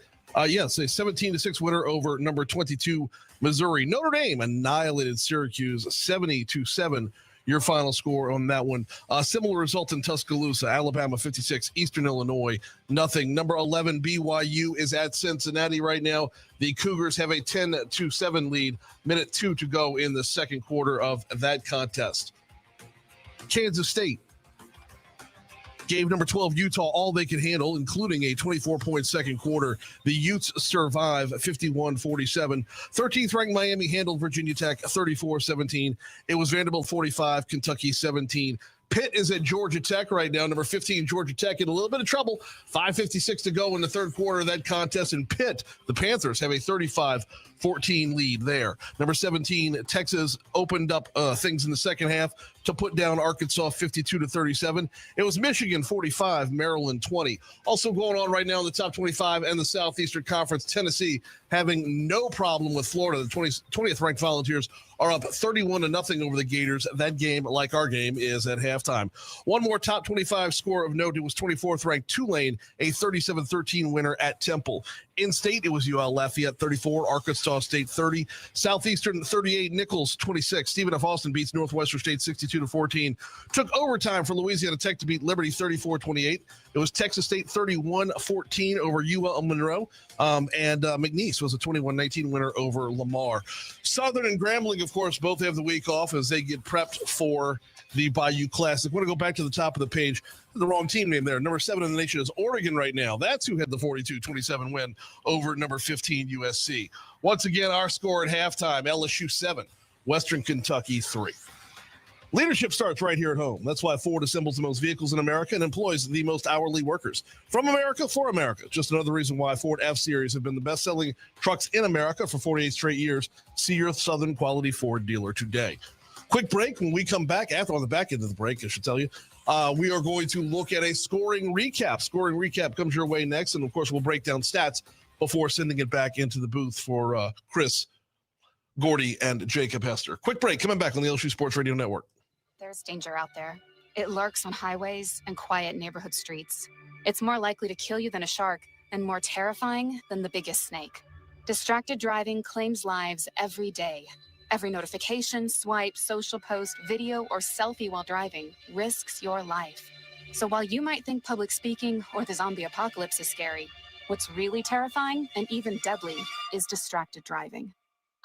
Yes, a 17-6 winner over number 22 Missouri. Notre Dame annihilated Syracuse 70-7. Your final score on that one. Similar result in Tuscaloosa. Alabama 56, Eastern Illinois nothing. Number 11 BYU is at Cincinnati right now. The Cougars have a 10-7 lead. Minute 2 to go in the second quarter of that contest. Kansas State gave number 12 Utah all they could handle, including a 24-point second quarter. The Utes survive 51-47. 13th ranked Miami handled Virginia Tech 34-17. It was Vanderbilt 45, Kentucky 17. Pitt is at Georgia Tech right now. Number 15, Georgia Tech, in a little bit of trouble. 5:56 to go in the third quarter of that contest. And Pitt, the Panthers, have a 35-14 lead there. Number 17, Texas opened up things in the second half to put down Arkansas 52-37. It was Michigan 45, Maryland 20. Also going on right now in the top 25 and the Southeastern Conference, Tennessee having no problem with Florida. The 20th ranked Volunteers are up 31-0 over the Gators. That game, like our game, is at halftime. One more top 25 score of note. It was 24th ranked Tulane, a 37-13 winner at Temple. In state, it was UL Lafayette 34, Arkansas State 30, Southeastern 38, Nichols 26. Stephen F. Austin beats Northwestern State 62-14. Took overtime for Louisiana Tech to beat Liberty 34-28. It was Texas State 31-14 over UL Monroe. And McNeese was a 21-19 winner over Lamar. Southern and Grambling, of course, both have the week off as they get prepped for the Bayou Classic. I want to go back to the top of the page. The wrong team name there. Number 7 in the nation is Oregon right now. That's who had the 42-27 win over number 15 USC. Once again, our score at halftime, LSU 7, Western Kentucky 3. Leadership starts right here at home. That's why Ford assembles the most vehicles in America and employs the most hourly workers. From America, for America. Just another reason why Ford F-Series have been the best-selling trucks in America for 48 straight years. See your Southern quality Ford dealer today. Quick break. When we come back, on the back end of the break, I should tell you, we are going to look at a scoring recap. Scoring recap comes your way next. And, of course, we'll break down stats before sending it back into the booth for Chris, Gordy, and Jacob Hester. Quick break. Coming back on the LSU Sports Radio Network. There's danger out there. It lurks on highways and quiet neighborhood streets. It's more likely to kill you than a shark and more terrifying than the biggest snake. Distracted driving claims lives every day. Every notification, swipe, social post, video, or selfie while driving risks your life. So while you might think public speaking or the zombie apocalypse is scary, what's really terrifying and even deadly is distracted driving.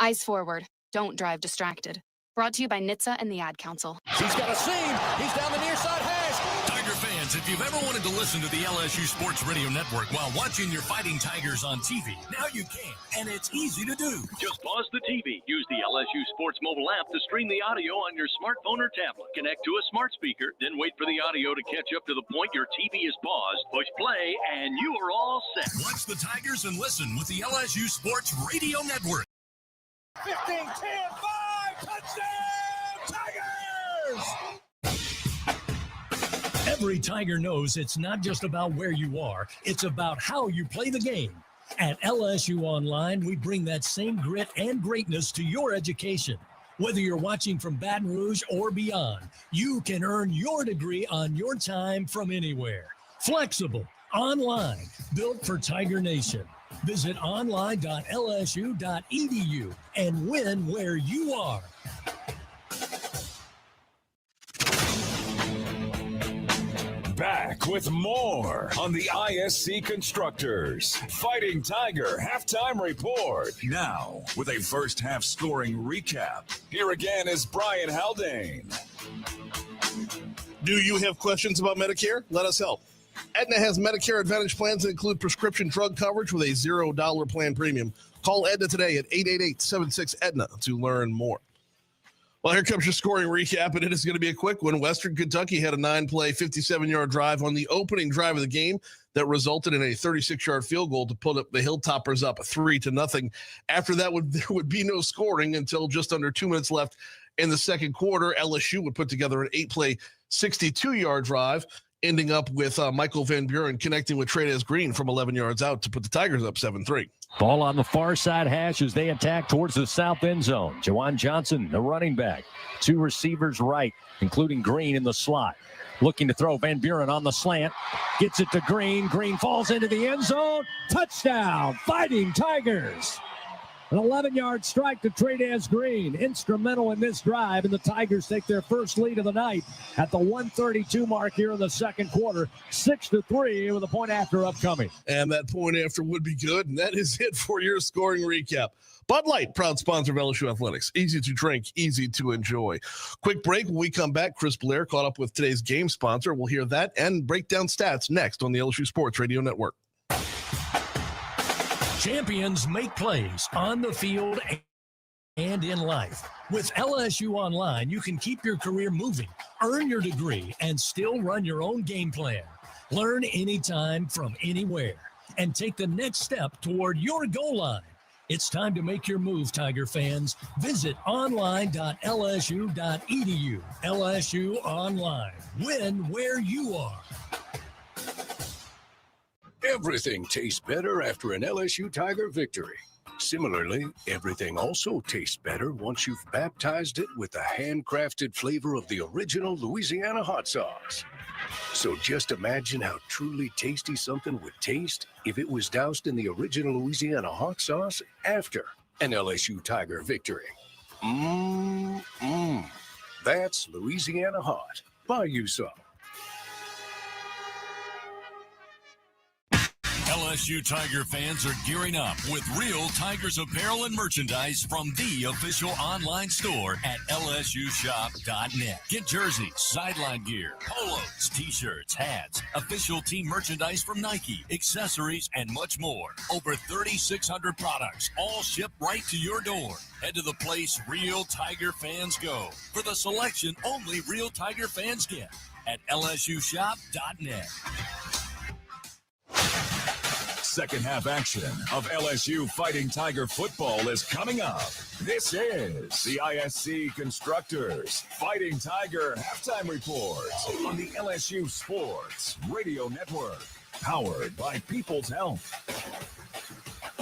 Eyes forward. Don't drive distracted. Brought to you by NHTSA and the Ad Council. He's got a seam. He's down the near side hash. Tiger fans, if you've ever wanted to listen to the LSU Sports Radio Network while watching your Fighting Tigers on TV, now you can, and it's easy to do. Just pause the TV. Use the LSU Sports mobile app to stream the audio on your smartphone or tablet. Connect to a smart speaker, then wait for the audio to catch up to the point your TV is paused. Push play, and you are all set. Watch the Tigers and listen with the LSU Sports Radio Network. 15, 10, 5, touchdown, Tigers! Every Tiger knows it's not just about where you are, it's about how you play the game. At LSU Online, we bring that same grit and greatness to your education. Whether you're watching from Baton Rouge or beyond, you can earn your degree on your time from anywhere. Flexible, online, built for Tiger Nation. Visit online.lsu.edu and win where you are. Back with more on the ISC Constructors Fighting Tiger Halftime Report. Now, with a first half scoring recap, here again is Brian Haldane. Do you have questions about Medicare? Let us help. Aetna has Medicare Advantage plans that include prescription drug coverage with a $0 plan premium. Call Aetna today at 888-76-AETNA to learn more. Well, here comes your scoring recap, and it is going to be a quick one. Western Kentucky had a 9-play, 57-yard drive on the opening drive of the game that resulted in a 36-yard field goal to put up the Hilltoppers up 3-0. After that, there would be no scoring until just under 2 minutes left in the second quarter. LSU would put together an 8-play, 62-yard drive, ending up with Michael Van Buren connecting with Trey'Dez Green from 11 yards out to put the Tigers up 7-3. Ball on the far side hash as they attack towards the south end zone. Jawan Johnson, the running back. 2 receivers right, including Green in the slot. Looking to throw. Van Buren on the slant. Gets it to Green. Green falls into the end zone. Touchdown, Fighting Tigers. An 11-yard strike to Trey'Dez Green. Instrumental in this drive, and the Tigers take their first lead of the night at the 1:32 mark here in the second quarter. 6-3 with a point after upcoming. And that point after would be good, and that is it for your scoring recap. Bud Light, proud sponsor of LSU Athletics. Easy to drink, easy to enjoy. Quick break. When we come back, Chris Blair caught up with today's game sponsor. We'll hear that and break down stats next on the LSU Sports Radio Network. Champions make plays on the field and in life. With LSU Online, you can keep your career moving, earn your degree, and still run your own game plan. Learn anytime from anywhere and take the next step toward your goal line. It's time to make your move, Tiger fans. Visit online.lsu.edu. LSU Online. Win where you are. Everything tastes better after an LSU Tiger victory. Similarly, everything also tastes better once you've baptized it with the handcrafted flavor of the original Louisiana hot sauce. So just imagine how truly tasty something would taste if it was doused in the original Louisiana hot sauce after an LSU Tiger victory. That's Louisiana hot. Buy you some. LSU Tiger fans are gearing up with real Tigers apparel and merchandise from the official online store at lsushop.net. Get jerseys, sideline gear, polos, t-shirts, hats, official team merchandise from Nike, accessories, and much more. Over 3,600 products, all shipped right to your door. Head to the place real Tiger fans go for the selection only real Tiger fans get at lsushop.net. Second half action of LSU Fighting Tiger football is coming up. This is the ISC Constructors Fighting Tiger Halftime Report on the LSU Sports Radio Network, powered by People's Health.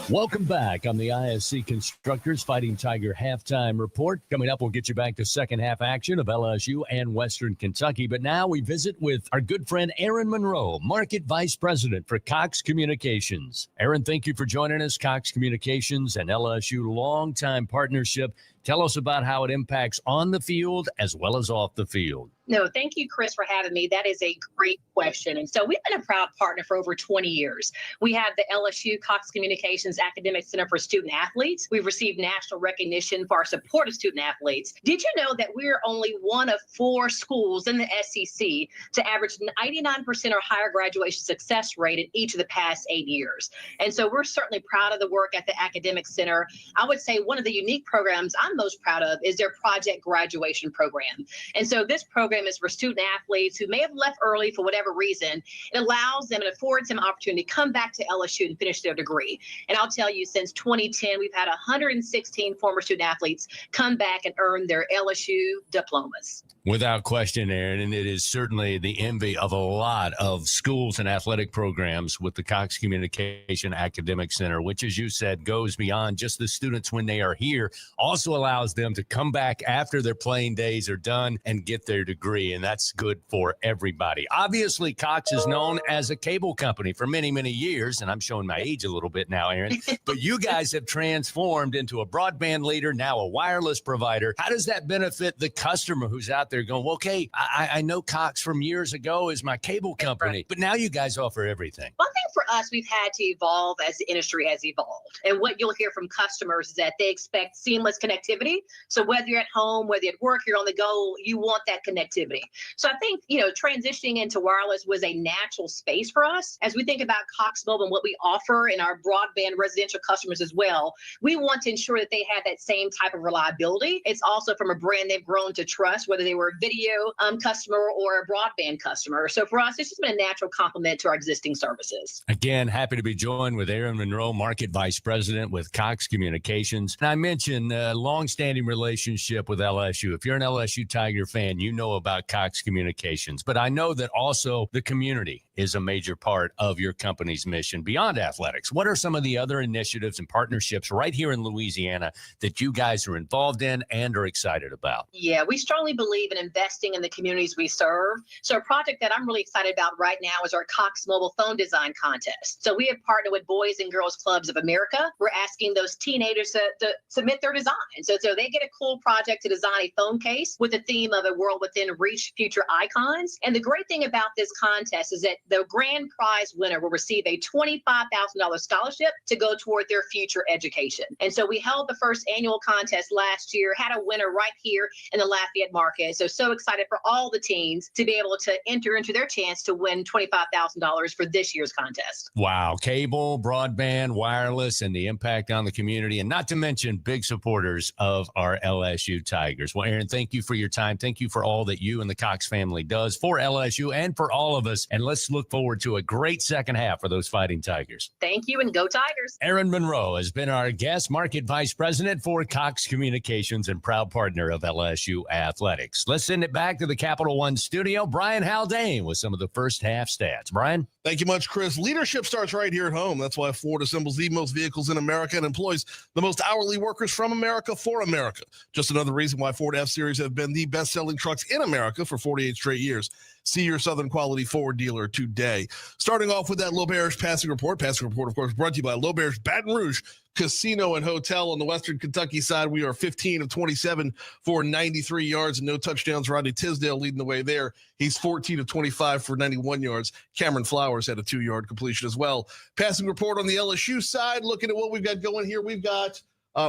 Welcome back on the ISC Constructors Fighting Tiger Halftime Report. Coming up, we'll get you back to second half action of LSU and Western Kentucky. But now we visit with our good friend Aaron Monroe, Market Vice President for Cox Communications. Aaron, thank you for joining us. Cox Communications and LSU longtime partnership. Tell us about how it impacts on the field as well as off the field. No, thank you, Chris, for having me. That is a great question. And so we've been a proud partner for over 20 years. We have the LSU Cox Communications Academic Center for Student Athletes. We've received national recognition for our support of student athletes. Did you know that we're only one of 4 schools in the SEC to average 99% or higher graduation success rate in each of the past 8 years? And so we're certainly proud of the work at the Academic Center. I would say one of the unique programs I'm most proud of is their Project Graduation Program. And so this program is for student athletes who may have left early for whatever reason. It allows them and affords them an opportunity to come back to LSU and finish their degree. And I'll tell you, since 2010, we've had 116 former student athletes come back and earn their LSU diplomas. Without question, Aaron, and it is certainly the envy of a lot of schools and athletic programs with the Cox Communication Academic Center, which, as you said, goes beyond just the students when they are here, also allows them to come back after their playing days are done and get their degree, and that's good for everybody. Obviously, Cox is known as a cable company for many, many years, and I'm showing my age a little bit now, Aaron, but you guys have transformed into a broadband leader, now a wireless provider. How does that benefit the customer who's out there going, well, okay, I know Cox from years ago is my cable company, but now you guys offer everything? One thing for us, we've had to evolve as the industry has evolved. And what you'll hear from customers is that they expect seamless connectivity. So whether you're at home, whether you're at work, you're on the go, you want that connectivity. So I think, transitioning into wireless was a natural space for us. As we think about Cox Mobile and what we offer in our broadband residential customers as well, we want to ensure that they have that same type of reliability. It's also from a brand they've grown to trust, whether they were a video customer or a broadband customer. So for us, it's just been a natural complement to our existing services. Again, happy to be joined with Aaron Monroe, Market Vice President with Cox Communications. And I mentioned long long-standing relationship with LSU. If you're an LSU Tiger fan, you know about Cox Communications. But I know that also the community is a major part of your company's mission beyond athletics. What are some of the other initiatives and partnerships right here in Louisiana that you guys are involved in and are excited about? Yeah, we strongly believe in investing in the communities we serve. So a project that I'm really excited about right now is our Cox Mobile Phone Design Contest. So we have partnered with Boys and Girls Clubs of America. We're asking those teenagers to submit their design. So they get a cool project to design a phone case with the theme of a world within reach, future icons. And the great thing about this contest is that the grand prize winner will receive a $25,000 scholarship to go toward their future education. And so we held the first annual contest last year, had a winner right here in the Lafayette market. So excited for all the teens to be able to enter into their chance to win $25,000 for this year's contest. Wow. Cable, broadband, wireless, and the impact on the community, and not to mention big supporters of our LSU Tigers. Well, Aaron, thank you for your time. Thank you for all that you and the Cox family does for LSU and for all of us. And let's look forward to a great second half for those Fighting Tigers. Thank you, and go Tigers. Aaron Monroe has been our guest market vice president for Cox Communications and proud partner of LSU Athletics. Let's send it back to the Capital One studio. Brian Haldane with some of the first half stats. Brian? Thank you much, Chris. Leadership starts right here at home. That's why Ford assembles the most vehicles in America and employs the most hourly workers from America for America. Just another reason why Ford F-Series have been the best-selling trucks in America for 48 straight years. See your Southern Quality Ford dealer today. Starting off with that LoBear's passing report. Passing report, of course, brought to you by LoBear's Baton Rouge Casino and Hotel on the Western Kentucky side. We are 15 of 27 for 93 yards and no touchdowns. Rodney Tisdale leading the way there. He's 14 of 25 for 91 yards. Cameron Flowers had a 2-yard completion as well. Passing report on the LSU side. Looking at what we've got going here. We've got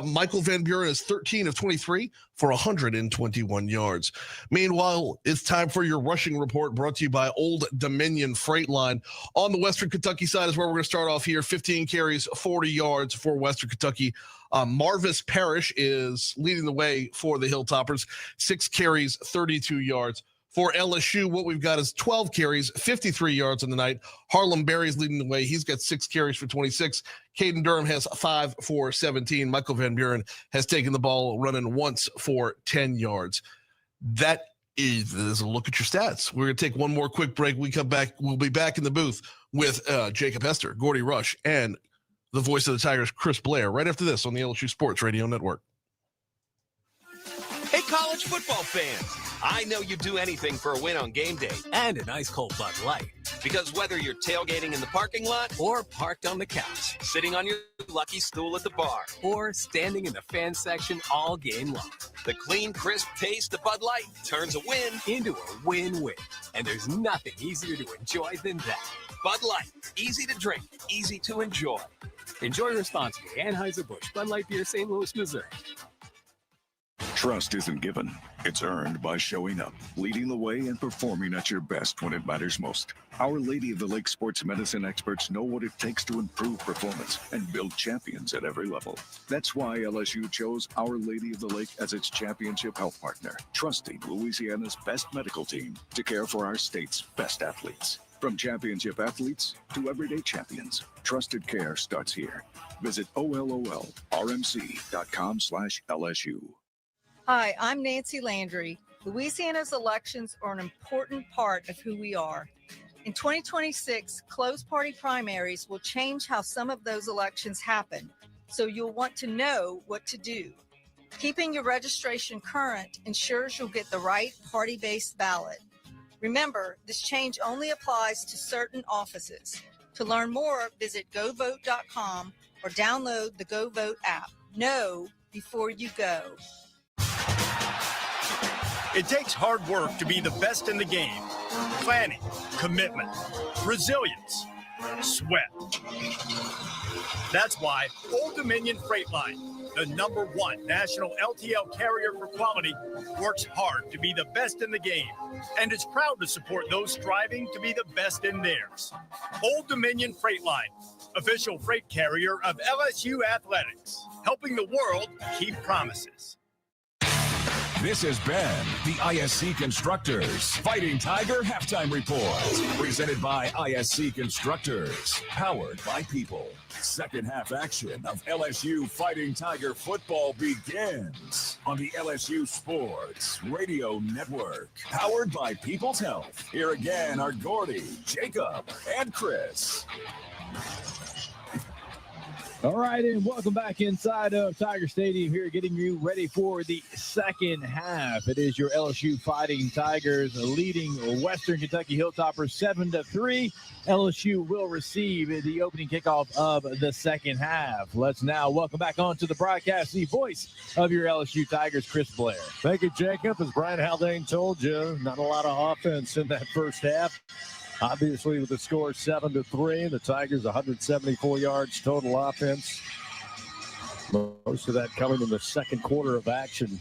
Michael Van Buren is 13 of 23 for 121 yards. Meanwhile, it's time for your rushing report brought to you by Old Dominion Freight Line. On the Western Kentucky side is where we're going to start off here. 15 carries, 40 yards for Western Kentucky. Marvis Parrish is leading the way for the Hilltoppers. 6 carries, 32 yards. For LSU, what we've got is 12 carries, 53 yards on the night. Harlem Berry's leading the way. He's got 6 carries for 26. Caden Durham has 5 for 17. Michael Van Buren has taken the ball running once for 10 yards. That is a look at your stats. We're going to take one more quick break. We come back. We'll be back in the booth with Jacob Hester, Gordy Rush, and the voice of the Tigers, Chris Blair, right after this on the LSU Sports Radio Network. Hey, college football fans. I know you'd do anything for a win on game day. And an ice cold Bud Light. Because whether you're tailgating in the parking lot or parked on the couch, sitting on your lucky stool at the bar, or standing in the fan section all game long, the clean, crisp taste of Bud Light turns a win into a win-win. And there's nothing easier to enjoy than that. Bud Light. Easy to drink, easy to enjoy. Enjoy responsibly. Anheuser-Busch, Bud Light Beer, St. Louis, Missouri. Trust isn't given. It's earned by showing up, leading the way, and performing at your best when it matters most. Our Lady of the Lake sports medicine experts know what it takes to improve performance and build champions at every level. That's why LSU chose Our Lady of the Lake as its championship health partner, trusting Louisiana's best medical team to care for our state's best athletes. From championship athletes to everyday champions, trusted care starts here. Visit OLOLRMC.com/LSU. Hi, I'm Nancy Landry. Louisiana's elections are an important part of who we are. In 2026, closed party primaries will change how some of those elections happen, so you'll want to know what to do. Keeping your registration current ensures you'll get the right party-based ballot. Remember, this change only applies to certain offices. To learn more, visit govote.com or download the GoVote app. Know before you go. It takes hard work to be the best in the game. Planning, commitment, resilience, sweat. That's why Old Dominion Freight Line, the #1 national LTL carrier for quality, works hard to be the best in the game and is proud to support those striving to be the best in theirs. Old Dominion Freight Line, official freight carrier of LSU Athletics, helping the world keep promises. This has been the ISC Constructors Fighting Tiger Halftime Report. Presented by ISC Constructors. Powered by people. Second half action of LSU Fighting Tiger football begins on the LSU Sports Radio Network. Powered by People's Health. Here again are Gordy, Jacob, and Chris. All right, and welcome back inside of Tiger Stadium here, getting you ready for the second half. It is your LSU Fighting Tigers leading Western Kentucky Hilltoppers 7-3. LSU will receive the opening kickoff of the second half. Let's now welcome back onto the broadcast the voice of your LSU Tigers, Chris Blair. Thank you, Jacob. As Brian Haldane told you, not a lot of offense in that first half. Obviously, with the score 7-3, the Tigers 174 yards total offense. Most of that coming in the second quarter of action.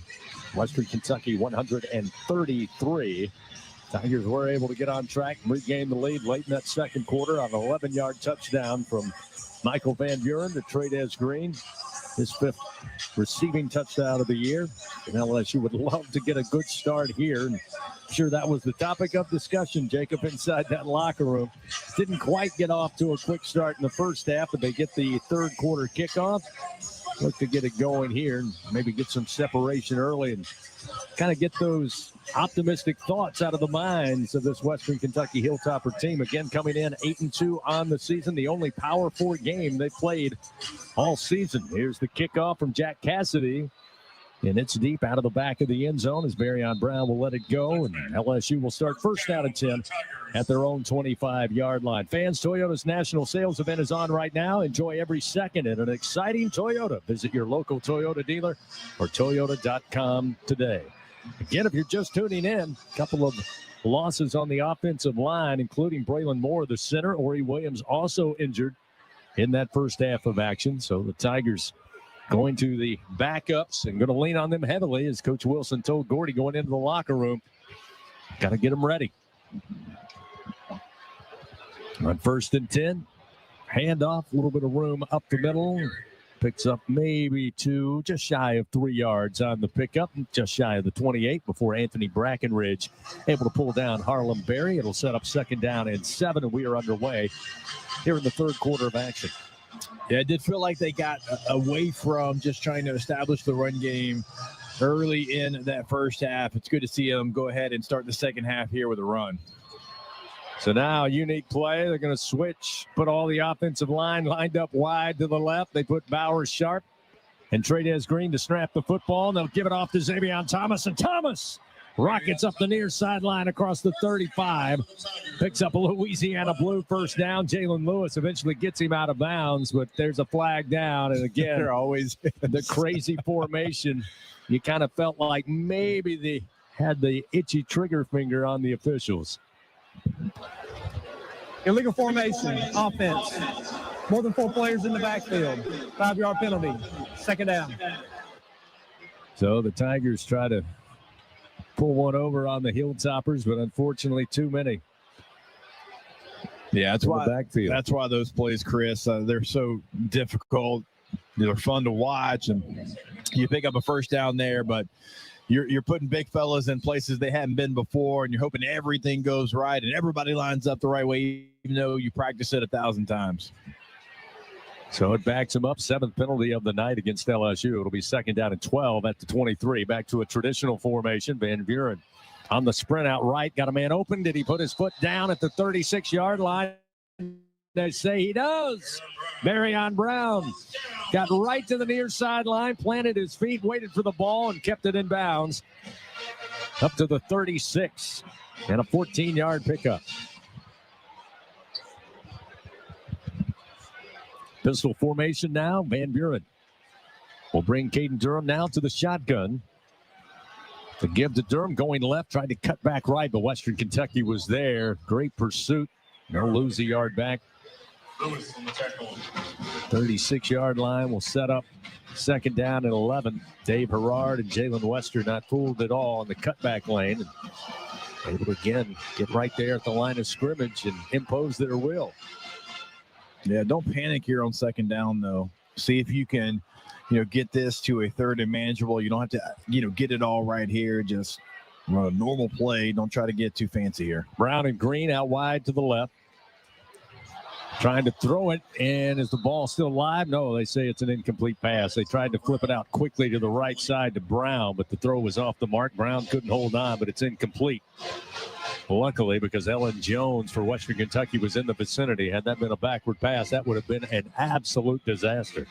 Western Kentucky 133. Tigers were able to get on track and regain the lead late in that second quarter on an 11-yard touchdown from Michael Van Buren to Trades Green. His fifth receiving touchdown of the year. And LSU would love to get a good start here. And I'm sure that was the topic of discussion, Jacob, inside that locker room. Didn't quite get off to a quick start in the first half, but they get the third quarter kickoff. Look to get it going here and maybe get some separation early and kind of get those optimistic thoughts out of the minds of this Western Kentucky Hilltopper team. Again, coming in 8-2 on the season, the only Power 4 game they played all season. Here's the kickoff from Jack Cassidy, and it's deep out of the back of the end zone as Marion Brown will let it go, and LSU will start first down and 10 at their own 25-yard line. Fans, Toyota's national sales event is on right now. Enjoy every second at an exciting Toyota. Visit your local Toyota dealer or Toyota.com today. Again, if you're just tuning in, a couple of losses on the offensive line, including Braylon Moore, the center. Ori Williams also injured in that first half of action. So the Tigers going to the backups and going to lean on them heavily, as Coach Wilson told Gordy going into the locker room. Got to get them ready. On 1st and 10, handoff, a little bit of room up the middle. Picks up maybe just shy of 3 yards on the pickup, just shy of the 28 before Anthony Brackenridge able to pull down Harlem Berry. It'll set up 2nd down and 7, and we are underway here in the third quarter of action. Yeah, it did feel like they got away from just trying to establish the run game early in that first half. It's good to see them go ahead and start the second half here with a run. So now, unique play. They're going to switch, put all the offensive line lined up wide to the left. They put Bowers sharp and Trades Green to snap the football. And they'll give it off to Xavion Thomas. And Thomas rockets up the near sideline across the 35. Picks up a Louisiana Blue first down. Jalen Lewis eventually gets him out of bounds, but there's a flag down. And again, they're always the crazy formation. You kind of felt like maybe they had the itchy trigger finger on the officials. Illegal formation, offense. More than 4 players in the backfield. 5-yard penalty. 2nd down. So the Tigers try to pull one over on the Hilltoppers, but unfortunately too many. Yeah, that's why those plays, Chris, they're so difficult. They're fun to watch, and you pick up a first down there, but you're putting big fellas in places they haven't been before, and you're hoping everything goes right and everybody lines up the right way, even though you practice it 1,000 times. So it backs him up. 7th penalty of the night against LSU. It'll be 2nd down and 12 at the 23. Back to a traditional formation. Van Buren on the sprint out right. Got a man open. Did he put his foot down at the 36-yard line? They say he does. Marion Brown got right to the near sideline, planted his feet, waited for the ball, and kept it in bounds up to the 36. And a 14-yard pickup. Pistol formation now. Van Buren will bring Caden Durham now to the shotgun. To give to Durham, going left, tried to cut back right, but Western Kentucky was there. Great pursuit. They'll lose a yard back. 36-yard line will set up 2nd down and 11. Dave Herrard and Jalen Wester not fooled at all in the cutback lane. And able to, again, get right there at the line of scrimmage and impose their will. Yeah, don't panic here on 2nd down, though. See if you can get this to a third and manageable. You don't have to, get it all right here. Just run a normal play. Don't try to get too fancy here. Brown and Green out wide to the left. Trying to throw it, and is the ball still live? No, they say it's an incomplete pass. They tried to flip it out quickly to the right side to Brown, but the throw was off the mark. Brown couldn't hold on, but it's incomplete. Luckily, because Ellen Jones for Western Kentucky was in the vicinity. Had that been a backward pass, that would have been an absolute disaster.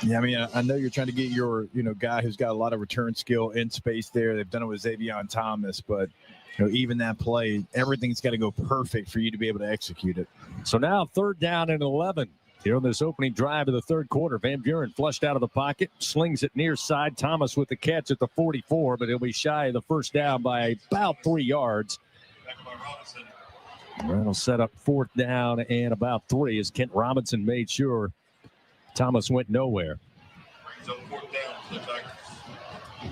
Yeah, I mean, I know you're trying to get your, guy who's got a lot of return skill in space there. They've done it with Xavion Thomas, but even that play, everything's got to go perfect for you to be able to execute it. So now 3rd down and 11 here on this opening drive of the third quarter. Van Buren flushed out of the pocket, slings it near side. Thomas with the catch at the 44, but he'll be shy of the first down by about 3 yards. That'll set up 4th down and about 3 as Kent Robinson made sure Thomas went nowhere.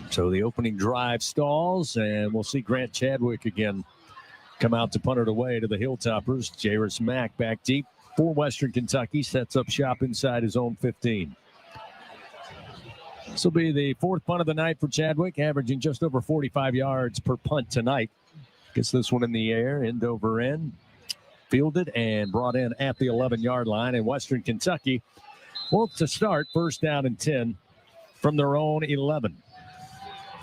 So the opening drive stalls, and we'll see Grant Chadwick again come out to punt it away to the Hilltoppers. Jairus Mack back deep for Western Kentucky, sets up shop inside his own 15. This will be the 4th punt of the night for Chadwick, averaging just over 45 yards per punt tonight. Gets this one in the air, end over end, fielded and brought in at the 11-yard line. And Western Kentucky will to start 1st down and 10 from their own 11.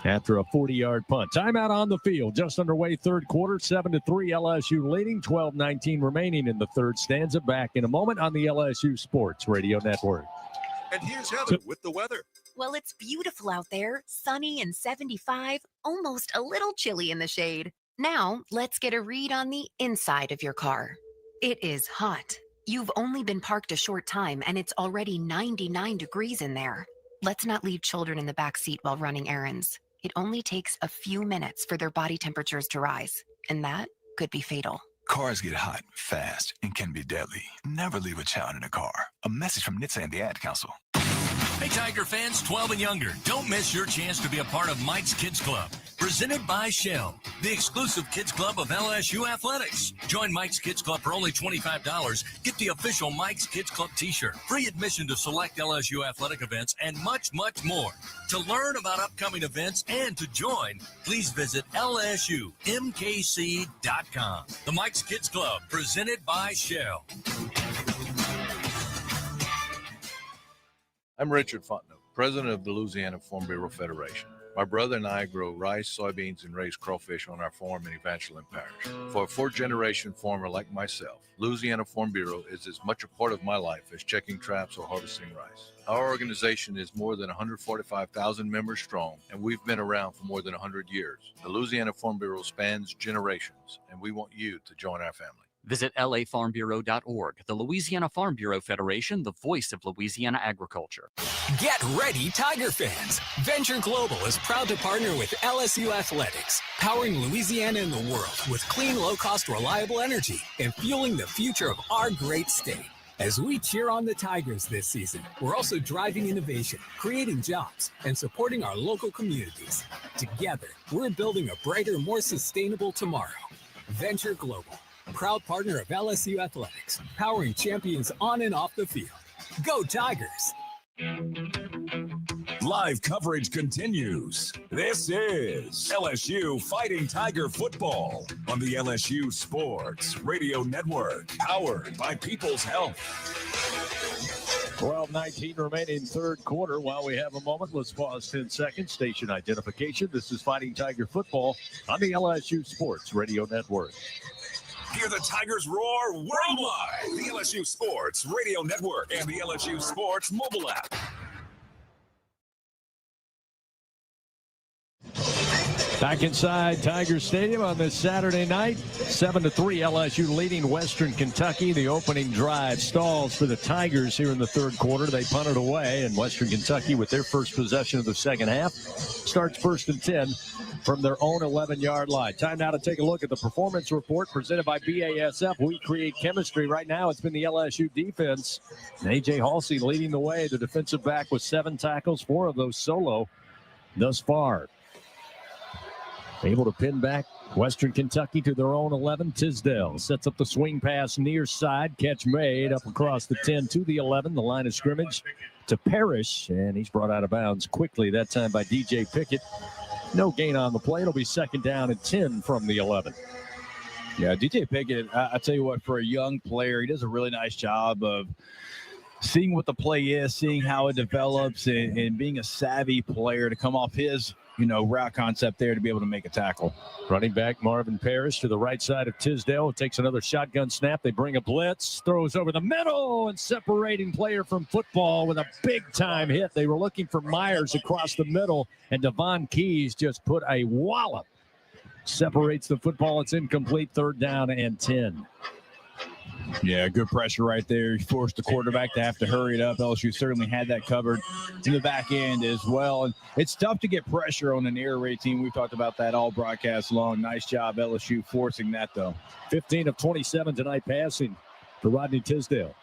After a 40-yard punt. Timeout on the field. Just underway, third quarter. 7-3 LSU leading. 12:19 remaining in the third stanza. Back in a moment on the LSU Sports Radio Network. And here's Heather with the weather. Well, it's beautiful out there. Sunny and 75. Almost a little chilly in the shade. Now, let's get a read on the inside of your car. It is hot. You've only been parked a short time, and it's already 99 degrees in there. Let's not leave children in the back seat while running errands. It only takes a few minutes for their body temperatures to rise, and that could be fatal. Cars get hot fast and can be deadly. Never leave a child in a car. A message from NHTSA and the Ad Council. Hey, Tiger fans 12 and younger, don't miss your chance to be a part of Mike's Kids Club. Presented by Shell, the exclusive kids club of LSU Athletics. Join Mike's Kids Club for only $25. Get the official Mike's Kids Club t-shirt, free admission to select LSU athletic events, and much, much more. To learn about upcoming events and to join, please visit LSUMKC.com. The Mike's Kids Club, presented by Shell. I'm Richard Fontenot, president of the Louisiana Farm Bureau Federation. My brother and I grow rice, soybeans, and raise crawfish on our farm in Evangeline Parish. For a fourth-generation farmer like myself, Louisiana Farm Bureau is as much a part of my life as checking traps or harvesting rice. Our organization is more than 145,000 members strong, and we've been around for more than 100 years. The Louisiana Farm Bureau spans generations, and we want you to join our family. Visit lafarmbureau.org. The Louisiana Farm Bureau Federation, the voice of Louisiana agriculture. Get ready, Tiger fans. Venture Global is proud to partner with LSU Athletics, powering Louisiana and the world with clean, low-cost, reliable energy and fueling the future of our great state. As we cheer on the Tigers this season, we're also driving innovation, creating jobs, and supporting our local communities. Together, we're building a brighter, more sustainable tomorrow. Venture Global, proud partner of LSU Athletics, powering champions on and off the field. Go Tigers! Live coverage continues. This is LSU Fighting Tiger Football on the LSU Sports Radio Network, powered by People's Health. 12:19 remaining third quarter. While we have a moment, let's pause 10 seconds. Station identification. This is Fighting Tiger Football on the LSU Sports Radio Network. Hear the Tigers roar worldwide. The LSU Sports Radio Network and the LSU Sports mobile app. Back inside Tiger Stadium on this Saturday night. 7-3 LSU leading Western Kentucky. The opening drive stalls for the Tigers here in the third quarter. They punt it away, and Western Kentucky, with their first possession of the second half, starts 1st and 10 from their own 11-yard line. Time now to take a look at the performance report presented by BASF. We create chemistry. Right now, it's been the LSU defense. And A.J. Halsey leading the way. The defensive back with 7 tackles, 4 of those solo thus far. Able to pin back Western Kentucky to their own 11. Tisdale sets up the swing pass near side. Catch made up across the 10 to the 11. The line of scrimmage to Parrish, and he's brought out of bounds quickly, that time by DJ Pickett. No gain on the play. It'll be 2nd down and 10 from the 11. Yeah, DJ Pickett, I tell you what, for a young player, he does a really nice job of seeing what the play is, seeing how it develops, and being a savvy player to come off his, route concept there to be able to make a tackle. Running back Marvin Parrish to the right side of Tisdale. Takes another shotgun snap. They bring a blitz, throws over the middle, and separating player from football with a big-time hit. They were looking for Myers across the middle, and Devon Keys just put a wallop. Separates the football. It's incomplete. 3rd down and 10. Yeah, good pressure right there. He forced the quarterback to have to hurry it up. LSU certainly had that covered in the back end as well. And it's tough to get pressure on an air raid team. We've talked about that all broadcast long. Nice job, LSU, forcing that, though. 15 of 27 tonight passing for Rodney Tisdale.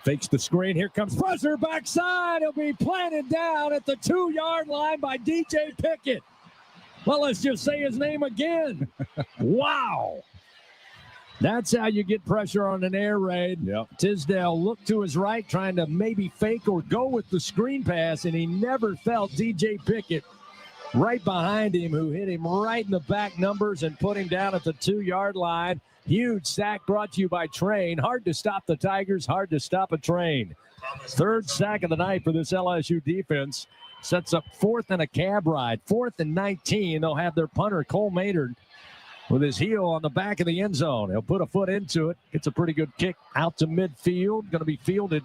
Fakes the screen. Here comes pressure backside. He'll be planted down at the 2-yard line by DJ Pickett. Well, let's just say his name again. Wow. That's how you get pressure on an air raid. Yep. Tisdale looked to his right, trying to maybe fake or go with the screen pass, and he never felt DJ Pickett right behind him, who hit him right in the back numbers and put him down at the 2-yard line. Huge sack brought to you by Train. Hard to stop the Tigers, hard to stop a Train. 3rd sack of the night for this LSU defense. Sets up 4th and a cab ride. 4th and 19. They'll have their punter, Cole Maynard, with his heel on the back of the end zone. He'll put a foot into it. Gets a pretty good kick out to midfield. Going to be fielded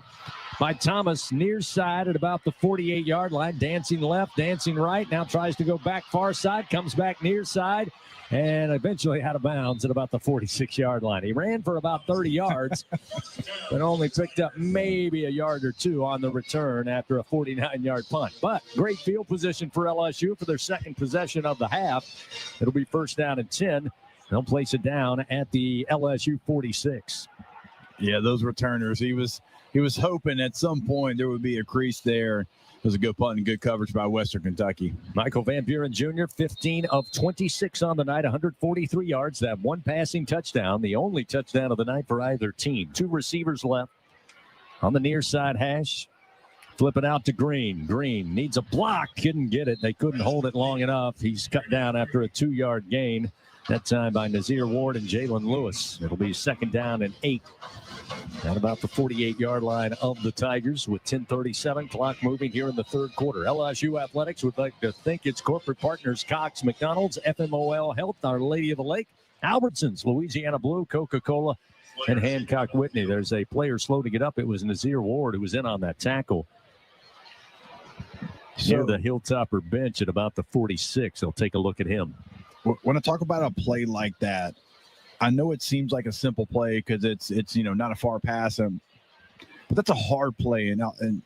by Thomas near side at about the 48-yard line. Dancing left, dancing right. Now tries to go back far side. Comes back near side. And eventually out of bounds at about the 46-yard line. He ran for about 30 yards, but only picked up maybe a yard or two on the return after a 49-yard punt. But great field position for LSU for their 2nd possession of the half. It'll be 1st down and 10. They'll place it down at the LSU 46. Yeah, those returners, he was hoping at some point there would be a crease there. It was a good punt and good coverage by Western Kentucky. Michael Van Buren Jr., 15 of 26 on the night, 143 yards. That one passing touchdown, the only touchdown of the night for either team. 2 receivers left on the near side hash. Flip it out to Green. Green needs a block. Couldn't get it. They couldn't hold it long enough. He's cut down after a 2-yard gain. That time by Nazir Ward and Jalen Lewis. It'll be 2nd down and 8. At about the 48-yard line of the Tigers with 10:37 clock moving here in the 3rd quarter. LSU Athletics would like to thank its corporate partners, Cox, McDonald's, FMOL Health, Our Lady of the Lake, Albertsons, Louisiana Blue, Coca-Cola, and Hancock Whitney. There's a player slow to get up. It was Nazir Ward who was in on that tackle. Near the Hilltopper bench at about the 46. They'll take a look at him. When I talk about a play like that, I know it seems like a simple play because it's not a far pass, but that's a hard play, and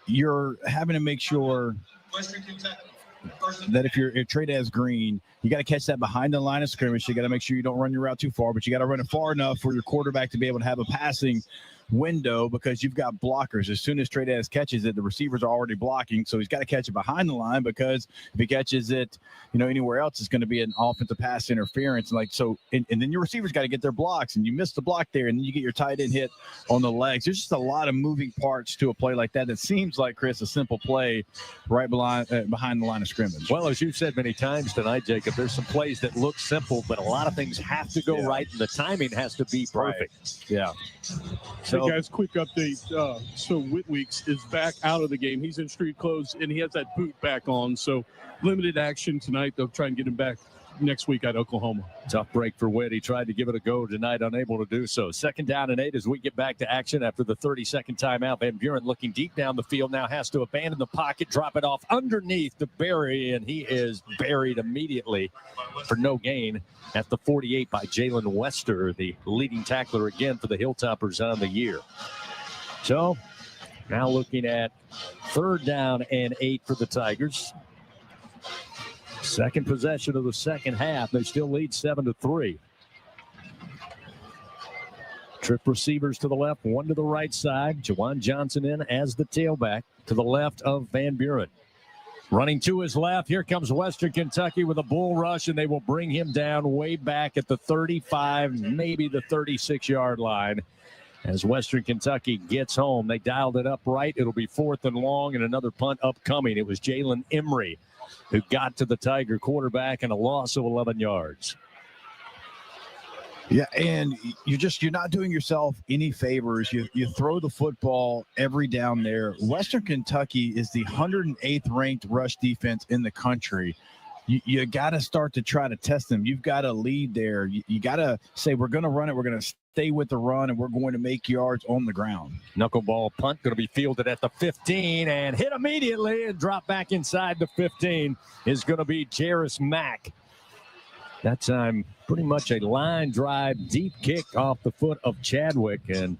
you're having to make sure that if Trey has Green, you got to catch that behind the line of scrimmage. You got to make sure you don't run your route too far, but you got to run it far enough for your quarterback to be able to have a passing window because you've got blockers. As soon as Trey Daz catches it, the receivers are already blocking, so he's got to catch it behind the line because if he catches it, anywhere else, it's going to be an offensive pass interference. And then your receivers got to get their blocks, and you miss the block there, and then you get your tight end hit on the legs. There's just a lot of moving parts to a play like that. It seems like, Chris, a simple play right behind the line of scrimmage. Well, as you've said many times tonight, Jacob, there's some plays that look simple, but a lot of things have to go right, and the timing has to be perfect. Right. Yeah. Hey guys, quick update. So Whitweeks is back out of the game. He's in street clothes, and he has that boot back on. So limited action tonight. They'll try and get him back next week at Oklahoma. Tough break for Witt. He tried to give it a go tonight, unable to do so. 2nd down and 8 as we get back to action after the 30-second timeout. Van Buren looking deep down the field now, has to abandon the pocket, drop it off underneath to Barry, and he is buried immediately for no gain at the 48 by Jalen Wester, the leading tackler again for the Hilltoppers on the year. So now looking at 3rd down and 8 for the Tigers. Second possession of the second half. They still lead 7-3. Trip receivers to the left, one to the right side. Jawan Johnson in as the tailback to the left of Van Buren. Running to his left, here comes Western Kentucky with a bull rush, and they will bring him down way back at the 35, maybe the 36-yard line. As Western Kentucky gets home, they dialed it up right. It'll be 4th and long and another punt upcoming. It was Jalen Emery who got to the Tiger quarterback and a loss of 11 yards. Yeah, and you're not doing yourself any favors. You throw the football every down there. Western Kentucky is the 108th ranked rush defense in the country. You got to start to try to test them. You've got to lead there. You got to say, we're going to run it. We're going to stay with the run, and we're going to make yards on the ground. Knuckleball punt going to be fielded at the 15 and hit immediately and drop back inside the 15 is going to be Jarris Mack. That time, pretty much a line drive, deep kick off the foot of Chadwick, and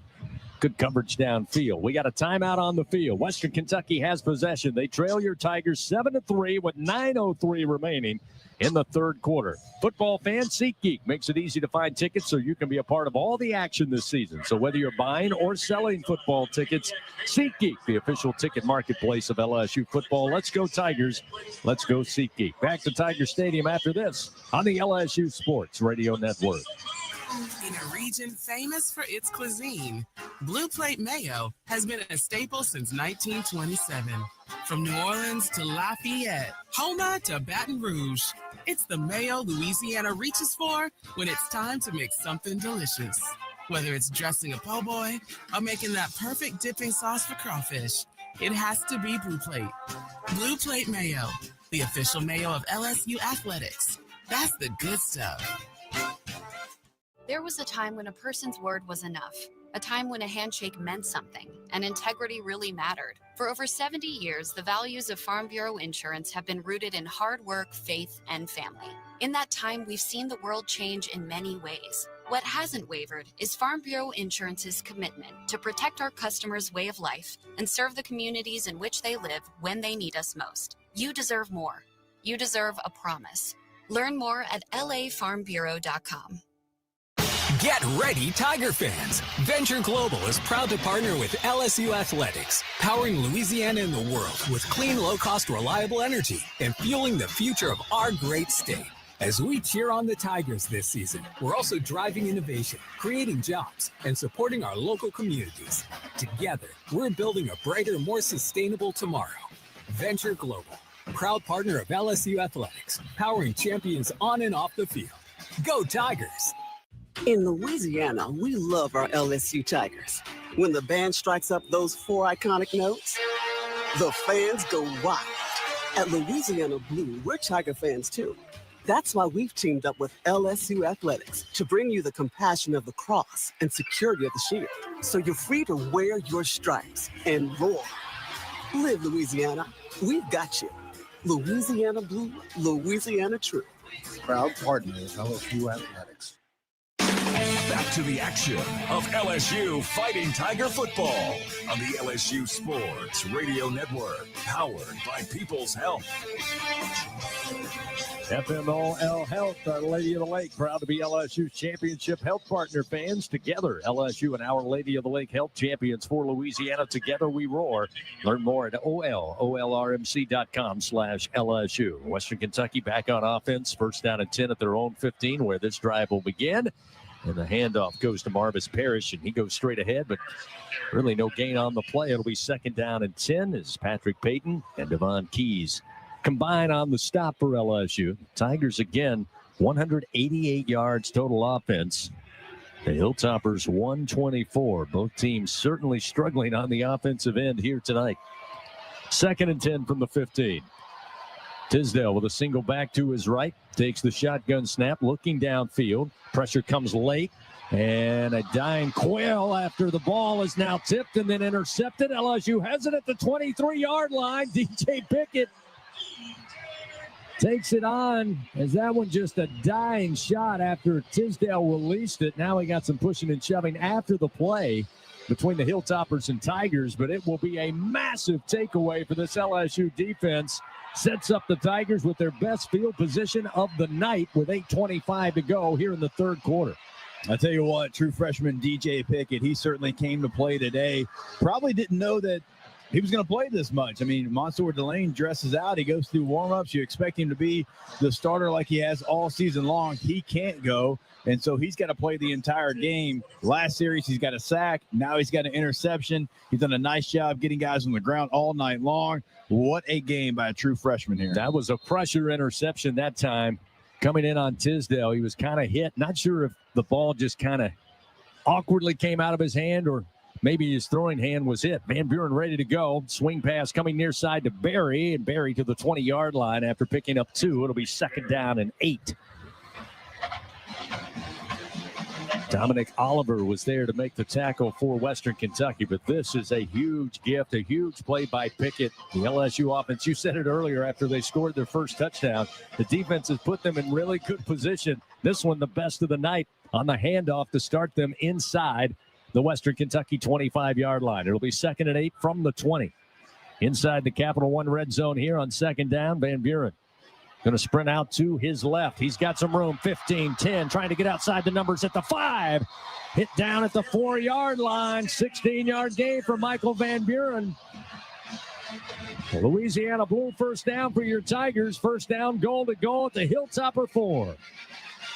good coverage downfield. We got a timeout on the field. Western Kentucky has possession. They trail your Tigers 7-3 with 9:03 remaining in the third quarter. Football fans, SeatGeek makes it easy to find tickets so you can be a part of all the action this season. So whether you're buying or selling football tickets, SeatGeek, the official ticket marketplace of LSU football. Let's go Tigers. Let's go SeatGeek. Back to Tiger Stadium after this on the LSU Sports Radio Network. In a region famous for its cuisine, Blue Plate Mayo has been a staple since 1927. From New Orleans to Lafayette, Houma to Baton Rouge, it's the mayo Louisiana reaches for when it's time to make something delicious. Whether it's dressing a po' boy or making that perfect dipping sauce for crawfish, it has to be Blue Plate. Blue Plate Mayo, the official mayo of LSU Athletics. That's the good stuff. There was a time when a person's word was enough, a time when a handshake meant something, and integrity really mattered. For over 70 years, the values of Farm Bureau Insurance have been rooted in hard work, faith, and family. In that time, we've seen the world change in many ways. What hasn't wavered is Farm Bureau Insurance's commitment to protect our customers' way of life and serve the communities in which they live when they need us most. You deserve more. You deserve a promise. Learn more at lafarmbureau.com. Get ready, Tiger fans. Venture Global is proud to partner with LSU Athletics, powering Louisiana and the world with clean, low-cost, reliable energy and fueling the future of our great state. As we cheer on the Tigers this season, we're also driving innovation, creating jobs, and supporting our local communities. Together, we're building a brighter, more sustainable tomorrow. Venture Global, proud partner of LSU Athletics, powering champions on and off the field. Go Tigers! In Louisiana, we love our LSU Tigers. When the band strikes up those 4 iconic notes, the fans go wild. At Louisiana Blue, we're Tiger fans too. That's why we've teamed up with LSU Athletics to bring you the compassion of the cross and security of the shield, so you're free to wear your stripes and roar. Live Louisiana. We've got you. Louisiana Blue, Louisiana True. Proud partner of LSU Athletics. Back to the action of LSU Fighting Tiger football on the LSU Sports Radio Network, powered by People's Health. FMOL Health, Our Lady of the Lake, proud to be LSU's championship health partner. Fans together, LSU and Our Lady of the Lake health champions for Louisiana. Together we roar. Learn more at olrmc.com/LSU. Western Kentucky back on offense, first down and 10 at their own 15, where this drive will begin. And the handoff goes to Marvis Parrish, and he goes straight ahead, but really no gain on the play. It'll be second down and 10 as Patrick Payton and Devon Keys combine on the stop for LSU. Tigers again, 188 yards total offense. The Hilltoppers 124. Both teams certainly struggling on the offensive end here tonight. Second and 10 from the 15. Tisdale with a single back to his right, takes the shotgun snap, looking downfield. Pressure comes late, and a dying Quill after the ball is now tipped and then intercepted. LSU has it at the 23-yard line. DJ Pickett takes it on, as that one just a dying shot after Tisdale released it. Now he got some pushing and shoving after the play between the Hilltoppers and Tigers, but it will be a massive takeaway for this LSU defense. Sets up the Tigers with their best field position of the night with 8:25 to go here in the third quarter. I tell you what, true freshman DJ Pickett, he certainly came to play today. Probably didn't know that he was going to play this much. I mean, Mansour Delane dresses out. He goes through warm-ups. You expect him to be the starter like he has all season long. He can't go, and so he's got to play the entire game. Last series, he's got a sack. Now he's got an interception. He's done a nice job getting guys on the ground all night long. What a game by a true freshman here. That was a pressure interception that time. Coming in on Tisdale, he was kind of hit. Not sure if the ball just kind of awkwardly came out of his hand or maybe his throwing hand was hit. Van Buren ready to go. Swing pass coming near side to Barry, and Barry to the 20-yard line after picking up 2. It'll be 2nd down and 8. Dominic Oliver was there to make the tackle for Western Kentucky, but this is a huge gift, a huge play by Pickett. The LSU offense, you said it earlier after they scored their first touchdown, the defense has put them in really good position. This one, the best of the night on the handoff to start them inside the Western Kentucky 25-yard line. It'll be 2nd and 8 from the 20. Inside the Capital One red zone here on 2nd down, Van Buren going to sprint out to his left. He's got some room. 15, 10, trying to get outside the numbers at the 5. Hit down at the 4-yard line. 16-yard gain for Michael Van Buren. Louisiana Blue first down for your Tigers. First down, goal to goal at the Hilltopper 4.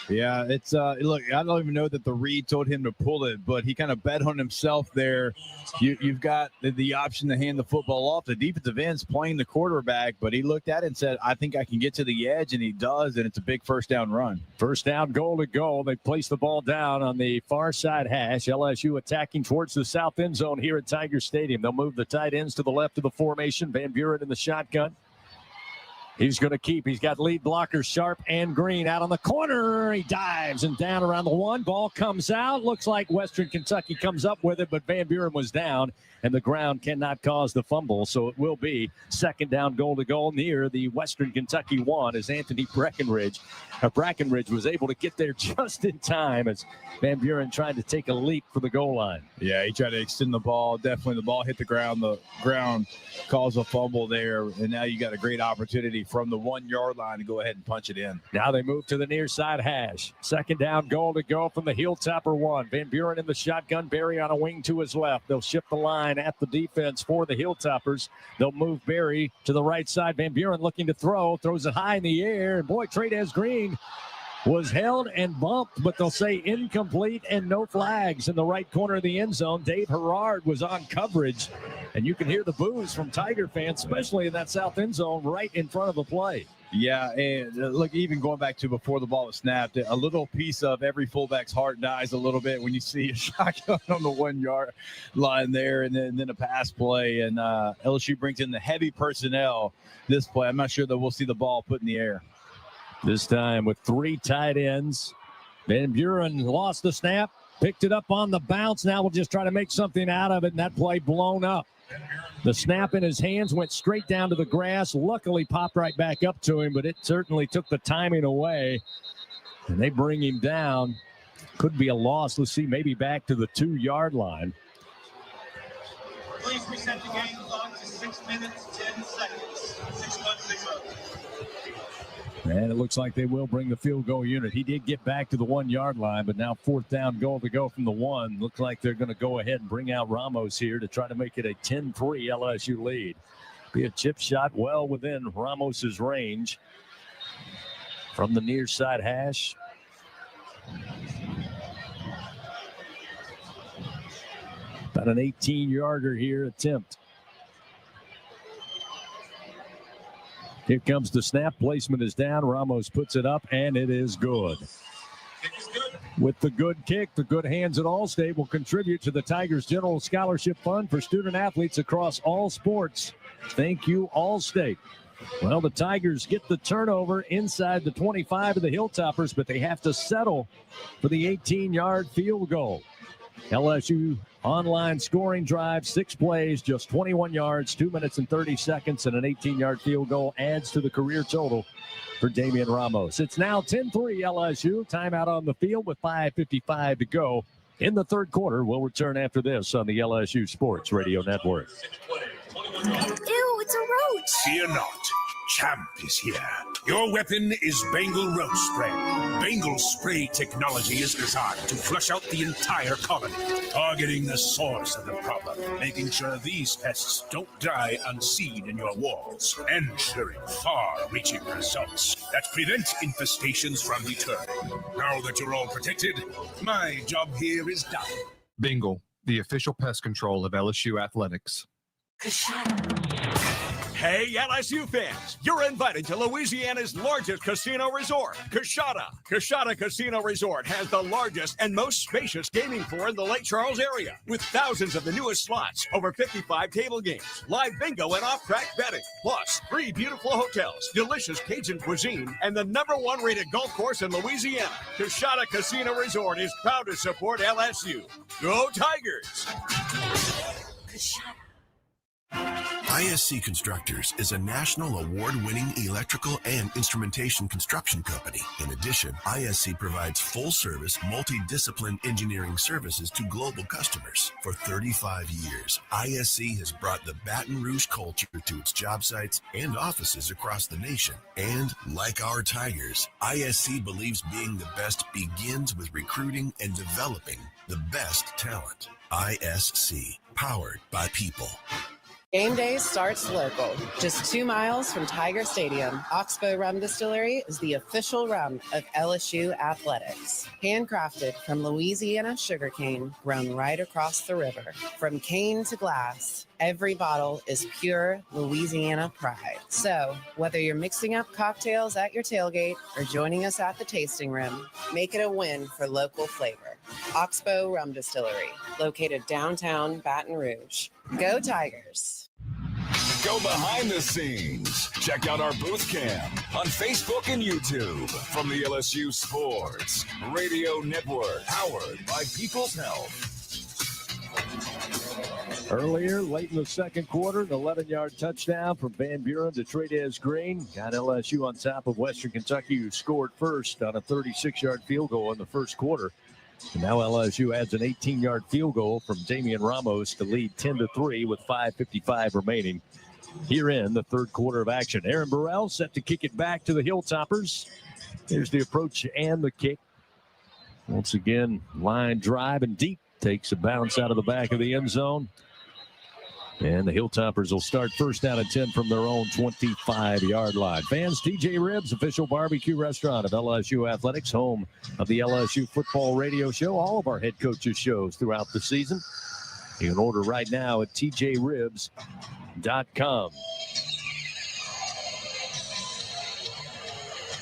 Yeah, it's look, I don't even know that the read told him to pull it, but he kind of bet on himself there. You've got the option to hand the football off. The defensive end's playing the quarterback, but he looked at it and said, I think I can get to the edge, and he does, and it's a big first down run. First down, goal to goal. They place the ball down on the far side hash. LSU attacking towards the south end zone here at Tiger Stadium. They'll move the tight ends to the left of the formation. Van Buren in the shotgun. He's going to keep. He's got lead blockers Sharp and Green out on the corner. He dives and down around the 1. Ball comes out. Looks like Western Kentucky comes up with it, but Van Buren was down, and the ground cannot cause the fumble. So it will be 2nd down, goal to goal near the Western Kentucky 1 as Anthony Brackenridge was able to get there just in time as Van Buren tried to take a leap for the goal line. Yeah, he tried to extend the ball. Definitely the ball hit the ground. The ground caused a fumble there, and now you got a great opportunity from the 1-yard line to go ahead and punch it in. Now they move to the near side hash. 2nd down, goal to go from the Hilltopper 1. Van Buren in the shotgun. Barry on a wing to his left. They'll shift the line at the defense for the Hilltoppers. They'll move Barry to the right side. Van Buren looking to throw. Throws it high in the air. And boy, Trades Green was held and bumped, but they'll say incomplete and no flags in the right corner of the end zone. Dave Herrard was on coverage, and you can hear the boos from Tiger fans, especially in that south end zone right in front of the play. Yeah, and look, even going back to before the ball was snapped, a little piece of every fullback's heart dies a little bit when you see a shotgun on the 1-yard line there, and then a pass play. And LSU brings in the heavy personnel this play. I'm not sure that we'll see the ball put in the air. This time with 3 tight ends. Van Buren lost the snap, picked it up on the bounce. Now we'll just try to make something out of it, and that play blown up. The snap in his hands went straight down to the grass. Luckily popped right back up to him, but it certainly took the timing away. And they bring him down. Could be a loss. Let's see, maybe back to the 2-yard line. Please reset the game clock to 6 minutes, 10 seconds. 6-1-6-0. And it looks like they will bring the field goal unit. He did get back to the 1-yard line, but now 4th down, goal to go from the 1. Looks like they're going to go ahead and bring out Ramos here to try to make it a 10-3 LSU lead. Be a chip shot well within Ramos's range from the near side hash. About an 18-yarder here attempt. Here comes the snap. Placement is down. Ramos puts it up, and it is good. With the good kick, the good hands at Allstate will contribute to the Tigers General Scholarship Fund for student athletes across all sports. Thank you, Allstate. Well, the Tigers get the turnover inside the 25 of the Hilltoppers, but they have to settle for the 18-yard field goal. LSU online scoring drive, 6 plays, just 21 yards, 2 minutes and 30 seconds, and an 18-yard field goal adds to the career total for Damian Ramos. It's now 10-3 LSU. Timeout on the field with 5:55 to go in the 3rd quarter. We'll return after this on the LSU Sports Radio Network. Ew, it's a roach. Fear not. champ is here. Your weapon is Bengal Roach Spray. Bengal spray technology is designed to flush out the entire colony, targeting the source of the problem, making sure these pests don't die unseen in your walls, ensuring far-reaching results that prevent infestations from returning. Now that you're all protected, my job here is done. Bengal, the official pest control of LSU athletics. Hey, LSU fans, you're invited to Louisiana's largest casino resort, Coshada. Coshada Casino Resort has the largest and most spacious gaming floor in the Lake Charles area, with thousands of the newest slots, over 55 table games, live bingo and off-track betting, plus 3 beautiful hotels, delicious Cajun cuisine, and the #1 rated golf course in Louisiana. Coshada Casino Resort is proud to support LSU. Go Tigers! ISC Constructors is a national award-winning electrical and instrumentation construction company. In addition, ISC provides full-service, multidiscipline engineering services to global customers. For 35 years, ISC has brought the Baton Rouge culture to its job sites and offices across the nation. And like our Tigers, ISC believes being the best begins with recruiting and developing the best talent. ISC, powered by people. Game day starts local. Just 2 miles from Tiger Stadium, Oxbow Rum Distillery is the official rum of LSU athletics. Handcrafted from Louisiana sugarcane, grown right across the river. From cane to glass, every bottle is pure Louisiana pride. So, whether you're mixing up cocktails at your tailgate or joining us at the tasting room, make it a win for local flavor. Oxbow Rum Distillery, located downtown Baton Rouge. Go Tigers! Go behind the scenes. Check out our booth cam on Facebook and YouTube from the LSU Sports Radio Network, powered by People's Health. Earlier, late in the second quarter, an 11-yard touchdown from Van Buren to Trades Green got LSU on top of Western Kentucky, who scored first on a 36-yard field goal in the first quarter. And now LSU adds an 18-yard field goal from Damian Ramos to lead 10-3 with 5:55 remaining here in the third quarter of action. Aaron Burrell set to kick it back to the Hilltoppers. Here's the approach and the kick. Once again, line drive and deep. Takes a bounce out of the back of the end zone. And the Hilltoppers will start first down and 10 from their own 25-yard line. Fans, TJ Ribs, official barbecue restaurant of LSU Athletics, home of the LSU Football Radio Show, all of our head coaches' shows throughout the season. You can order right now at tjribs.com.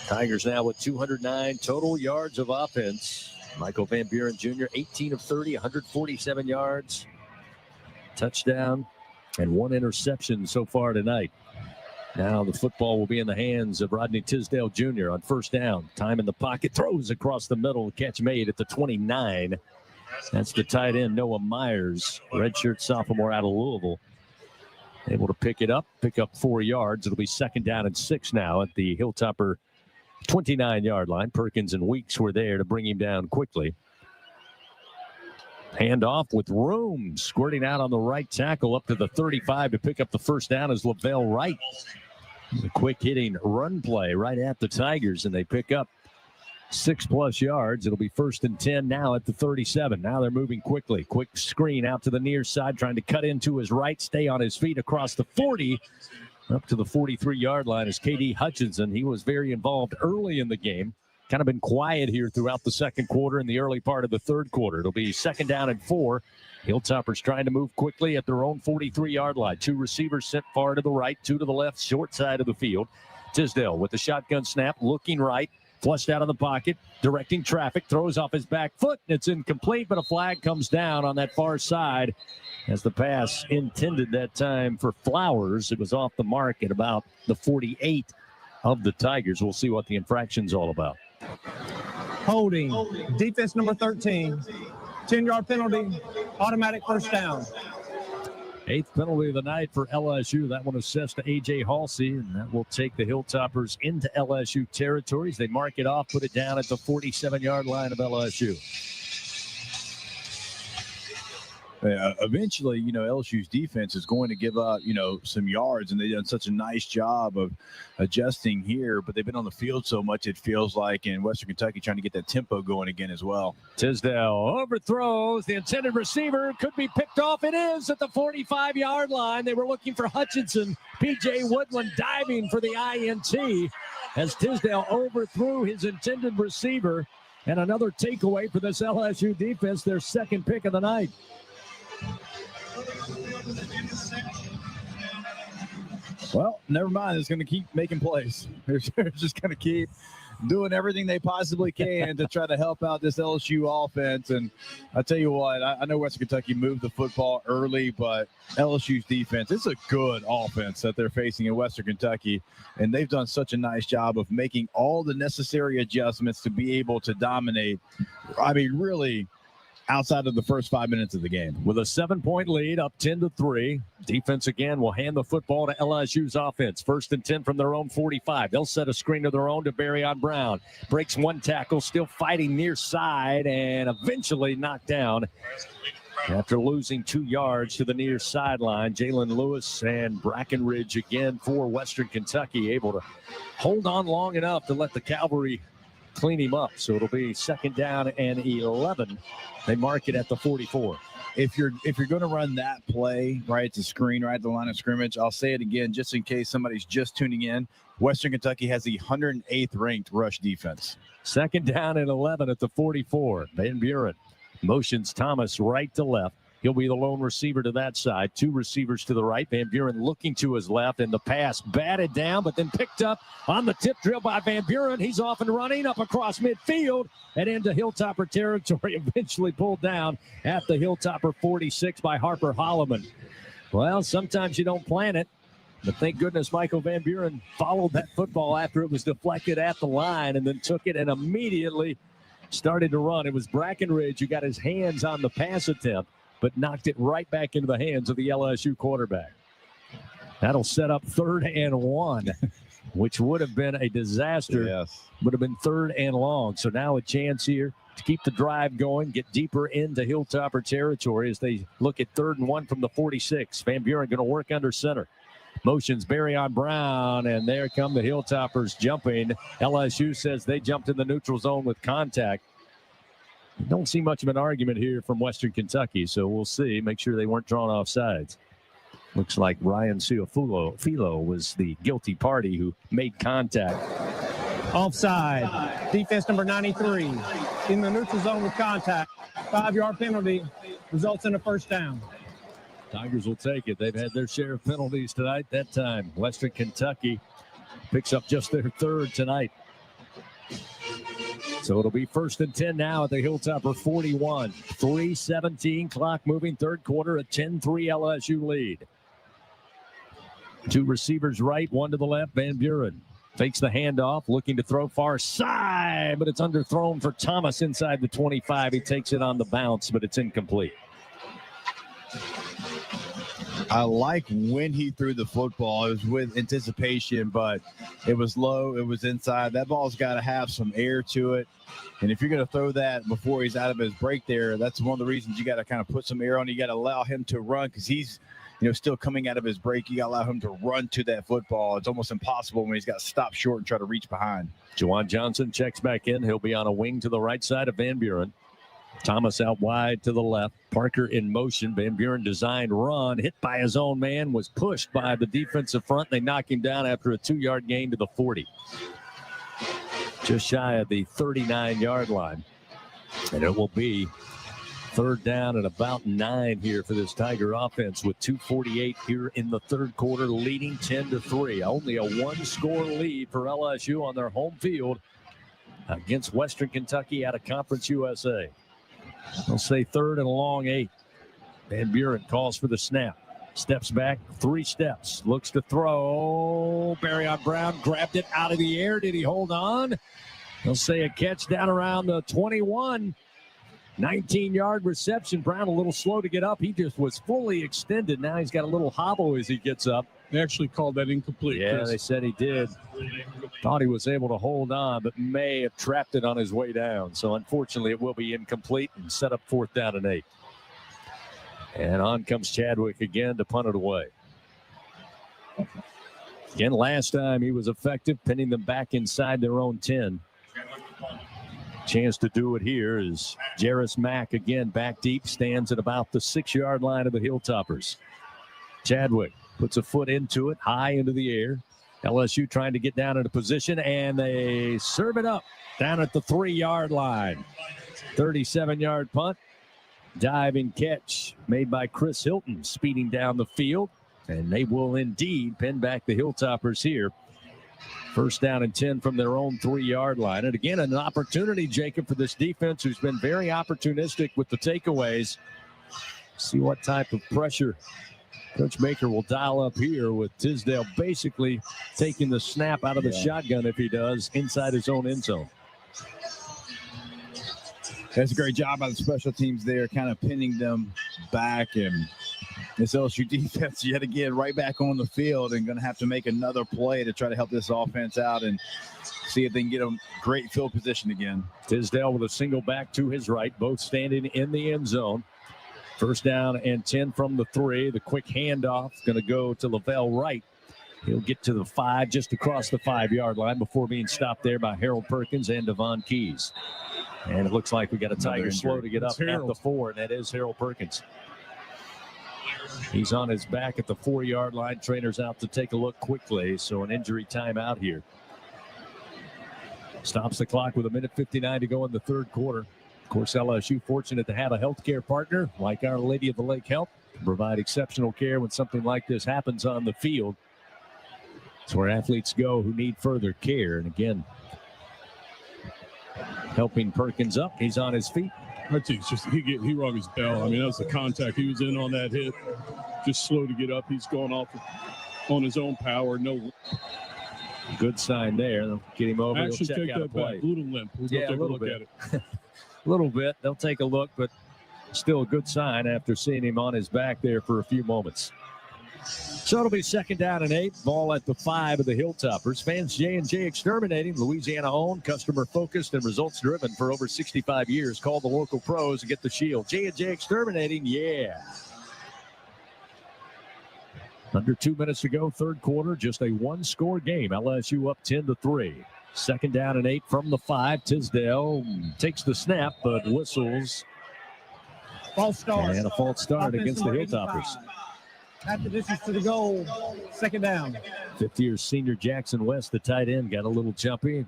Tigers now with 209 total yards of offense. Michael Van Buren Jr., 18 of 30, 147 yards, touchdown, and 1 interception so far tonight. Now the football will be in the hands of Rodney Tisdale Jr. on first down. Time in the pocket, throws across the middle, catch made at the 29. That's the tight end, Noah Myers, redshirt sophomore out of Louisville. Able to pick up 4 yards. It'll be second down and 6 now at the Hilltopper 29-yard line. Perkins and Weeks were there to bring him down quickly. Handoff with room, squirting out on the right tackle up to the 35 to pick up the first down is Lavelle Wright. A quick hitting run play right at the Tigers, and they pick up 6+ yards. It'll be first and 10 now at the 37. Now they're moving quickly. Quick screen out to the near side, trying to cut into his right, stay on his feet across the 40. Up to the 43-yard line is K.D. Hutchinson. He was very involved early in the game. Kind of been quiet here throughout the second quarter and the early part of the third quarter. It'll be second down and 4. Hilltoppers trying to move quickly at their own 43-yard line. 2 receivers sent far to the right, 2 to the left, short side of the field. Tisdale with the shotgun snap, looking right, flushed out of the pocket, directing traffic, throws off his back foot. It's incomplete, but a flag comes down on that far side as the pass intended that time for Flowers. It was off the mark at about the 48 of the Tigers. We'll see what the infraction's all about. Holding, defense number 13, 10-yard penalty, automatic first down. 8th penalty of the night for LSU. That one assessed to A.J. Halsey, and that will take the Hilltoppers into LSU territories. They mark it off, put it down at the 47-yard line of LSU. eventually, LSU's defense is going to give up, some yards, and they've done such a nice job of adjusting here, but they've been on the field so much, it feels like, in Western Kentucky, trying to get that tempo going again as well. Tisdale overthrows. The intended receiver could be picked off. It is at the 45-yard line. They were looking for Hutchinson. P.J. Woodland diving for the INT as Tisdale overthrew his intended receiver. And another takeaway for this LSU defense, their second pick of the night. Well, never mind. It's going to keep making plays. They're just going to keep doing everything they possibly can to try to help out this LSU offense. And I tell you what, I know Western Kentucky moved the football early, but LSU's defense, it's a good offense that they're facing in Western Kentucky. And they've done such a nice job of making all the necessary adjustments to be able to dominate. I mean, really, outside of the first 5 minutes of the game. With a 7-point lead, up 10-3. Defense again will hand the football to LSU's offense. 1st and 10 from their own 45. They'll set a screen of their own to Barryon Brown. Breaks one tackle, still fighting near side, and eventually knocked down after losing 2 yards to the near sideline. Jalen Lewis and Brackenridge again for Western Kentucky, able to hold on long enough to let the Cavalry clean him up. So it'll be 2nd down and 11. They mark it at the 44. If you're going to run that play, right, to screen right at the line of scrimmage, I'll say it again just in case somebody's just tuning in. Western Kentucky has the 108th ranked rush defense. 2nd down and 11 at the 44. Van Buren motions Thomas right to left. He'll be the lone receiver to that side. 2 receivers to the right. Van Buren looking to his left, and the pass batted down, but then picked up on the tip drill by Van Buren. He's off and running up across midfield and into Hilltopper territory, eventually pulled down at the Hilltopper 46 by Harper Holloman. Well, sometimes you don't plan it, but thank goodness Michael Van Buren followed that football after it was deflected at the line and then took it and immediately started to run. It was Brackenridge who got his hands on the pass attempt, but knocked it right back into the hands of the LSU quarterback. That'll set up 3rd and 1, which would have been a disaster. Yes. Would have been 3rd and long. So now a chance here to keep the drive going, get deeper into Hilltopper territory as they look at 3rd and 1 from the 46. Van Buren going to work under center. Motions Barryon Brown, and there come the Hilltoppers jumping. LSU says they jumped in the neutral zone with contact. Don't see much of an argument here from Western Kentucky, so we'll see. Make sure they weren't drawn off sides. Looks like Ryan Philo was the guilty party who made contact. Offside. Defense number 93 in the neutral zone with contact. 5-yard penalty results in a 1st down. Tigers will take it. They've had their share of penalties tonight. That time, Western Kentucky picks up just their 3rd tonight. So it'll be 1st and 10 now at the Hilltopper 41. 3:17 clock moving, 3rd quarter, a 10-3 LSU lead. 2 receivers right, 1 to the left. Van Buren fakes the handoff, looking to throw far side, but it's underthrown for Thomas inside the 25. He takes it on the bounce, but it's incomplete. I like when he threw the football. It was with anticipation, but it was low. It was inside. That ball's got to have some air to it. And if you're going to throw that before he's out of his break there, that's one of the reasons you got to kind of put some air on. You got to allow him to run because he's, still coming out of his break. You got to allow him to run to that football. It's almost impossible when he's got to stop short and try to reach behind. Juwan Johnson checks back in. He'll be on a wing to the right side of Van Buren. Thomas out wide to the left. Parker in motion. Van Buren designed run. Hit by his own man. Was pushed by the defensive front. They knock him down after a 2-yard gain to the 40. Just shy of the 39-yard line. And it will be 3rd down and about 9 here for this Tiger offense with 2:48 here in the 3rd quarter, leading 10-3. Only a 1-score lead for LSU on their home field against Western Kentucky out of Conference USA. They'll say 3rd and a long 8. Van Buren calls for the snap. Steps back, 3 steps. Looks to throw. Barryon Brown grabbed it out of the air. Did he hold on? They'll say a catch down around the 21. 19-yard reception. Brown a little slow to get up. He just was fully extended. Now he's got a little hobble as he gets up. They actually called that incomplete. Yeah, they said he did. Thought he was able to hold on, but may have trapped it on his way down. So unfortunately, it will be incomplete and set up 4th down and 8. And on comes Chadwick again to punt it away. Again, last time he was effective, pinning them back inside their own 10. Chance to do it here is Jarris Mack again back deep, stands at about the 6-yard line of the Hilltoppers. Chadwick puts a foot into it, high into the air. LSU trying to get down into position, and they serve it up down at the 3-yard line. 37-yard punt. Diving catch made by Chris Hilton, speeding down the field. And they will indeed pin back the Hilltoppers here. First down and 10 from their own 3-yard line. And again, an opportunity, Jacob, for this defense who's been very opportunistic with the takeaways. See what type of pressure Coach Baker will dial up here with Tisdale basically taking the snap out of the shotgun if he does inside his own end zone. That's a great job by the special teams there, kind of pinning them back. And this LSU defense yet again right back on the field and going to have to make another play to try to help this offense out and see if they can get them great field position again. Tisdale with a single back to his right, both standing in the end zone. First down and 10 from the 3. The quick handoff going to go to Lavelle Wright. He'll get to the 5, just across the 5-yard line before being stopped there by Harold Perkins and Devon Keys. And it looks like we got a Tiger slow to get up at the 4, and that is Harold Perkins. He's on his back at the 4-yard line. Trainer's out to take a look quickly, so an injury timeout here. Stops the clock with 1:59 to go in the third quarter. Of course, LSU fortunate to have a healthcare partner like Our Lady of the Lake Health to provide exceptional care when something like this happens on the field. It's where athletes go who need further care. And again, helping Perkins up. He's on his feet. I think it's just he rung his bell. I mean, that was the contact. He was in on that hit. Just slow to get up. He's going off on his own power. No. Good sign there. They'll get him over. Actually, check take out that a play. back. A little limp. We'll go take a look at it. A little bit. They'll take a look, but still a good sign after seeing him on his back there for a few moments. So it'll be second down and 8. Ball at the 5 of the Hilltoppers. Fans J&J Exterminating, Louisiana-owned, customer-focused, and results-driven for over 65 years. Call the local pros and get the shield. J&J Exterminating, yeah. Under 2 minutes to go, third quarter, just a one-score game. LSU up 10-3. Second down and 8 from the 5. Tisdale takes the snap, but whistles. False start. And a false start against the Hilltoppers. After this is to the goal, second down. 50-year senior Jackson West, the tight end, got a little jumpy.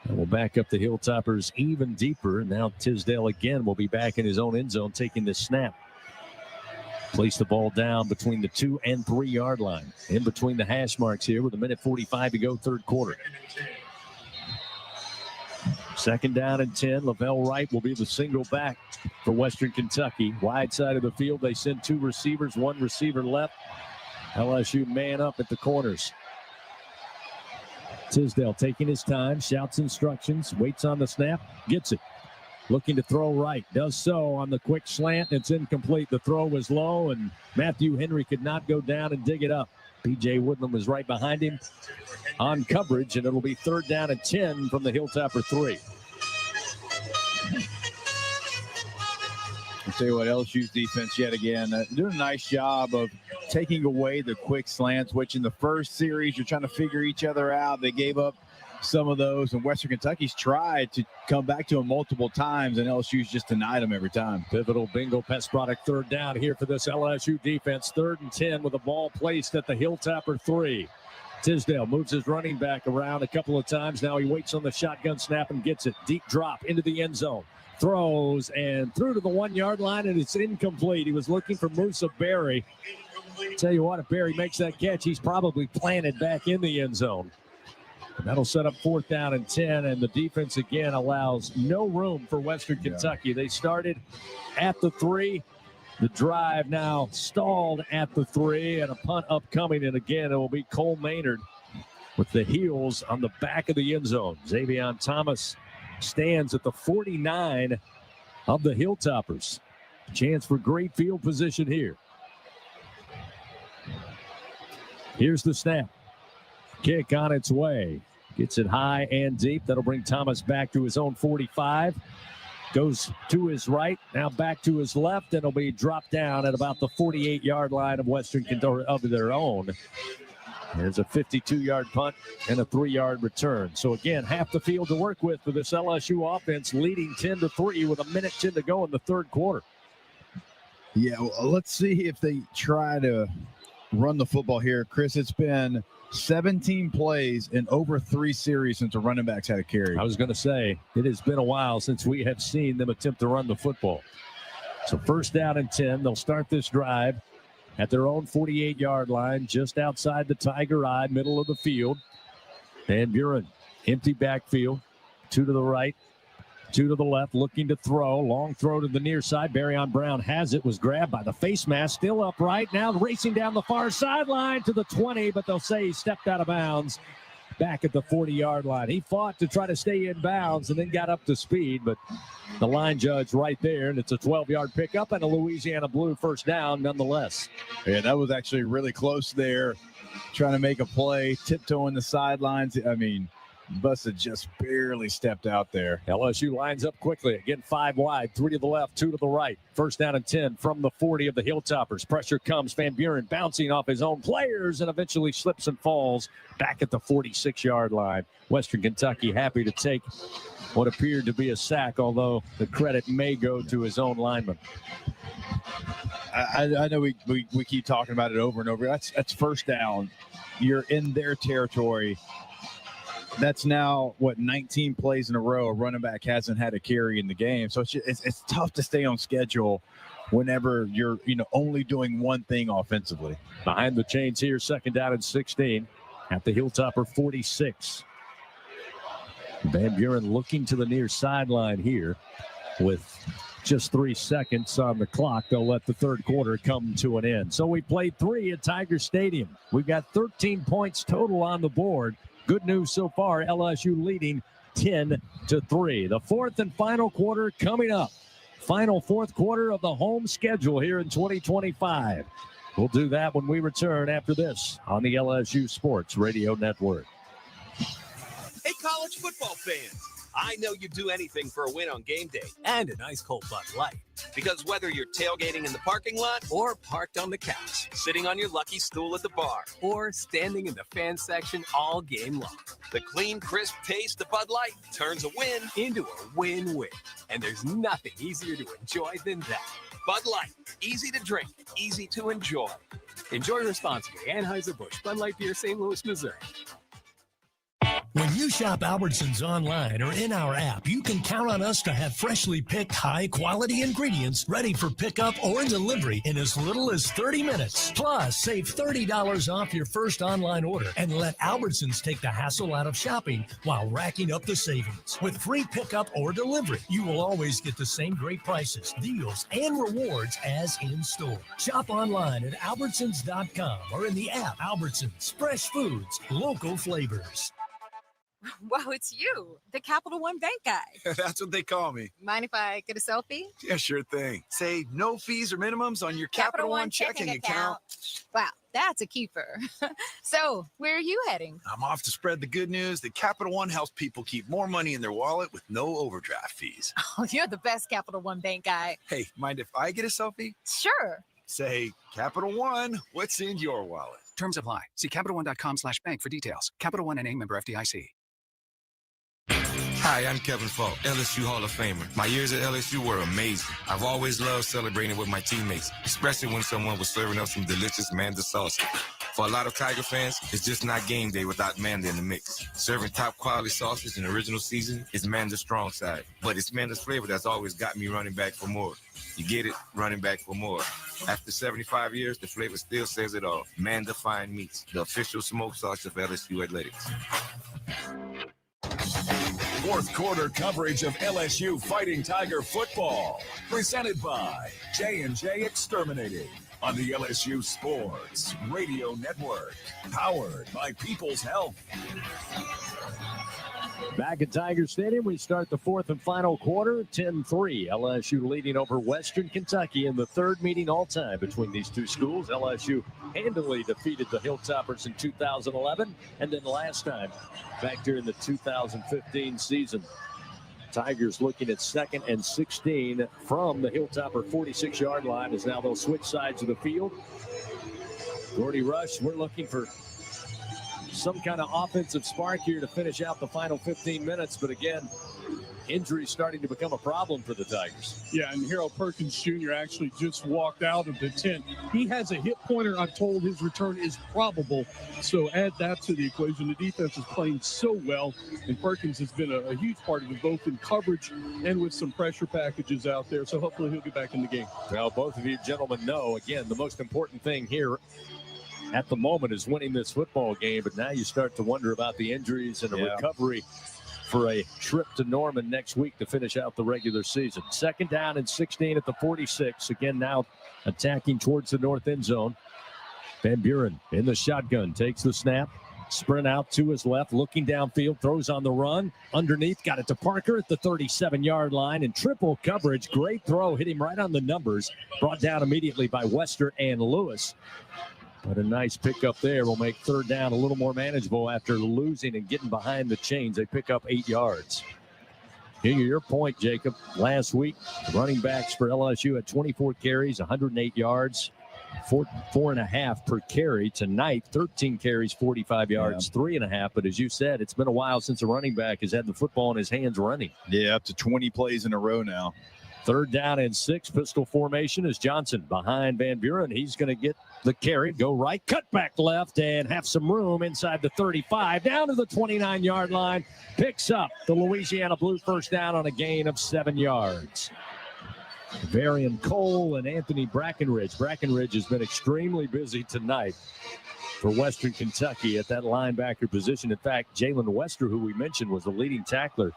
And we'll back up the Hilltoppers even deeper. Now Tisdale again will be back in his own end zone taking the snap. Place the ball down between the 2 and 3 yard line. In between the hash marks here with 1:45 to go, third quarter. Second down and 10. Lavelle Wright will be the single back for Western Kentucky. Wide side of the field, they send 2 receivers, 1 receiver left. LSU man up at the corners. Tisdale taking his time, shouts instructions, waits on the snap, gets it. Looking to throw right, does so on the quick slant. It's incomplete. The throw was low, and Matthew Henry could not go down and dig it up. P.J. Woodland was right behind him on coverage, and it'll be third down and 10 from the Hilltopper 3. I'll tell you what, LSU's defense yet again doing a nice job of taking away the quick slants, which in the first series you're trying to figure each other out. They gave up some of those, and Western Kentucky's tried to come back to them multiple times, and LSU's just denied them every time. Pivotal bingo pest product third down here for this LSU defense. 3rd and 10 with the ball placed at the Hilltopper 3. Tisdale moves his running back around a couple of times. Now he waits on the shotgun snap and gets it. Deep drop into the end zone. Throws and through to the 1 yard line, and it's incomplete. He was looking for Musa Berry. Tell you what, if Berry makes that catch, he's probably planted back in the end zone. That'll set up 4th down and 10, and the defense again allows no room for Western Kentucky. They started at the 3. The drive now stalled at the 3, and a punt upcoming, and again it will be Cole Maynard with the heels on the back of the end zone. Xavion Thomas stands at the 49 of the Hilltoppers. Chance for great field position here. Here's the snap. Kick on its way. Gets it high and deep. That'll bring Thomas back to his own 45. Goes to his right, now back to his left, and it'll be dropped down at about the 48-yard line of Western Kentucky of their own. There's a 52-yard punt and a 3-yard return. So again, half the field to work with for this LSU offense, leading 10-3 with 1:10 to go in the third quarter. Yeah, well, let's see if they try to run the football here. Chris, it's been 17 plays in over 3 series since the running backs had a carry. I was going to say, it has been a while since we have seen them attempt to run the football. So first down and 10. They'll start this drive at their own 48-yard line, just outside the Tiger Eye, middle of the field. Van Buren, empty backfield, 2 to the right, 2 to the left, looking to throw. Long throw to the near side. Barryon Brown has it, was grabbed by the face mask, still upright. Now racing down the far sideline to the 20, but they'll say he stepped out of bounds back at the 40-yard line. He fought to try to stay in bounds and then got up to speed, but the line judge right there, and it's a 12-yard pickup and a Louisiana Blue first down nonetheless. Yeah, that was actually really close there, trying to make a play, tiptoeing the sidelines. I mean, Bussa just barely stepped out there. LSU lines up quickly. Again, 5 wide, 3 to the left, 2 to the right. First down and 10 from the 40 of the Hilltoppers. Pressure comes. Van Buren bouncing off his own players and eventually slips and falls back at the 46-yard line. Western Kentucky happy to take what appeared to be a sack, although the credit may go to his own lineman. I know we keep talking about it over and over. That's first down. You're in their territory. That's now, 19 plays in a row a running back hasn't had a carry in the game. So it's tough to stay on schedule whenever you're only doing one thing offensively. Behind the chains here, second down and 16 at the Hilltopper 46. Van Buren looking to the near sideline here with just 3 seconds on the clock. They'll let the third quarter come to an end. So we played 3 at Tiger Stadium. We've got 13 points total on the board. Good news so far, LSU leading 10-3. The fourth and final quarter coming up. Final fourth quarter of the home schedule here in 2025. We'll do that when we return after this on the LSU Sports Radio Network. Hey, college football fans. I know you'd do anything for a win on game day. And a nice cold Bud Light. Because whether you're tailgating in the parking lot or parked on the couch, sitting on your lucky stool at the bar, or standing in the fan section all game long, the clean, crisp taste of Bud Light turns a win into a win-win. And there's nothing easier to enjoy than that. Bud Light. Easy to drink, easy to enjoy. Enjoy responsibly. Anheuser-Busch, Bud Light Beer, St. Louis, Missouri. When you shop Albertsons online or in our app, you can count on us to have freshly picked high-quality ingredients ready for pickup or delivery in as little as 30 minutes. Plus, save $30 off your first online order and let Albertsons take the hassle out of shopping while racking up the savings. With free pickup or delivery, you will always get the same great prices, deals, and rewards as in-store. Shop online at Albertsons.com or in the app. Albertsons, fresh foods, local flavors. Wow, it's you, the Capital One Bank guy. That's what they call me. Mind if I get a selfie? Yeah, sure thing. Say no fees or minimums on your Capital One checking account. Wow, that's a keeper. So, where are you heading? I'm off to spread the good news that Capital One helps people keep more money in their wallet with no overdraft fees. Oh, you're the best Capital One Bank guy. Hey, mind if I get a selfie? Sure. Say, Capital One, what's in your wallet? Terms apply. See CapitalOne.com/bank for details. Capital One NA, member FDIC. Hi, I'm Kevin Falk, LSU Hall of Famer. My years at LSU were amazing. I've always loved celebrating with my teammates, especially when someone was serving up some delicious Manda sauce. For a lot of Tiger fans, it's just not game day without Manda in the mix. Serving top quality sausage and original season is Manda's strong side. But it's Manda's flavor that's always got me running back for more. You get it, running back for more. After 75 years, the flavor still says it all. Manda Fine Meats, the official smoke sauce of LSU Athletics. Fourth quarter coverage of LSU Fighting Tiger football, presented by J&J Exterminating on the LSU Sports Radio Network, powered by People's Health. Back at Tiger Stadium, we start the fourth and final quarter, 10-3. LSU leading over Western Kentucky in the third meeting all time between these two schools. LSU handily defeated the Hilltoppers in 2011, and then last time back during the 2015 season. Tigers looking at 2nd and 16 from the Hilltopper 46-yard line as now they'll switch sides of the field. Gordy Rush, we're looking for some kind of offensive spark here to finish out the final 15 minutes. But again, injuries starting to become a problem for the Tigers. Yeah, and Harold Perkins Jr. actually just walked out of the tent. He has a hip pointer. I'm told his return is probable. So add that to the equation. The defense is playing so well, and Perkins has been a huge part of it, both in coverage and with some pressure packages out there. So hopefully he'll get back in the game. Well, both of you gentlemen know, again, the most important thing here at the moment is winning this football game. But now you start to wonder about the injuries and the recovery for a trip to Norman next week to finish out the regular season. 2nd down and 16 at the 46. Again, now attacking towards the north end zone. Van Buren in the shotgun, takes the snap, sprint out to his left, looking downfield, throws on the run. Underneath, got it to Parker at the 37-yard line, and triple coverage. Great throw, hit him right on the numbers. Brought down immediately by Wester and Lewis. But a nice pickup there will make 3rd down a little more manageable after losing and getting behind the chains. They pick up 8 yards. Here, your point, Jacob. Last week, running backs for LSU had 24 carries, 108 yards, 4.5 per carry. Tonight, 13 carries, 45 yards, 3.5. But as you said, it's been a while since a running back has had the football in his hands running. Yeah, up to 20 plays in a row now. 3rd down and 6, pistol formation is Johnson behind Van Buren. He's going to get the carry, go right, cut back left, and have some room inside the 35, down to the 29-yard line. Picks up the Louisiana Blue 1st down on a gain of 7 yards. Varian Cole and Anthony Brackenridge. Brackenridge has been extremely busy tonight for Western Kentucky at that linebacker position. In fact, Jalen Wester, who we mentioned was the leading tackler,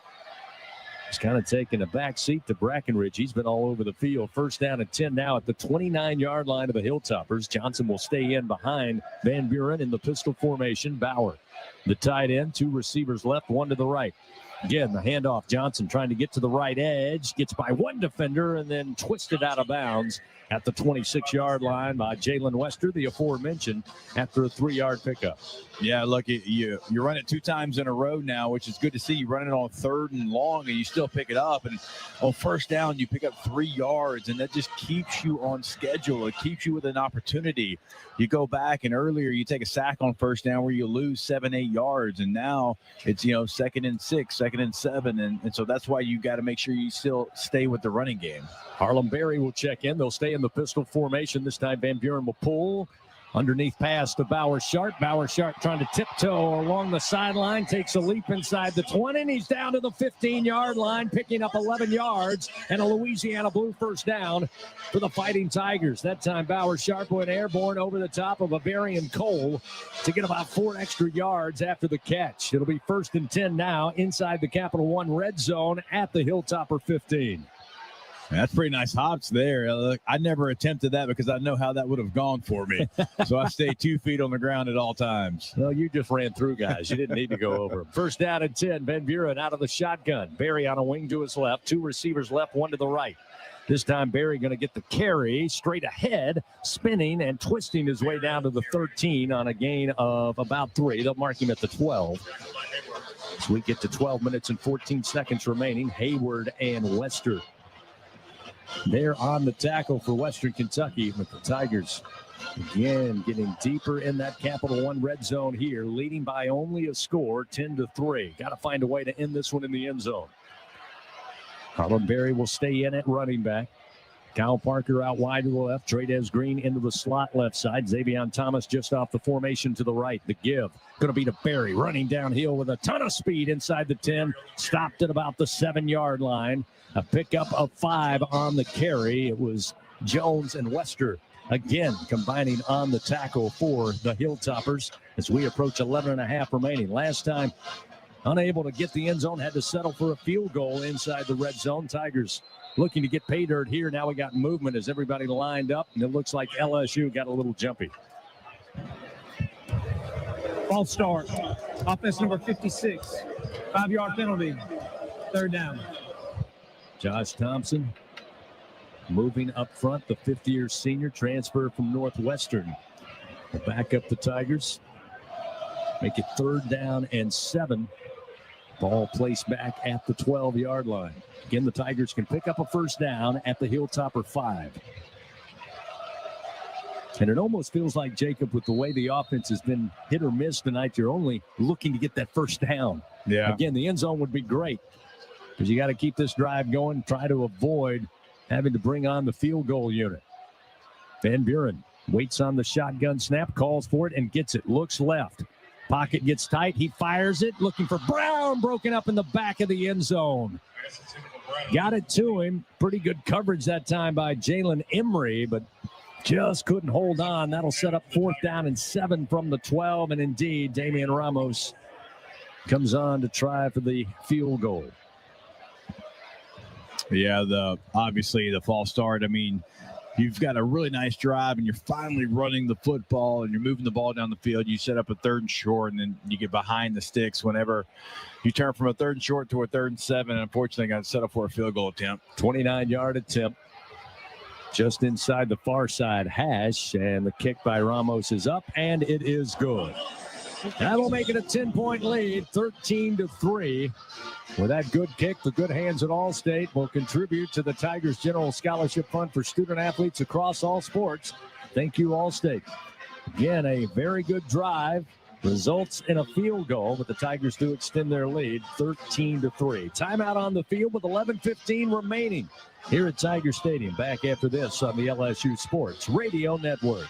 he's kind of taking a back seat to Brackenridge. He's been all over the field. 1st down and 10 now at the 29-yard line of the Hilltoppers. Johnson will stay in behind Van Buren in the pistol formation. Bauer, the tight end, 2 receivers left, 1 to the right. Again, the handoff. Johnson trying to get to the right edge. Gets by 1 defender and then twisted out of bounds at the 26-yard line by Jalen Wester, the aforementioned, after a 3-yard pickup. Yeah, look, you run it 2 times in a row now, which is good to see. You run it on 3rd and long, and you still pick it up. And on 1st down, you pick up 3 yards, and that just keeps you on schedule. It keeps you with an opportunity. You go back, and earlier you take a sack on 1st down where you lose 7-8 yards, and now it's 2nd and 6, 2nd and 7, and so that's why you got to make sure you still stay with the running game. Harlem Berry will check in. They'll stay in the pistol formation. This time Van Buren will pull. Underneath pass to Bauer Sharp. Bauer Sharp trying to tiptoe along the sideline. Takes a leap inside the 20, and he's down to the 15-yard line, picking up 11 yards and a Louisiana Blue 1st down for the Fighting Tigers. That time Bauer Sharp went airborne over the top of a Varian Cole to get about 4 extra yards after the catch. It'll be 1st and 10 now inside the Capital One red zone at the Hilltopper 15. That's pretty nice hops there. Look, I never attempted that because I know how that would have gone for me. So I stay 2 feet on the ground at all times. Well, you just ran through guys. You didn't need to go over them. 1st down and 10. Van Buren out of the shotgun. Berry on a wing to his left. 2 receivers left, 1 to the right. This time Berry going to get the carry straight ahead, spinning and twisting his way down to the 13 on a gain of about 3. They'll mark him at the 12. So we get to 12 minutes and 14 seconds remaining. Hayward and Wester, they're on the tackle for Western Kentucky, but the Tigers again getting deeper in that Capital One red zone here, leading by only a score, 10-3. Got to find a way to end this one in the end zone. Harlem Berry will stay in at running back. Kyle Parker out wide to the left. Trades Green into the slot left side. Xavion Thomas just off the formation to the right. The give going to be to Berry, running downhill with a ton of speed inside the 10. Stopped at about the 7-yard line. A pickup of 5 on the carry. It was Jones and Wester again combining on the tackle for the Hilltoppers as we approach 11.5 remaining. Last time, unable to get the end zone, had to settle for a field goal inside the red zone. Tigers looking to get pay dirt here. Now we got movement as everybody lined up, and it looks like LSU got a little jumpy. False start. Offense number 56. 5-yard penalty. 3rd down. Josh Thompson moving up front, the 5th-year senior transfer from Northwestern. Will back up the Tigers. Make it 3rd down and 7 Ball placed back at the 12-yard line. Again, the Tigers can pick up a first down at the Hilltopper 5. And it almost feels like, Jacob, with the way the offense has been hit or miss tonight, you're only looking to get that first down. Yeah. Again, the end zone would be great because you got to keep this drive going, try to avoid having to bring on the field goal unit. Van Buren waits on the shotgun snap, calls for it, and gets it. Looks left. Pocket gets tight. He fires it, looking for Brown, broken up in the back of the end zone. Got it to him. Pretty good coverage that time by Jalen Emery, but just couldn't hold on. That'll set up 4th down and 7 from the 12. And indeed, Damian Ramos comes on to try for the field goal. Yeah, obviously the false start. I mean, you've got a really nice drive, and you're finally running the football, and you're moving the ball down the field. You set up a 3rd and short, and then you get behind the sticks whenever you turn from a 3rd and short to a 3rd and 7. And unfortunately, got set up for a field goal attempt. 29-yard attempt. Just inside the far side hash, and the kick by Ramos is up, and it is good. That'll make it a 10-point lead, 13-3. With that good kick, the good hands at Allstate will contribute to the Tigers General Scholarship Fund for student athletes across all sports. Thank you, Allstate. Again, a very good drive results in a field goal, but the Tigers do extend their lead, 13-3. Timeout on the field with 11:15 remaining here at Tiger Stadium. Back after this on the LSU Sports Radio Network.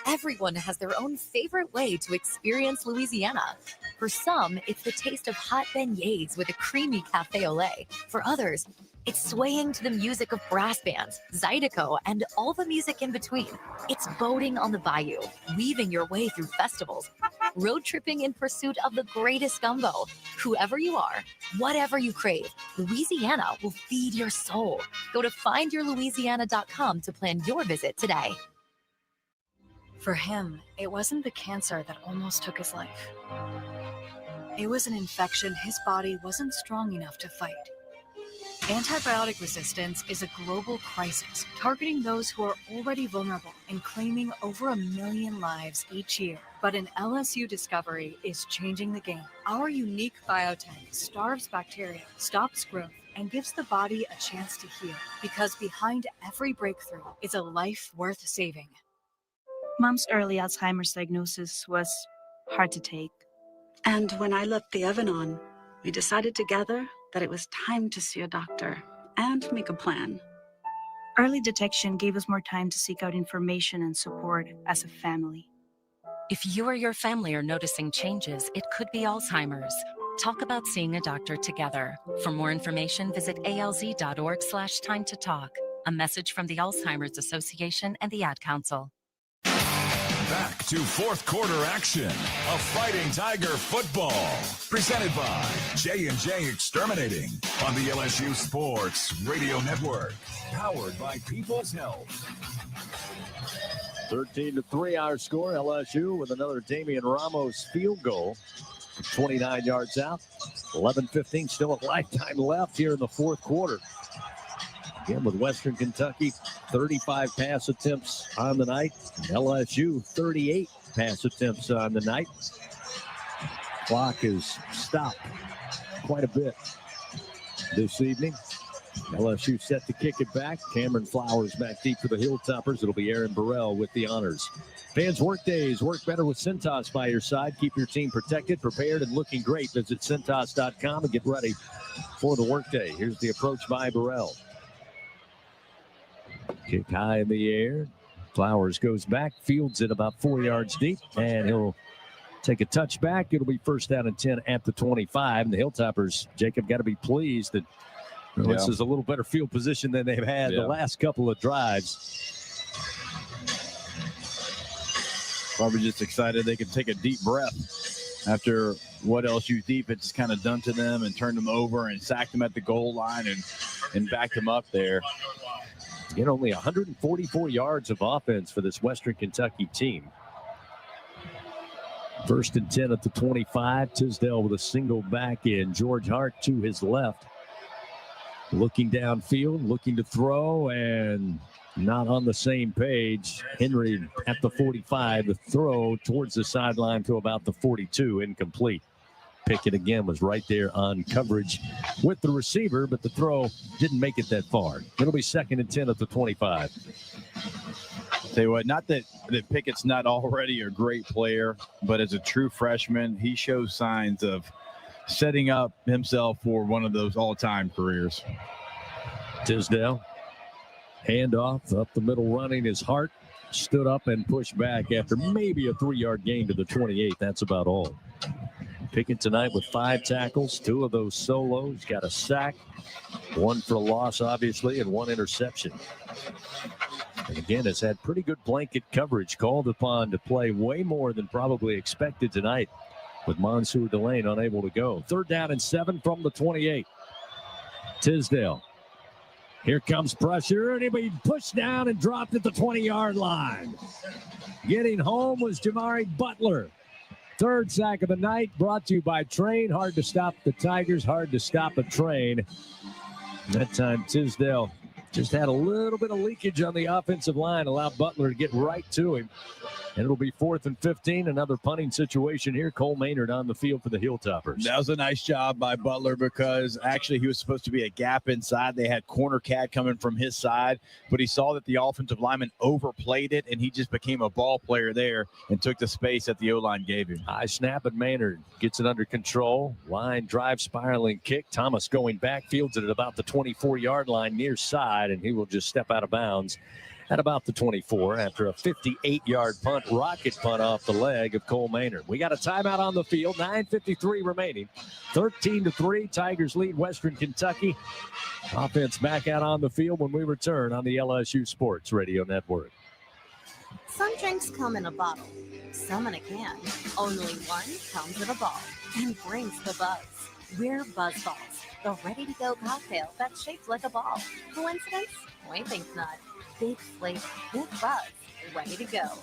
Everyone has their own favorite way to experience Louisiana. For some, it's the taste of hot beignets with a creamy cafe au lait. For others, it's swaying to the music of brass bands, Zydeco, and all the music in between. It's boating on the bayou, weaving your way through festivals, road tripping in pursuit of the greatest gumbo. Whoever you are, whatever you crave, Louisiana will feed your soul. Go to findyourlouisiana.com to plan your visit today. For him, it wasn't the cancer that almost took his life. It was an infection his body wasn't strong enough to fight. Antibiotic resistance is a global crisis targeting those who are already vulnerable and claiming over 1 million lives each year. But an LSU discovery is changing the game. Our unique biotech starves bacteria, stops growth, and gives the body a chance to heal. Because behind every breakthrough is a life worth saving. Mom's early Alzheimer's diagnosis was hard to take. And when I left the oven on, we decided together that it was time to see a doctor and make a plan. Early detection gave us more time to seek out information and support as a family. If you or your family are noticing changes, it could be Alzheimer's. Talk about seeing a doctor together. For more information, visit alz.org/time to talk. A message from the Alzheimer's Association and the Ad Council. Back to fourth quarter action of Fighting Tiger football. Presented by J&J Exterminating on the LSU Sports Radio Network. Powered by People's Health. 13-3 our score. LSU with another Damian Ramos field goal. 29 yards out. 11:15 still a lifetime left here in the fourth quarter. Again, with Western Kentucky, 35 pass attempts on the night. LSU, 38 pass attempts on the night. Clock is stopped quite a bit this evening. LSU set to kick it back. Cameron Flowers back deep for the Hilltoppers. It'll be Aaron Burrell with the honors. Fans work days. Work better with Cintas by your side. Keep your team protected, prepared, and looking great. Visit Cintas.com and get ready for the workday. Here's the approach by Burrell. Kick high in the air. Flowers goes back, fields it about 4 yards deep, and he'll take a touchback. It'll be first down and 10 at the 25. And the Hilltoppers, Jacob, got to be pleased that this is a little better field position than they've had the last couple of drives. Probably just excited they could take a deep breath after what LSU defense has kind of done to them and turned them over and sacked them at the goal line and backed them up there. Again, only 144 yards of offense for this Western Kentucky team. First and 10 at the 25. Tisdale with a single back in. George Hart to his left. Looking downfield, looking to throw, and not on the same page. Henry at the 45. The throw towards the sideline to about the 42. Incomplete. Pickett again was right there on coverage with the receiver, but the throw didn't make it that far. It'll be 2nd and 10 at the 25. Tell you what, not that Pickett's not already a great player, but as a true freshman, he shows signs of setting up himself for one of those all-time careers. Tisdale, handoff up the middle running. His heart stood up and pushed back after maybe a 3-yard gain to the 28. That's about all. Pickett tonight with 5 tackles, 2 of those solos. Got a sack, 1 for a loss, obviously, and 1 interception. And again, has had pretty good blanket coverage, called upon to play way more than probably expected tonight with Mansour Delane unable to go. 3rd down and 7 from the 28. Tisdale. Here comes pressure, and he'll be pushed down and dropped at the 20-yard line. Getting home was Jamari Butler. 3rd sack of the night, brought to you by Train. Hard to stop the Tigers, hard to stop a train. That time, Tisdale just had a little bit of leakage on the offensive line, allowed Butler to get right to him. And it'll be 4th and 15, another punting situation here. Cole Maynard on the field for the Hilltoppers. That was a nice job by Butler because actually he was supposed to be a gap inside. They had corner cat coming from his side, but he saw that the offensive lineman overplayed it, and he just became a ball player there and took the space that the O-line gave him. High snap, and Maynard gets it under control. Line drive, spiraling kick. Thomas going back, fields it at about the 24-yard line near side, and he will just step out of bounds at about the 24 after a 58-yard punt, rocket punt off the leg of Cole Maynard. We got a timeout on the field, 9:53 remaining. 13-3, Tigers lead Western Kentucky. Offense back out on the field when we return on the LSU Sports Radio Network. Some drinks come in a bottle, some in a can. Only one comes in a ball and brings the buzz. We're Buzz Balls, the ready-to-go cocktail that's shaped like a ball. Coincidence? We think not. Big flavor, big buzz, ready to go.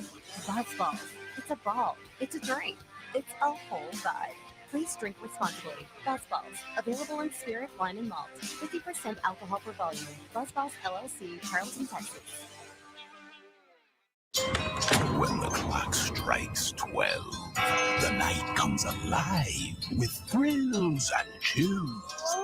Buzz Balls. It's a ball. It's a drink. It's a whole vibe. Please drink responsibly. Buzz Balls. Available in spirit, wine, and malt. 50% alcohol per volume. Buzz Balls, LLC, Carrollton, Texas. When the clock strikes 12, the night comes alive with thrills and chills.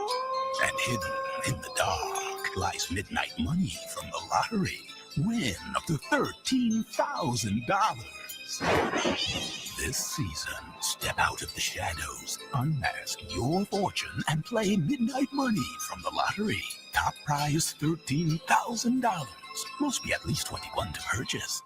And hidden in the dark lies midnight money from the lottery. Win up to $13,000. This season, step out of the shadows, unmask your fortune, and play midnight money from the lottery. Top prize $13,000. Must be at least 21 to purchase.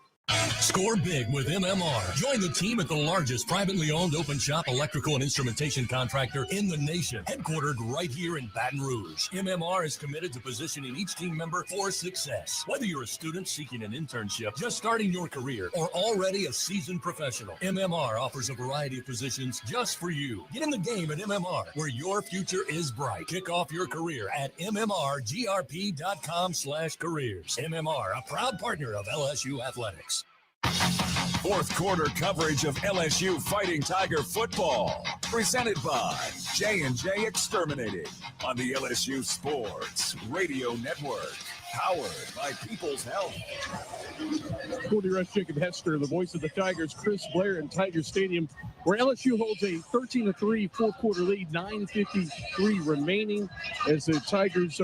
Score big with MMR. Join the team at the largest privately owned open shop electrical and instrumentation contractor in the nation, headquartered right here in Baton Rouge. MMR is committed to positioning each team member for success. Whether you're a student seeking an internship, just starting your career, or already a seasoned professional, MMR offers a variety of positions just for you. Get in the game at MMR, where your future is bright. Kick off your career at mmrgrp.com/careers. MMR, a proud partner of LSU Athletics. 4th quarter coverage of LSU Fighting Tiger football, presented by J&J Exterminating on the LSU Sports Radio Network, powered by People's Health. Cody Rush, Jacob Hester, the voice of the Tigers, Chris Blair in Tiger Stadium, where LSU holds a 13-3 4th-quarter lead, 9:53 remaining as the Tigers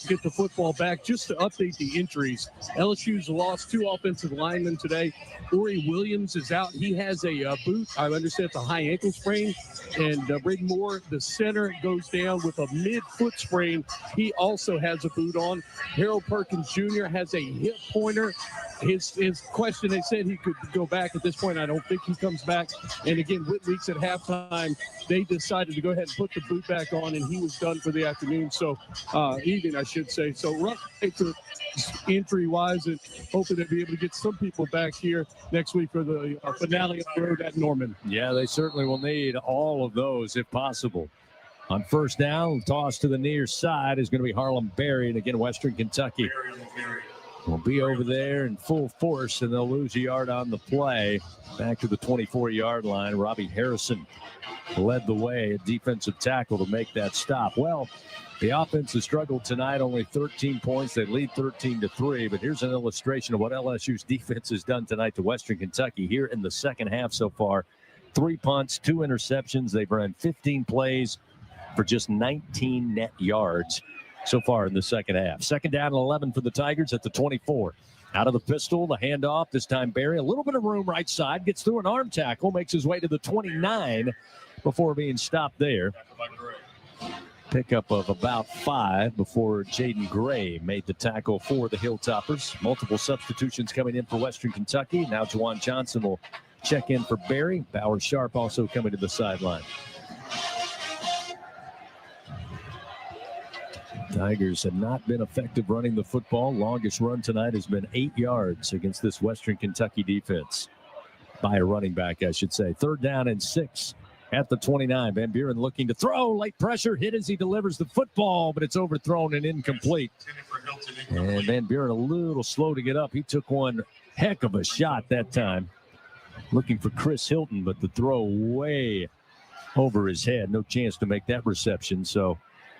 get the football back. Just to update the injuries, LSU's lost 2 offensive linemen today. Ori Williams is out. He has a boot. I understand it's a high ankle sprain. And Braden Moore, the center, goes down with a mid-foot sprain. He also has a boot on. Harold Perkins Jr. has a hip pointer. His question, they said he could go back. At this point, I don't think he comes back. And again, Whit Weeks at halftime, they decided to go ahead and put the boot back on, and he was done for the afternoon. So, evening, I should say. So, rough injury-wise, and hoping to be able to get some people back here next week for the finale of the road at Norman. Yeah, they certainly will need all of those if possible. On 1st down, toss to the near side is going to be Harlem Berry, and again, Western Kentucky will be over there in full force, and they'll lose a yard on the play. Back to the 24-yard line. Robbie Harrison led the way at defensive tackle to make that stop. Well, the offense has struggled tonight, only 13 points. They lead 13-3, but here's an illustration of what LSU's defense has done tonight to Western Kentucky here in the second half so far. 3 punts, 2 interceptions. They've run 15 plays for just 19 net yards so far in the second half. Second down and 11 for the Tigers at the 24. Out of the pistol, the handoff. This time Barry, a little bit of room right side, gets through an arm tackle, makes his way to the 29 before being stopped there. Pickup of about 5 before Jaden Gray made the tackle for the Hilltoppers. Multiple substitutions coming in for Western Kentucky. Now Juwan Johnson will check in for Barry. Bauer Sharp also coming to the sideline. Tigers have not been effective running the football. Longest run tonight has been 8 yards against this Western Kentucky defense. By a running back, I should say. Third down and 6 at the 29. Van Buren looking to throw. Late pressure, hit as he delivers the football, but it's overthrown and incomplete. And Van Buren a little slow to get up. He took one heck of a shot that time. Looking for Chris Hilton, but the throw way over his head. No chance to make that reception, so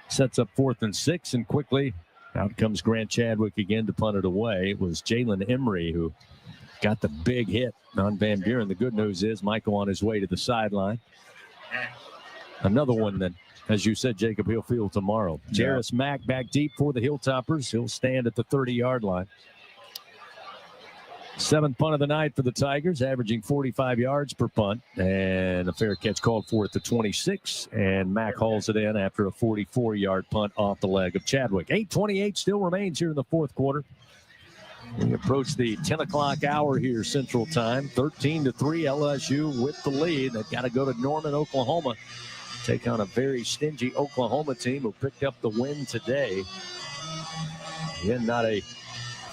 sets up 4th and 6, and quickly out comes Grant Chadwick again to punt it away. It was Jalen Emery who got the big hit on Van Buren. The good news is Michael on his way to the sideline. Another one that, as you said, Jacob, he'll field tomorrow. Jarris Mack back deep for the Hilltoppers. He'll stand at the 30-yard line. 7th punt of the night for the Tigers, averaging 45 yards per punt. And a fair catch called for at the 26. And Mack hauls it in after a 44-yard punt off the leg of Chadwick. 8:28 still remains here in the fourth quarter. We approach the 10 o'clock hour here Central Time. 13-3 LSU with the lead. They've got to go to Norman, Oklahoma. Take on a very stingy Oklahoma team who picked up the win today. Again, not a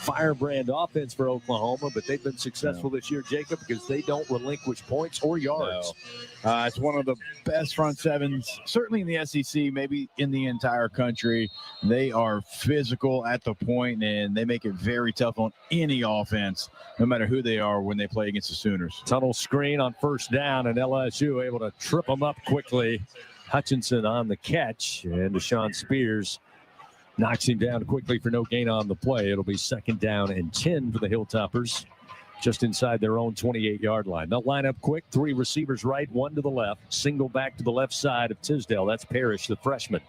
firebrand offense for Oklahoma, but they've been successful this year, Jacob, because they don't relinquish points or yards. It's one of the best front sevens, certainly in the SEC, maybe in the entire country. They are physical at the point, and they make it very tough on any offense, no matter who they are when they play against the Sooners. Tunnel screen on first down, and LSU able to trip them up quickly. Hutchinson on the catch, and Deshaun Spears knocks him down quickly for no gain on the play. It'll be 2nd down and 10 for the Hilltoppers, just inside their own 28-yard line. They'll line up quick. 3 receivers right, 1 to the left. Single back to the left side of Tisdale. That's Parrish, the freshman.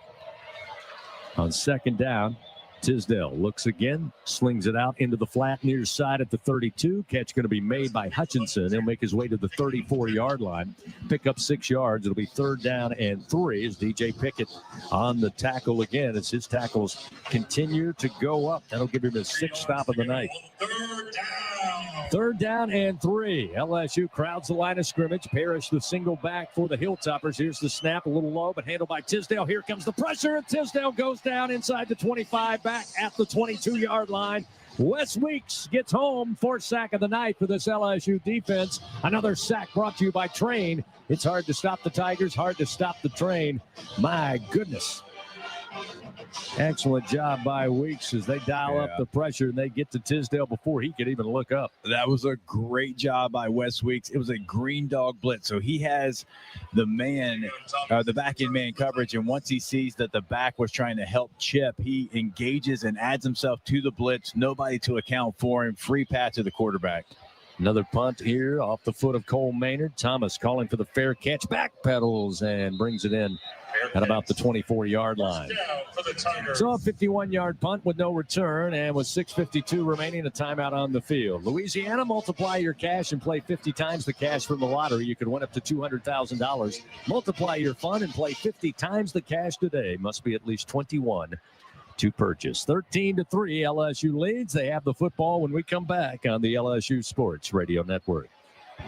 On 2nd down, Tisdale looks again, slings it out into the flat near side at the 32. Catch going to be made by Hutchinson. He'll make his way to the 34-yard line. Pick up 6 yards. It'll be 3rd down and 3 as DJ Pickett on the tackle again as his tackles continue to go up. That'll give him his 6th stop of the night. 3rd down and 3. LSU crowds the line of scrimmage. Parrish the single back for the Hilltoppers. Here's the snap, a little low, but handled by Tisdale. Here comes the pressure, and Tisdale goes down inside the 25, back at the 22-yard line. Wes Weeks gets home, 4th sack of the night for this LSU defense. Another sack brought to you by Train. It's hard to stop the Tigers, hard to stop the Train. My goodness. Excellent job by Weeks as they dial up the pressure and they get to Tisdale before he could even look up. That was a great job by Wes Weeks. It was a green dog blitz. So he has the man, the back end man coverage. And once he sees that the back was trying to help Chip, he engages and adds himself to the blitz. Nobody to account for him. Free pass to the quarterback. Another punt here off the foot of Cole Maynard. Thomas calling for the fair catch, back pedals and brings it in at about the 24-yard line. So a 51-yard punt with no return, and with 6:52 remaining, a timeout on the field. Louisiana, multiply your cash and play 50 times the cash from the lottery. You could win up to $200,000. Multiply your fun and play 50 times the cash today. Must be at least 21 to purchase. 13-3, LSU leads. They have the football when we come back on the LSU Sports Radio Network. Hey,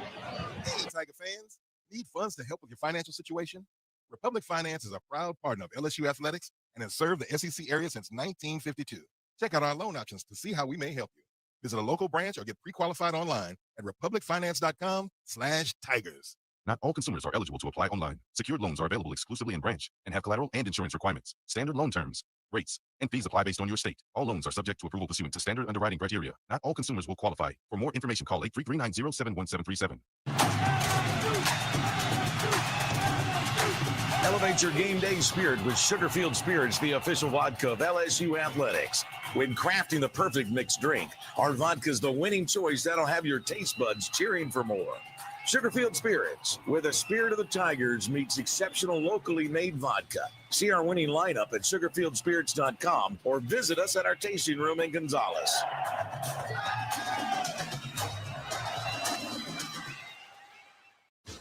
Tiger fans, need funds to help with your financial situation? Republic Finance is a proud partner of LSU Athletics and has served the SEC area since 1952. Check out our loan options to see how we may help you. Visit a local branch or get pre-qualified online at republicfinance.com/tigers. Not all consumers are eligible to apply online. Secured loans are available exclusively in branch and have collateral and insurance requirements. Standard loan terms, rates, and fees apply based on your state. All loans are subject to approval pursuant to standard underwriting criteria. Not all consumers will qualify. For more information, call 833-907-1737. Elevate your game day spirit with Sugarfield Spirits, the official vodka of LSU Athletics. When crafting the perfect mixed drink, our vodka is the winning choice that'll have your taste buds cheering for more. Sugarfield Spirits, where the spirit of the Tigers meets exceptional locally made vodka. See our winning lineup at sugarfieldspirits.com or visit us at our tasting room in Gonzales.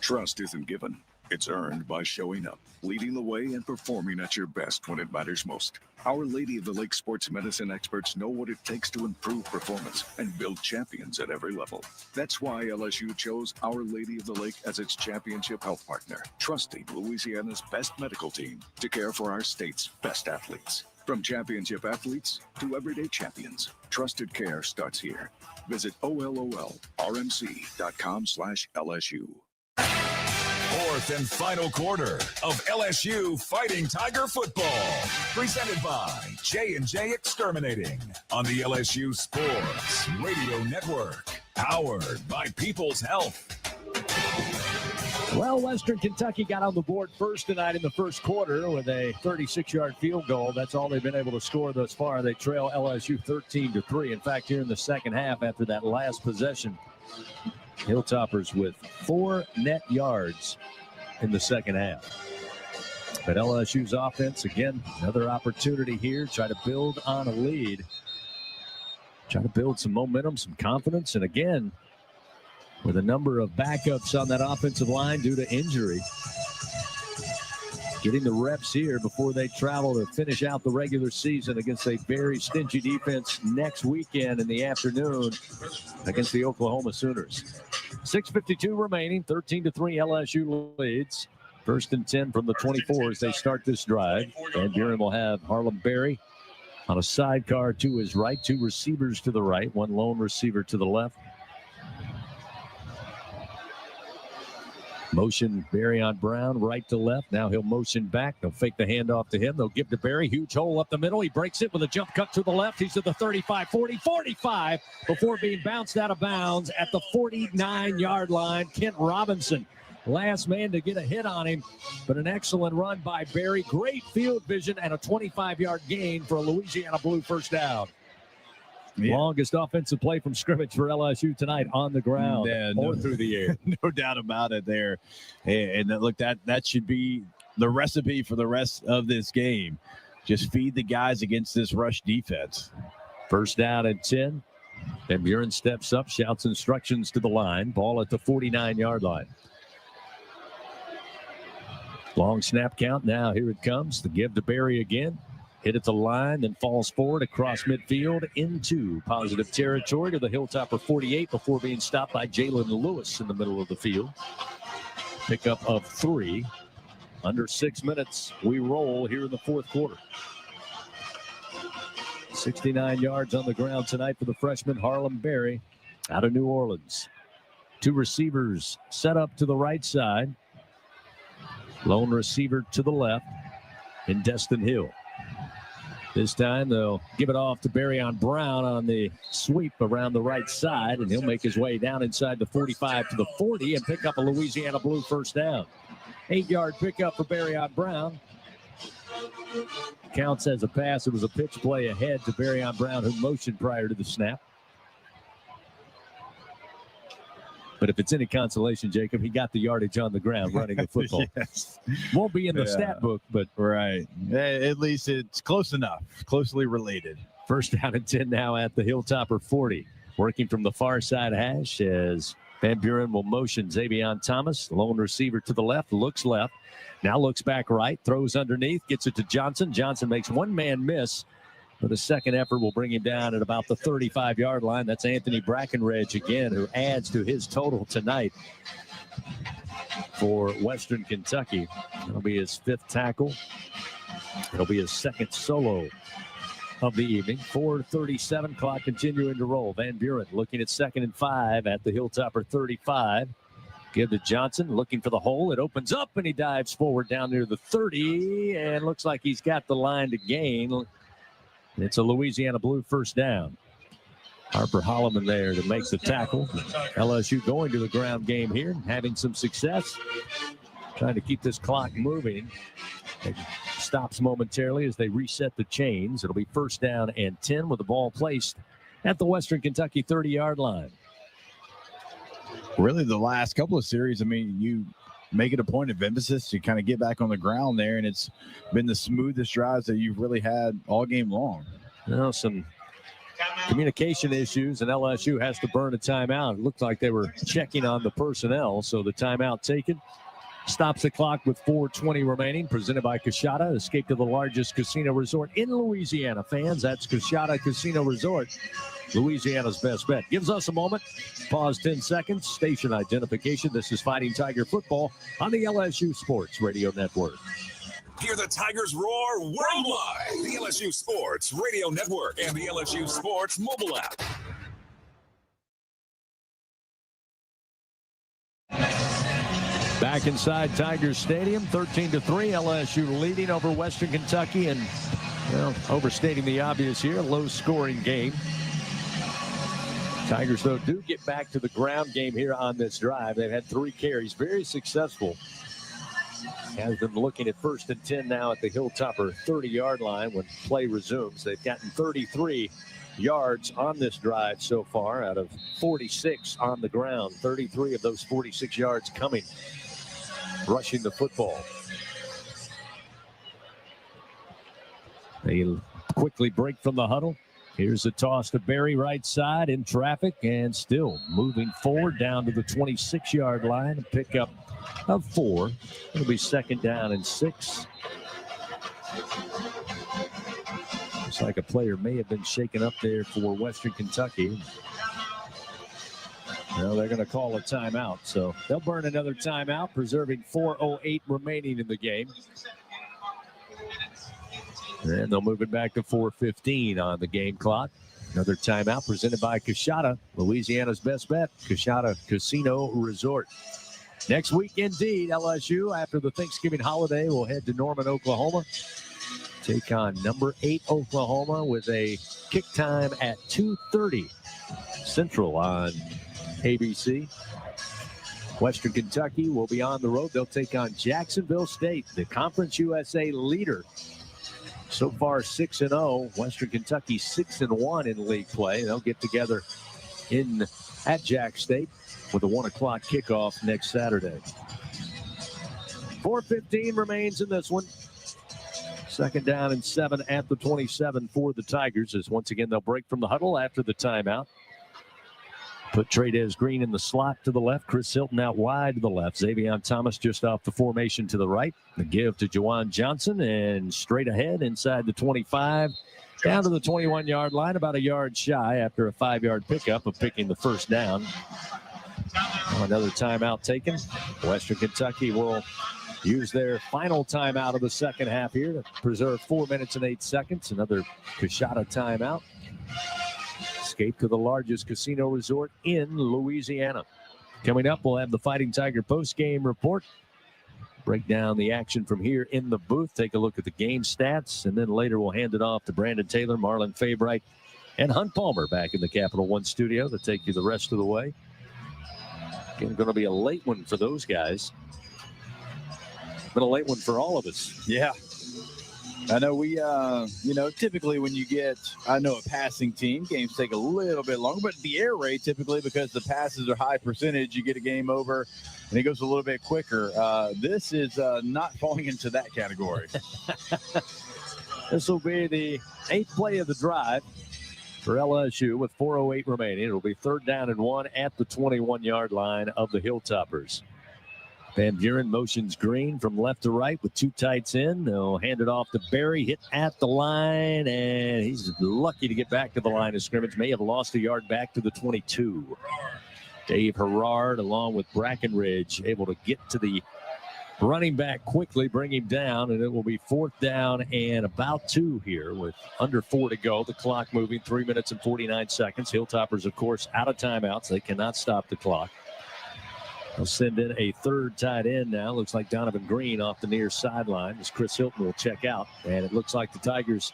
Trust isn't given. It's earned by showing up, leading the way, and performing at your best when it matters most. Our Lady of the Lake sports medicine experts know what it takes to improve performance and build champions at every level. That's why LSU chose Our Lady of the Lake as its championship health partner, trusting Louisiana's best medical team to care for our state's best athletes. From championship athletes to everyday champions, trusted care starts here. Visit OLOLRMC.com/LSU. Fourth and final quarter of LSU Fighting Tiger football, presented by J&J Exterminating on the LSU Sports Radio Network, powered by People's Health. Well, Western Kentucky got on the board first tonight in the first quarter with a 36-yard field goal. That's all they've been able to score thus far. They trail LSU 13-3. In fact, here in the second half, after that last possession, Hilltoppers with 4 net yards in the second half. But LSU's offense, again, another opportunity here. Try to build on a lead. Try to build some momentum, some confidence. And again, with a number of backups on that offensive line due to injury, getting the reps here before they travel to finish out the regular season against a very stingy defense next weekend in the afternoon against the Oklahoma Sooners. 6:52 remaining, 13-3 LSU leads. First and 10 from the 24 as they start this drive. Van Buren will have Harlem Berry on a sidecar to his right, 2 receivers to the right, 1 lone receiver to the left. Motion Berry on Brown, right to left. Now he'll motion back. They'll fake the handoff to him. They'll give to Berry. Huge hole up the middle. He breaks it with a jump cut to the left. He's to the 35, 40, 45 before being bounced out of bounds at the 49-yard line. Kent Robinson, last man to get a hit on him, but an excellent run by Berry. Great field vision and a 25-yard gain for a Louisiana Blue first down. Yeah. Longest offensive play from scrimmage for LSU tonight on the ground or through the air. No doubt about it there. And look, that should be the recipe for the rest of this game. Just feed the guys against this rush defense. First down and 10. Van Buren steps up, shouts instructions to the line. Ball at the 49-yard line. Long snap count. Now here it comes. The give to Berry again. Hit at the line, then falls forward across midfield into positive territory to the Hilltopper 48 before being stopped by Jalen Lewis in the middle of the field. Pickup of 3. Under 6 minutes, we roll here in the fourth quarter. 69 yards on the ground tonight for the freshman Harlem Berry out of New Orleans. 2 receivers set up to the right side. Lone receiver to the left in Destin Hill. This time they'll give it off to Berry on Brown on the sweep around the right side, and he'll make his way down inside the 45 to the 40 and pick up a Louisiana Blue first down. 8-yard pickup for Berry on Brown. Counts as a pass. It was a pitch play ahead to Berry on Brown, who motioned prior to the snap. But if it's any consolation, Jacob, he got the yardage on the ground running the football. Yes. Won't be in the stat book, but right. At least it's close enough, closely related. First down and 10 now at the Hilltopper 40. Working from the far side hash as Van Buren will motion Xavion Thomas, lone receiver to the left, looks left, now looks back right, throws underneath, gets it to Johnson. Johnson makes one man miss. But a second effort will bring him down at about the 35-yard line. That's Anthony Brackenridge again, who adds to his total tonight for Western Kentucky. That'll be his 5th tackle. It'll be his 2nd solo of the evening. 4:37, clock continuing to roll. Van Buren looking at 2nd and 5 at the Hilltopper 35. Give to Johnson, looking for the hole. It opens up, and he dives forward down near the 30, and looks like he's got the line to gain. It's a Louisiana Blue first down. Harper Holloman there to make the tackle. LSU going to the ground game here, having some success. trying to keep this clock moving. It stops momentarily as they reset the chains. It'll be 1st down and 10 with the ball placed at the Western Kentucky 30-yard line. Really, the last couple of series, I mean, you make it a point of emphasis to kind of get back on the ground there, and it's been the smoothest drives that you've really had all game long. Some communication issues, and LSU has to burn a timeout. It looked like they were checking on the personnel, so the timeout taken. Stops the clock with 4:20 remaining. Presented by Coushatta. Escape to the largest casino resort in Louisiana. Fans, that's Coushatta Casino Resort. Louisiana's best bet. Gives us a moment. Pause 10 seconds. Station identification. This is Fighting Tiger Football on the LSU Sports Radio Network. Hear the Tigers roar worldwide. The LSU Sports Radio Network and the LSU Sports mobile app. Back inside Tigers Stadium, 13-3, LSU leading over Western Kentucky, and overstating the obvious here, a low-scoring game. Tigers, though, do get back to the ground game here on this drive. They've had 3 carries, very successful. Has them looking at 1st and 10 now at the Hilltopper 30-yard line when play resumes. They've gotten 33 yards on this drive so far out of 46 on the ground. 33 of those 46 yards coming rushing the football. They quickly break from the huddle. Here's a toss to Berry, right side in traffic, and still moving forward down to the 26-yard line. A pickup of 4. It'll be 2nd down and 6. Looks like a player may have been shaken up there for Western Kentucky. Well, they're going to call a timeout, so they'll burn another timeout, preserving 4:08 remaining in the game. And they'll move it back to 4:15 on the game clock. Another timeout presented by Coushatta, Louisiana's best bet, Coushatta Casino Resort. Next week, indeed, LSU, after the Thanksgiving holiday, will head to Norman, Oklahoma. Take on number 8 Oklahoma with a kick time at 2:30 Central on ABC. Western Kentucky will be on the road. They'll take on Jacksonville State, the Conference USA leader. So far, 6-0. Western Kentucky 6-1 in league play. They'll get together at Jack State with a 1 o'clock kickoff next Saturday. 4:15 remains in this one. 2nd down and 7 at the 27 for the Tigers, as once again they'll break from the huddle after the timeout. Put Trades Green in the slot to the left. Chris Hilton out wide to the left. Xavier Thomas just off the formation to the right. The give to Juwan Johnson, and straight ahead inside the 25. Down to the 21-yard line, about a yard shy after a 5-yard pickup of picking the 1st down. Another timeout taken. Western Kentucky will use their final timeout of the second half here to preserve 4 minutes and 8 seconds. Another Coushatta timeout. Escape to the largest casino resort in Louisiana. Coming up, we'll have the Fighting Tiger post-game report. Break down the action from here in the booth. Take a look at the game stats. And then later we'll hand it off to Brandon Taylor, Marlon Fabright, and Hunt Palmer back in the Capital One studio to take you the rest of the way. Again, going to be a late one for those guys. Been a late one for all of us. Yeah. I know we, typically when you get, a passing team, games take a little bit longer, but the air raid typically, because the passes are high percentage, you get a game over and it goes a little bit quicker. This is not falling into that category. This will be the 8th play of the drive for LSU with 4:08 remaining. It'll be 3rd down and 1 at the 21-yard line of the Hilltoppers. Van Buren motions Green from left to right with 2 tights in. They'll hand it off to Berry, hit at the line, and he's lucky to get back to the line of scrimmage. May have lost a yard back to the 22. Dave Herrard, along with Brackenridge, able to get to the running back quickly, bring him down, and it will be 4th down and about 2 here with under 4 to go. The clock moving, 3 minutes and 49 seconds. Hilltoppers, of course, out of timeouts. They cannot stop the clock. They'll send in a 3rd tight end now. Looks like Donovan Green off the near sideline as Chris Hilton will check out. And it looks like the Tigers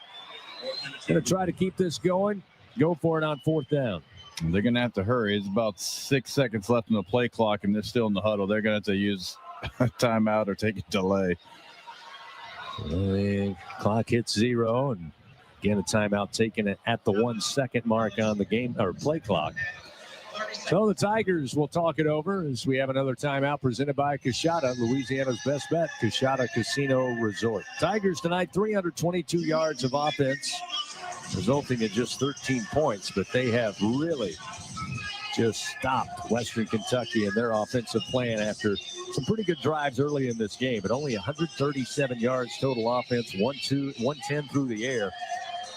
going to try to keep this going. Go for it on 4th down. They're going to have to hurry. It's about 6 seconds left in the play clock, and they're still in the huddle. They're going to have to use a timeout or take a delay. The clock hits 0, and again, a timeout taken at the 1 second mark on the game or play clock. So the Tigers will talk it over as we have another timeout presented by Coushatta, Louisiana's best bet, Coushatta Casino Resort. Tigers tonight, 322 yards of offense, resulting in just 13 points, but they have really just stopped Western Kentucky in their offensive plan after some pretty good drives early in this game, but only 137 yards total offense, 110 through the air,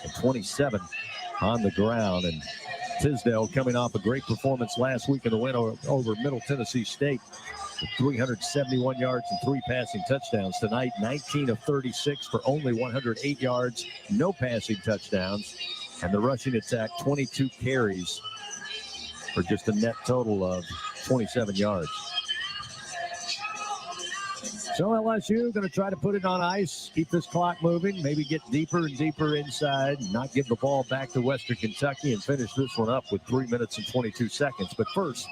and 27 on the ground. And Tisdale coming off a great performance last week in the win over Middle Tennessee State with 371 yards and 3 passing touchdowns. Tonight, 19 of 36 for only 108 yards, no passing touchdowns. And the rushing attack, 22 carries for just a net total of 27 yards. So LSU going to try to put it on ice, keep this clock moving, maybe get deeper and deeper inside, not give the ball back to Western Kentucky, and finish this one up with 3 minutes and 22 seconds. But first,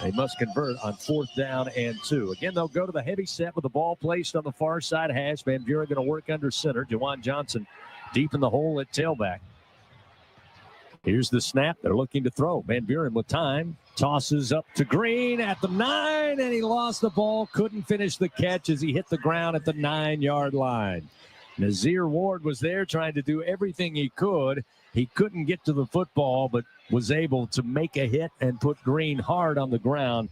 they must convert on 4th down and 2. Again, they'll go to the heavy set with the ball placed on the far side hash. Van Buren going to work under center. Juwan Johnson deep in the hole at tailback. Here's the snap. They're looking to throw. Van Buren with time. Tosses up to Green at the 9, and he lost the ball. Couldn't finish the catch as he hit the ground at the 9-yard line. Nazir Ward was there trying to do everything he could. He couldn't get to the football, but was able to make a hit and put Green hard on the ground,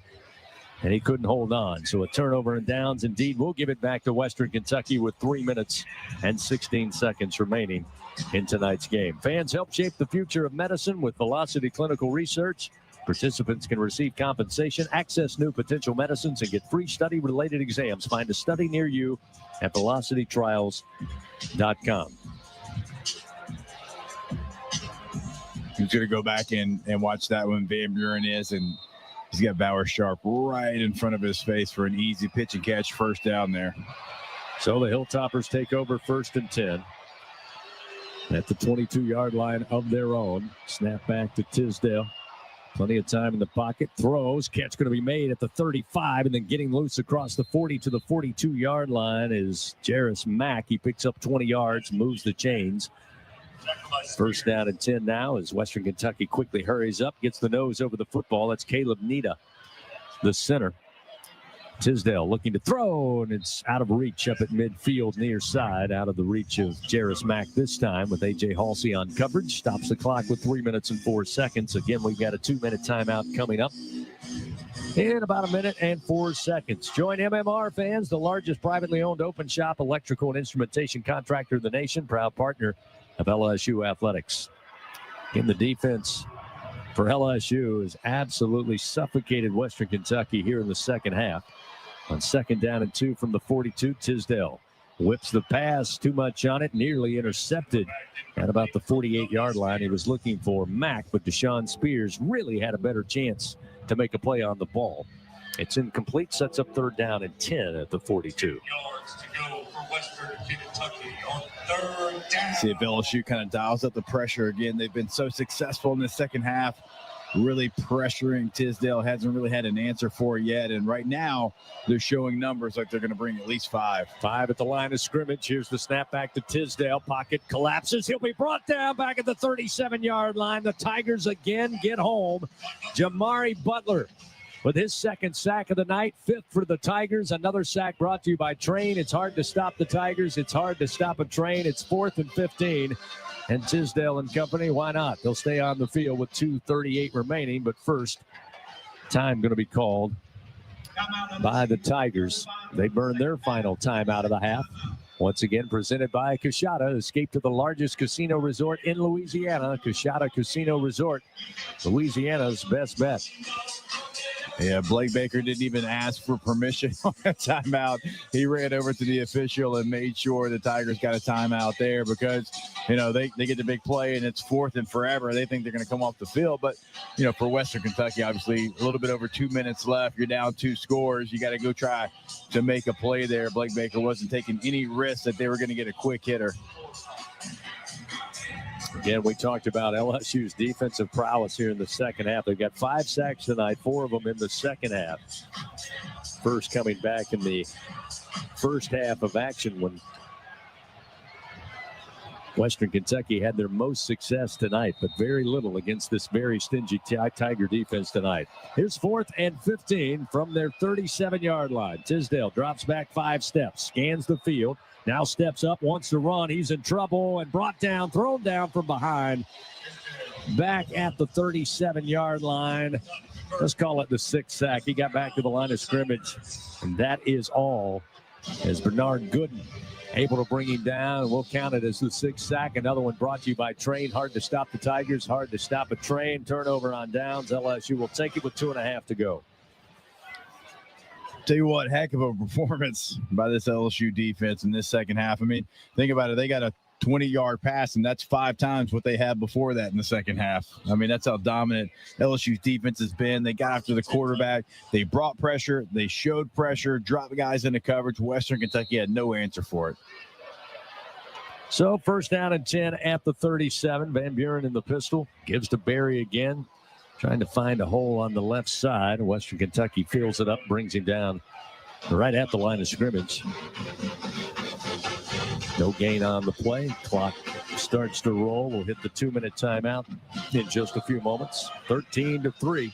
and he couldn't hold on. So a turnover and downs. Indeed, we'll give it back to Western Kentucky with 3 minutes and 16 seconds remaining in tonight's game. Fans, help shape the future of medicine with Velocity Clinical Research. Participants can receive compensation, access new potential medicines, and get free study-related exams. Find a study near you at velocitytrials.com. He's going to go back and watch that one. Van Buren is, and he's got Bauer Sharp right in front of his face for an easy pitch and catch first down there. So the Hilltoppers take over 1st and 10 at the 22-yard line of their own. Snap back to Tisdale. Plenty of time in the pocket. Throws. Catch going to be made at the 35, and then getting loose across the 40 to the 42-yard line is Jarris Mack. He picks up 20 yards, moves the chains. 1st down and 10 now as Western Kentucky quickly hurries up, gets the nose over the football. That's Caleb Nita, the center. Tisdale looking to throw, and it's out of reach up at midfield near side, out of the reach of Jarris Mack this time with A.J. Halsey on coverage. Stops the clock with 3 minutes and 4 seconds. Again, we've got a 2-minute timeout coming up in about a minute and 4 seconds. Join MMR fans, the largest privately owned open shop electrical and instrumentation contractor in the nation, proud partner of LSU Athletics. In the defense for LSU has absolutely suffocated Western Kentucky here in the second half. On 2nd down and 2 from the 42, Tisdale whips the pass, too much on it, nearly intercepted at about the 48-yard line. He was looking for Mack, but Deshaun Spears really had a better chance to make a play on the ball. It's incomplete, sets up 3rd down and 10 at the 42. Yards to go for Western Kentucky on 3rd down. See if LSU kind of dials up the pressure again. They've been so successful in the second half, really pressuring Tisdale. Hasn't really had an answer for it yet. And right now, they're showing numbers like they're going to bring at least 5. 5 at the line of scrimmage. Here's the snap back to Tisdale. Pocket collapses. He'll be brought down back at the 37-yard line. The Tigers again get home. Jamari Butler with his 2nd sack of the night, 5th for the Tigers. Another sack brought to you by Train. It's hard to stop the Tigers. It's hard to stop a Train. It's 4th and 15. And Tisdale and company, why not? They'll stay on the field with 2:38 remaining. But first, time going to be called by the Tigers. They burn their final time out of the half. Once again, presented by Coushatta. Escape to the largest casino resort in Louisiana. Coushatta Casino Resort, Louisiana's best bet. Yeah, Blake Baker didn't even ask for permission on a timeout. He ran over to the official and made sure the Tigers got a timeout there because, they get the big play and it's 4th and forever. They think they're going to come off the field. But, for Western Kentucky, obviously a little bit over 2 minutes left. You're down 2 scores. You got to go try to make a play there. Blake Baker wasn't taking any risk that they were going to get a quick hitter. Again, we talked about LSU's defensive prowess here in the second half. They've got 5 sacks tonight, 4 of them in the second half. first coming back in the first half of action when Western Kentucky had their most success tonight, but very little against this very stingy Tiger defense tonight. Here's 4th and 15 from their 37-yard line. Tisdale drops back 5 steps, scans the field, now steps up, wants to run. He's in trouble and brought down, thrown down from behind. Back at the 37-yard line. Let's call it the 6th sack. He got back to the line of scrimmage, and that is all as Bernard Gooden able to bring him down. We'll count it as the 6th sack. Another one brought to you by Train. Hard to stop the Tigers, hard to stop a Train. Turnover on downs. LSU will take it with 2.5 to go. Tell you what, heck of a performance by this LSU defense in this second half. I mean, think about it. They got a 20-yard pass, and that's 5 times what they had before that in the second half. I mean, that's how dominant LSU's defense has been. They got after the quarterback. They brought pressure. They showed pressure, dropped guys into coverage. Western Kentucky had no answer for it. So 1st down and 10 at the 37. Van Buren in the pistol. Gives to Barry again. Trying to find a hole on the left side. Western Kentucky fills it up, brings him down right at the line of scrimmage. No gain on the play. Clock starts to roll. We'll hit the 2-minute timeout in just a few moments. 13-3.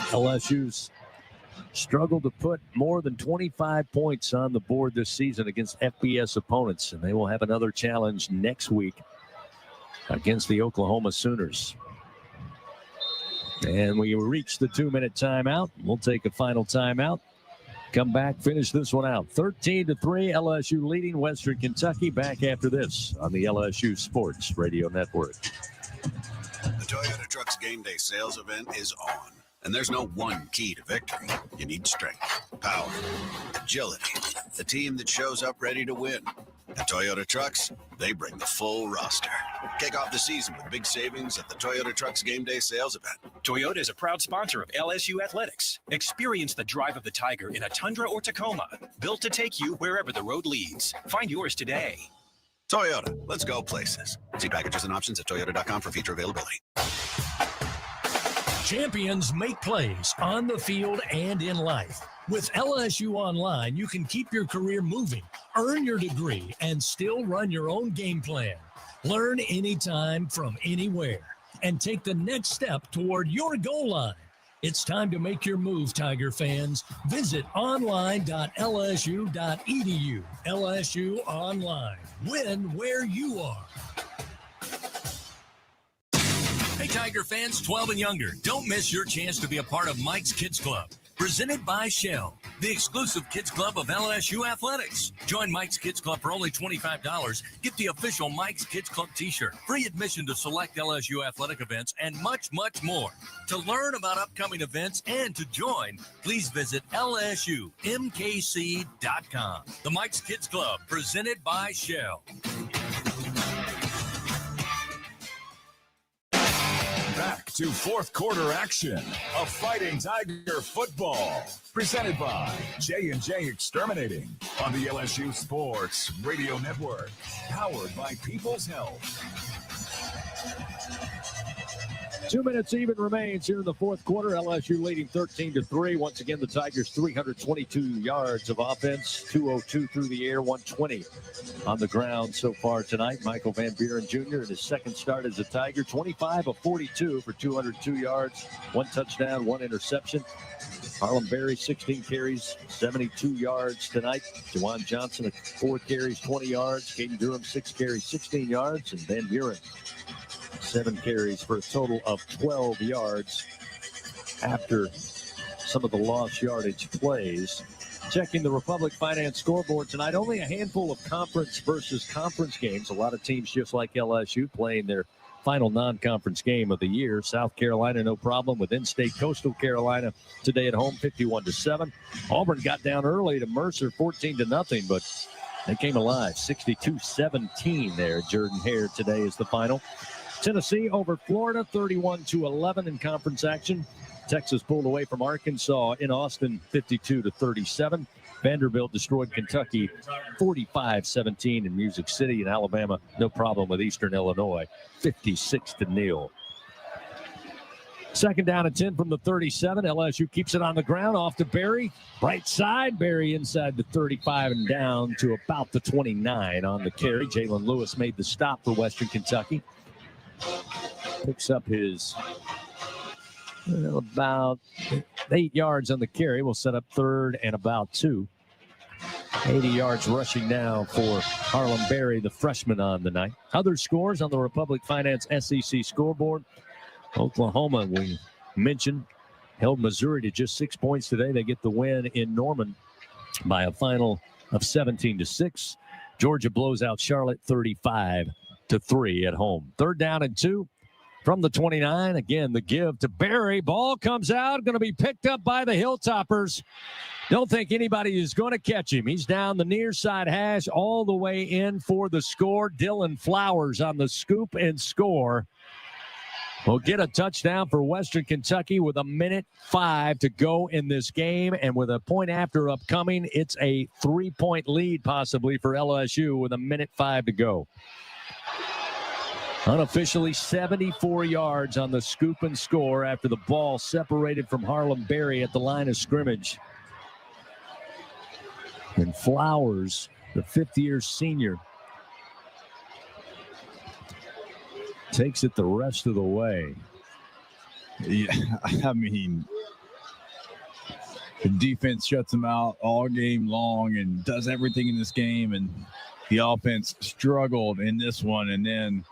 LSU's struggled to put more than 25 points on the board this season against FBS opponents, and they will have another challenge next week against the Oklahoma Sooners. And we reach the 2-minute timeout. We'll take a final timeout. Come back, finish this one out. 13-3, LSU leading Western Kentucky. Back after this on the LSU Sports Radio Network. The Toyota Trucks Game Day sales event is on. And there's no one key to victory. You need strength, power, agility, the team that shows up ready to win. At Toyota Trucks, they bring the full roster. Kick off the season with big savings at the Toyota Trucks Game Day sales event. Toyota is a proud sponsor of LSU Athletics. Experience the drive of the Tiger in a Tundra or Tacoma, built to take you wherever the road leads. Find yours today. Toyota, let's go places. See packages and options at toyota.com for feature availability. Champions make plays on the field and in life. With LSU Online, you can keep your career moving, earn your degree, and still run your own game plan. Learn anytime from anywhere and take the next step toward your goal line. It's time to make your move, Tiger fans. Visit online.lsu.edu. LSU Online. Win where you are. Hey, Tiger fans 12 and younger, don't miss your chance to be a part of Mike's Kids Club. Presented by Shell, the exclusive kids club of LSU Athletics. Join Mike's Kids Club for only $25. Get the official Mike's Kids Club t-shirt, free admission to select LSU athletic events, and much, much more. To learn about upcoming events and to join, please visit LSUMKC.com. The Mike's Kids Club, presented by Shell. Back to fourth quarter action of Fighting Tiger football. Presented by J&J Exterminating on the LSU Sports Radio Network. Powered by People's Health. 2 minutes even remains here in the fourth quarter. LSU leading 13-3. Once again, the Tigers 322 yards of offense, 202 through the air, 120 on the ground so far tonight. Michael Van Buren Jr. in his second start as a Tiger, 25 of 42 for 202 yards, 1 touchdown, 1 interception. Harlem Berry, 16 carries, 72 yards tonight. Juwan Johnson, 4 carries, 20 yards. Caden Durham, 6 carries, 16 yards. And Van Buren, 7 carries for a total of 12 yards after some of the lost yardage plays. Checking the Republic Finance scoreboard tonight, only a handful of conference versus conference games. A lot of teams just like LSU playing their final non-conference game of the year. South Carolina, no problem with in-state Coastal Carolina today at home, 51-7. Auburn got down early to Mercer, 14-0, but they came alive, 62-17 there. Jordan Hare today is the final. Tennessee over Florida, 31-11 in conference action. Texas pulled away from Arkansas in Austin, 52-37. Vanderbilt destroyed Kentucky, 45-17 in Music City. And Alabama, no problem with Eastern Illinois, 56-0. Second down and 10 from the 37. LSU keeps it on the ground, off to Berry. Right side, Berry inside the 35 and down to about the 29 on the carry. Jalen Lewis made the stop for Western Kentucky. Picks up his about 8 yards on the carry. We'll set up third and about 2. 80 yards rushing now for Harlem Berry, the freshman on the night. Other scores on the Republic Finance SEC scoreboard. Oklahoma, we mentioned, held Missouri to just 6 points today. They get the win in Norman by a final of 17-6. Georgia blows out Charlotte 35-3 at home. Third down and 2 from the 29. Again, the give to Berry. Ball comes out, going to be picked up by the Hilltoppers. Don't think anybody is going to catch him. He's down the near side hash all the way in for the score. Dylan Flowers on the scoop and score. We'll get a touchdown for Western Kentucky with 1:05 to go in this game. And with a point after upcoming, it's a 3-point lead possibly for LSU with 1:05 to go. Unofficially 74 yards on the scoop and score after the ball separated from Harlem Berry at the line of scrimmage. And Flowers, the fifth-year senior, takes it the rest of the way. Yeah, I mean, the defense shuts them out all game long and does everything in this game, and the offense struggled in this one. And then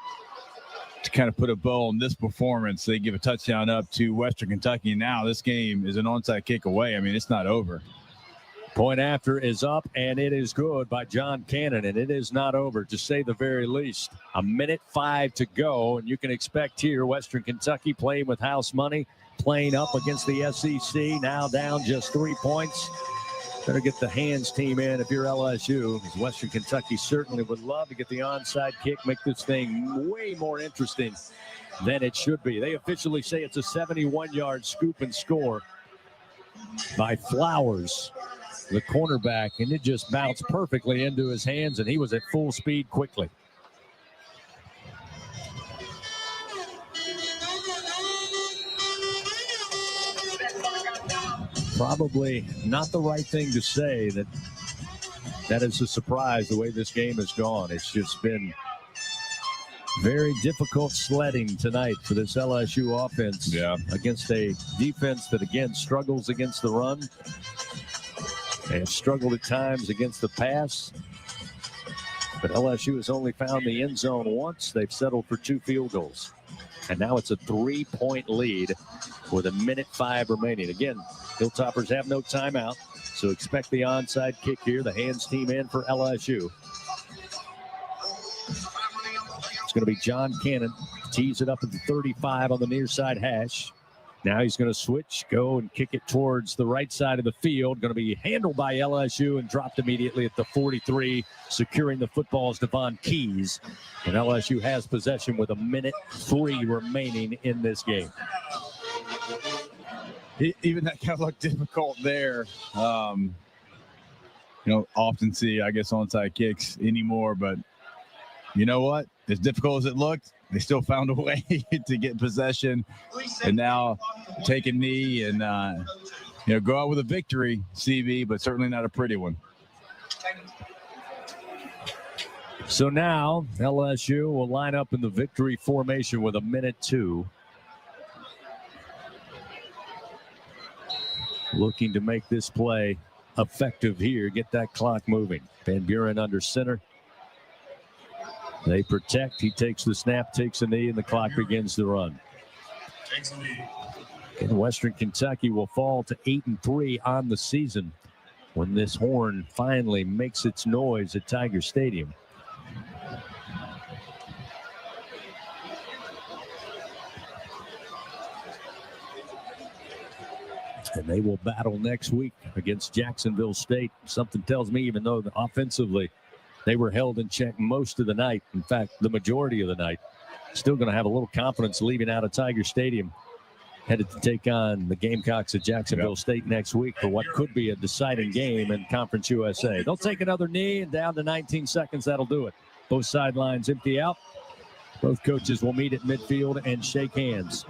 to kind of put a bow on this performance, they give a touchdown up to Western Kentucky. Now this game is an onside kick away. I mean, it's not over. Point after is up, and it is good by John Cannon, and it is not over, to say the very least. 1:05 to go, and you can expect here Western Kentucky playing with house money, playing up against the SEC, now down just 3 points. Better get the hands team in if you're LSU, because Western Kentucky certainly would love to get the onside kick, make this thing way more interesting than it should be. They officially say it's a 71-yard scoop and score by Flowers, the cornerback, and it just bounced perfectly into his hands, and he was at full speed quickly. Probably not the right thing to say that is a surprise the way this game has gone. It's just been very difficult sledding tonight for this LSU offense against a defense that, again, struggles against the run. They have struggled at times against the pass. But LSU has only found the end zone once. They've settled for 2 field goals. And now it's a 3-point lead with 1:05 remaining. Again, Hilltoppers have no timeout, so expect the onside kick here. The hands team in for LSU. It's going to be John Cannon. Tees it up at the 35 on the near side hash. Now he's going to switch, go and kick it towards the right side of the field. Going to be handled by LSU and dropped immediately at the 43. Securing the football is Devon Keys. And LSU has possession with 1:03 remaining in this game. Even that kind of looked difficult there. Often see, I guess, onside kicks anymore. But you know what? As difficult as it looked, they still found a way to get possession and now take a knee and, go out with a victory, CB, but certainly not a pretty one. So now LSU will line up in the victory formation with 1:02. Looking to make this play effective here, get that clock moving. Van Buren under center. They protect. He takes the snap, takes a knee, and the clock begins to run. And Western Kentucky will fall to 8-3 on the season when this horn finally makes its noise at Tiger Stadium. And they will battle next week against Jacksonville State. Something tells me, even though offensively they were held in check most of the night, in fact, the majority of the night, still going to have a little confidence leaving out of Tiger Stadium, headed to take on the Gamecocks at Jacksonville State next week for what could be a deciding game in Conference USA. They'll take another knee, and down to 19 seconds, that'll do it. Both sidelines empty out. Both coaches will meet at midfield and shake hands.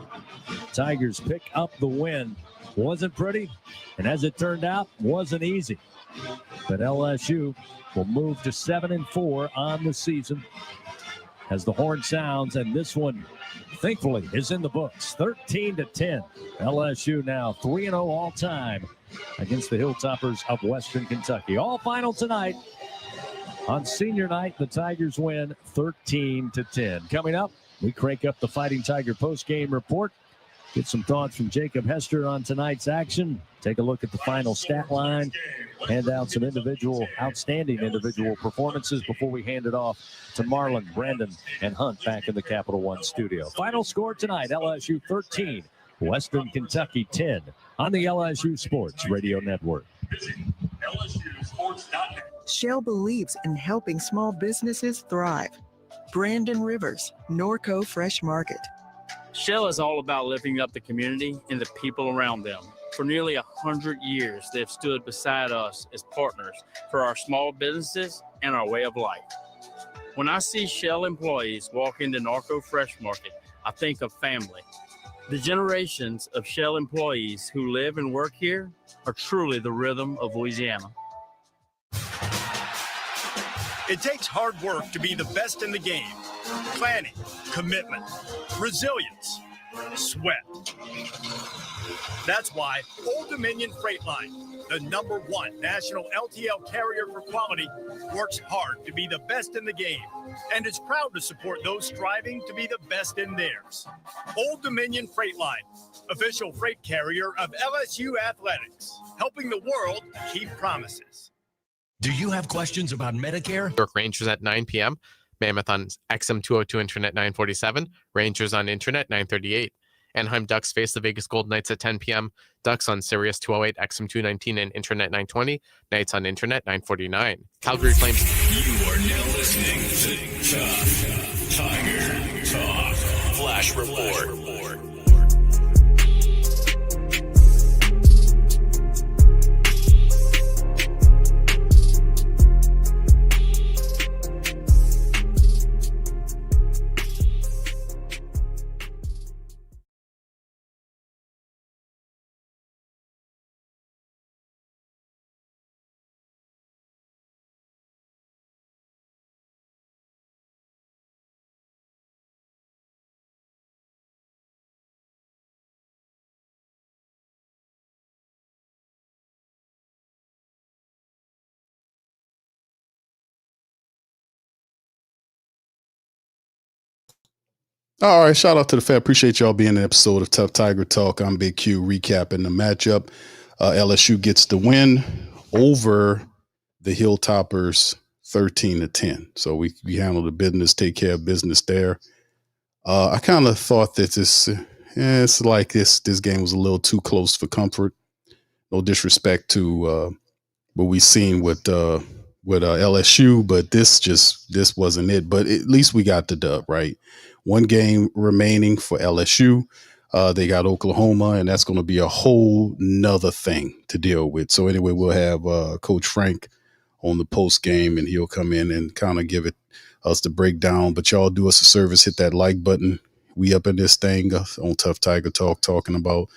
Tigers pick up the win. Wasn't pretty, and as it turned out, wasn't easy. But LSU will move to 7-4 on the season as the horn sounds, and this one, thankfully, is in the books. 13-10. LSU now 3-0 all time against the Hilltoppers of Western Kentucky. All final tonight. On senior night, the Tigers win 13-10. Coming up, we crank up the Fighting Tiger post-game report. Get some thoughts from Jacob Hester on tonight's action. Take a look at the final stat line. Hand out some outstanding individual performances before we hand it off to Marlon, Brandon, and Hunt back in the Capital One studio. Final score tonight, LSU 13, Western Kentucky 10 on the LSU Sports Radio Network. Shell believes in helping small businesses thrive. Brandon Rivers, Norco Fresh Market. Shell is all about lifting up the community and the people around them. For nearly 100 years, they've stood beside us as partners for our small businesses and our way of life. When I see Shell employees walk into Norco Fresh Market, I think of family. The generations of Shell employees who live and work here are truly the rhythm of Louisiana. It takes hard work to be the best in the game. Planning, commitment, resilience, sweat. That's why Old Dominion Freight Line, the #1 national LTL carrier for quality, works hard to be the best in the game and is proud to support those striving to be the best in theirs. Old Dominion Freight Line, official freight carrier of LSU Athletics, helping the world keep promises. Do you have questions about Medicare? York Rangers at 9 p.m. Mammoth on XM 202 Internet 947. Rangers on Internet 938. Anaheim Ducks face the Vegas Golden Knights at 10 p.m. Ducks on Sirius 208, XM 219, and Internet 920. Knights on Internet 949. Calgary Flames. You are now listening to Tuff Tiger Talk. Flash Report. All right, shout out to the fan. Appreciate y'all being in an episode of Tuff Tiger Talk. I'm Big Q recapping the matchup. LSU gets the win over the Hilltoppers 13-10. So we handle the business, take care of business there. I kind of thought that it's like this game was a little too close for comfort. No disrespect to what we seen with LSU, but this wasn't it. But at least we got the dub, right? One game remaining for LSU. They got Oklahoma, and that's going to be a whole nother thing to deal with. So anyway, we'll have Coach Frank on the post game, and he'll come in and kind of give us the breakdown. But y'all do us a service, hit that like button. We up in this thing on Tuff Tiger Talk talking about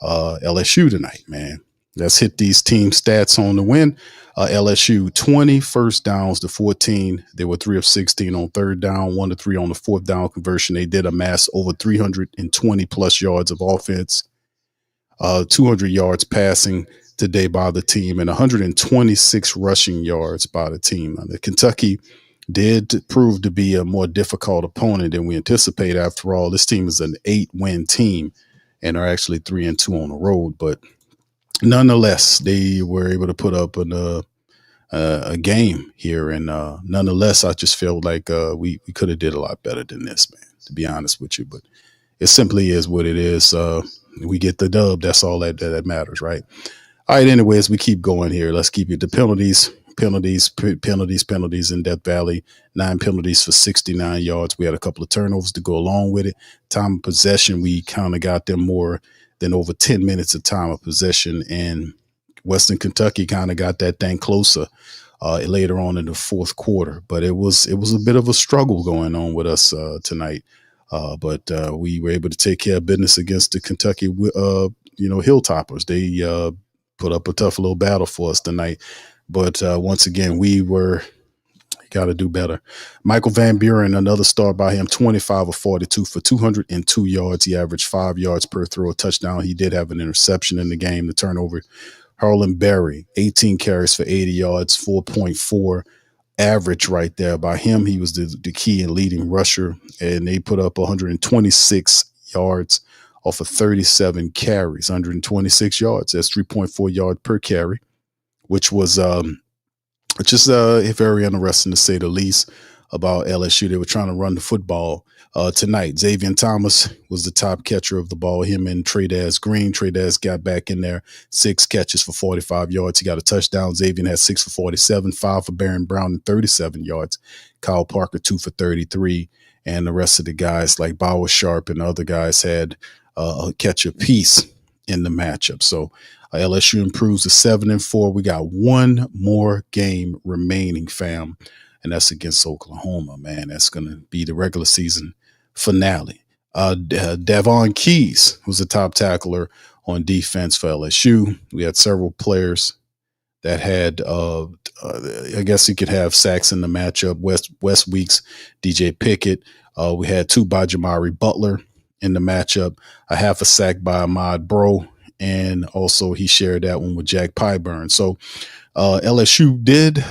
LSU tonight, man. Let's hit these team stats on the win. LSU 20 first downs to 14. They were 3 of 16 on third down, 1 to 3 on the fourth down conversion. They did amass over 320 plus yards of offense, 200 yards passing today by the team, and 126 rushing yards by the team. Kentucky did prove to be a more difficult opponent than we anticipated. After all, this team is an 8-win team and are actually 3-2 on the road, but nonetheless, they were able to put up a game here, and nonetheless, I just feel like we could have did a lot better than this, man, to be honest with you. But it simply is what it is. We get the dub. That's all that matters, right? All right, anyways, we keep going here. Let's keep it. The penalties in Death Valley. 9 penalties for 69 yards. We had a couple of turnovers to go along with it. Time of possession, we kind of got them more than over 10 minutes of time of possession, and Western Kentucky kind of got that thing closer. later on in the fourth quarter. But it was a bit of a struggle going on with us tonight. But we were able to take care of business against the Kentucky, Hilltoppers. They put up a tough little battle for us tonight. But once again, we got to do better. Michael Van Buren, another star by him, 25 of 42 for 202 yards. He averaged 5 yards per throw, a touchdown. He did have an interception in the game, the turnover. Harlan Berry, 18 carries for 80 yards, 4.4 average right there by him. He was the key and leading rusher, and they put up 126 yards off of 37 carries, 126 yards. That's 3.4 yards per carry, which was just very interesting to say the least about LSU. They were trying to run the football tonight. Xavier Thomas was the top catcher of the ball, him and Tradaz Green. Tradaz got back in there, 6 catches for 45 yards. He got a touchdown. Xavier had 6 for 47, 5 for Barron Brown and 37 yards. Kyle Parker, 2 for 33. And the rest of the guys like Bauer Sharp and other guys had a catch apiece in the matchup. So LSU improves to 7-4. We got one more game remaining, fam, and that's against Oklahoma, man. That's going to be the regular season finale. Davon Keys was the top tackler on defense for LSU. We had several players that had, I guess you could have sacks in the matchup. West Weeks, DJ Pickett. We had 2 by Jamari Butler in the matchup, a half a sack by Ahmad Bro, and also he shared that one with Jack Pyburn. So LSU did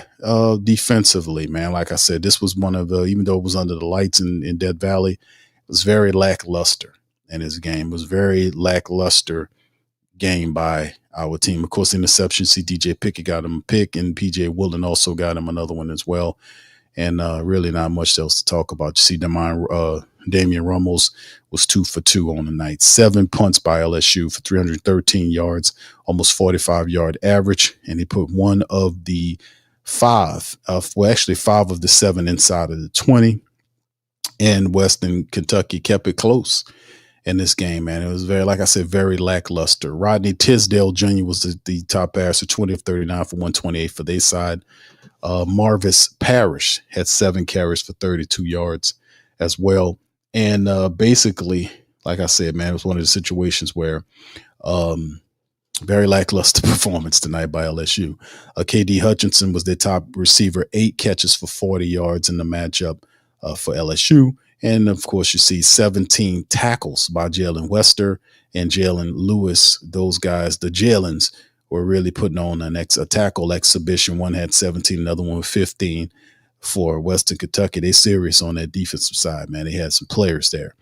defensively, man. Like I said, this was one of the, even though it was under the lights in Death Valley, it was very lackluster in his game. It was very lackluster game by our team. Of course, interception, see DJ Pickett got him a pick, and PJ Woolen also got him another one as well. And really not much else to talk about. You see Damian Rummels was 2 for 2 on the night. 7 punts by LSU for 313 yards, almost 45-yard average. And he put one of the 5 of the 7 inside of the 20. And Western Kentucky kept it close in this game, man. It was very, like I said, very lackluster. Rodney Tisdale Jr. was the top passer, 20 of 39 for 128 for their side. Marvis Parrish had 7 carries for 32 yards as well. And basically, like I said, man, it was one of the situations where very lackluster performance tonight by LSU. KD Hutchinson was their top receiver, 8 catches for 40 yards in the matchup for LSU. And, of course, you see 17 tackles by Jalen Wester and Jalen Lewis. Those guys, the Jalens, were really putting on a tackle exhibition. One had 17, another one with 15 for Western Kentucky. They're serious on that defensive side, man. They had some players there.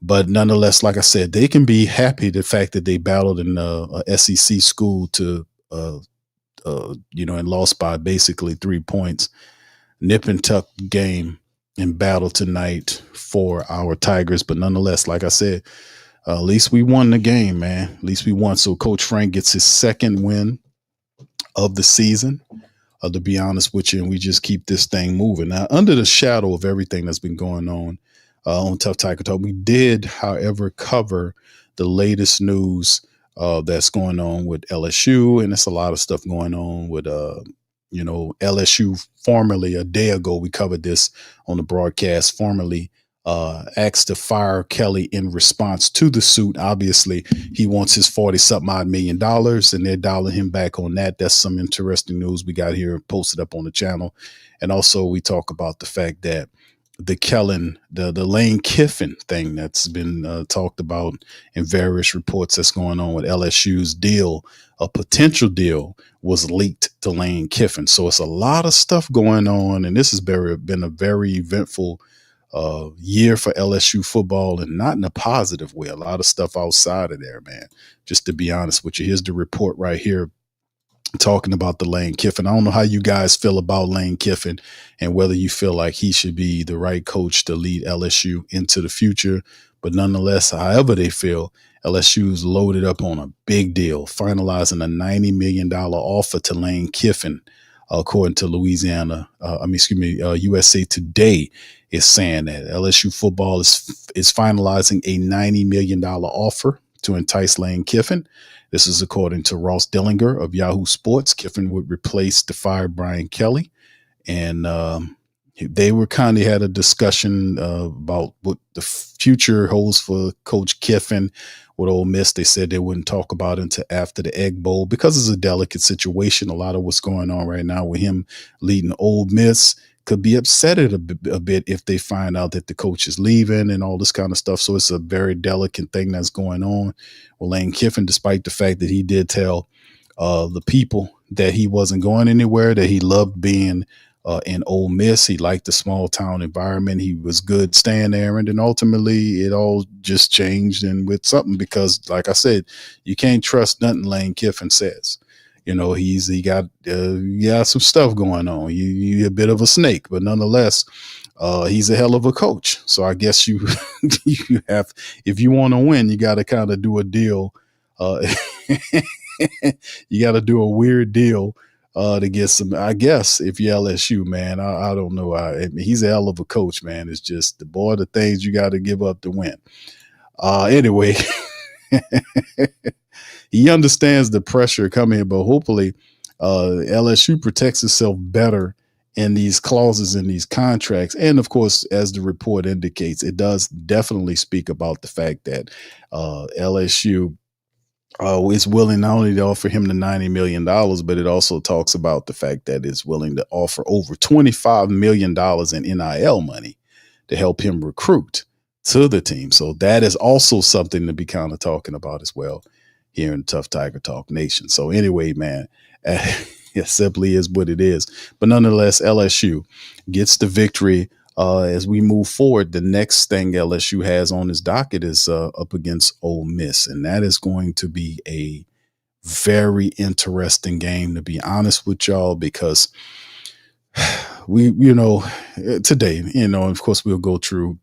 But nonetheless, like I said, they can be happy the fact that they battled in a SEC school to, and lost by basically 3 points. Nip and tuck game and battle tonight for our Tigers. But nonetheless, like I said, at least we won the game, man. At least we won. So Coach Frank gets his second win of the season, to be honest with you, and we just keep this thing moving. Now, under the shadow of everything that's been going on Tough Tiger Talk, we did, however, cover the latest news that's going on with LSU, and it's a lot of stuff going on with LSU. Formerly, a day ago, we covered this on the broadcast, formerly asked to fire Kelly in response to the suit. Obviously, he wants his 40-something odd $1 million, and they're dialing him back on that. That's some interesting news we got here posted up on the channel. And also, we talk about the fact that the Lane Kiffin thing that's been talked about in various reports that's going on with LSU's deal, a potential deal, was leaked to Lane Kiffin. So it's a lot of stuff going on, and this has been a very eventful year for LSU football, and not in a positive way. A lot of stuff outside of there, man. Just to be honest with you, here's the report right here talking about the Lane Kiffin. I don't know how you guys feel about Lane Kiffin and whether you feel like he should be the right coach to lead LSU into the future. But nonetheless, however they feel, LSU's loaded up on a big deal, finalizing a $90 million offer to Lane Kiffin, according to USA Today is saying that LSU football is finalizing a $90 million offer to entice Lane Kiffin. This is according to Ross Dillinger of Yahoo Sports. Kiffin would replace the fired Brian Kelly. And they were kind of had a discussion about what the future holds for Coach Kiffin with Ole Miss. They said they wouldn't talk about it until after the Egg Bowl because it's a delicate situation. A lot of what's going on right now with him leading Ole Miss could be upset a bit if they find out that the coach is leaving and all this kind of stuff. So it's a very delicate thing that's going on with Lane Kiffin, despite the fact that he did tell the people that he wasn't going anywhere, that he loved being in Ole Miss. He liked the small town environment. He was good staying there. And then ultimately it all just changed and with something because, like I said, you can't trust nothing Lane Kiffin says. You know, he got some stuff going on. You're a bit of a snake, but nonetheless, he's a hell of a coach. So I guess you have, if you want to win, you got to kind of do a deal. You got to do a weird deal to get some. I guess if you're LSU, man, I don't know. I mean, he's a hell of a coach, man. It's just the things you got to give up to win. Anyway. He understands the pressure coming, but hopefully LSU protects itself better in these clauses in these contracts. And of course, as the report indicates, it does definitely speak about the fact that LSU is willing not only to offer him the $90 million, but it also talks about the fact that it's willing to offer over $25 million in NIL money to help him recruit to the team. So that is also something to be kind of talking about as well here in Tuff Tiger Talk Nation. So anyway, man, it simply is what it is. But nonetheless, LSU gets the victory. As we move forward, the next thing LSU has on his docket is up against Ole Miss. And that is going to be a very interesting game, to be honest with y'all, because today, of course, we'll go through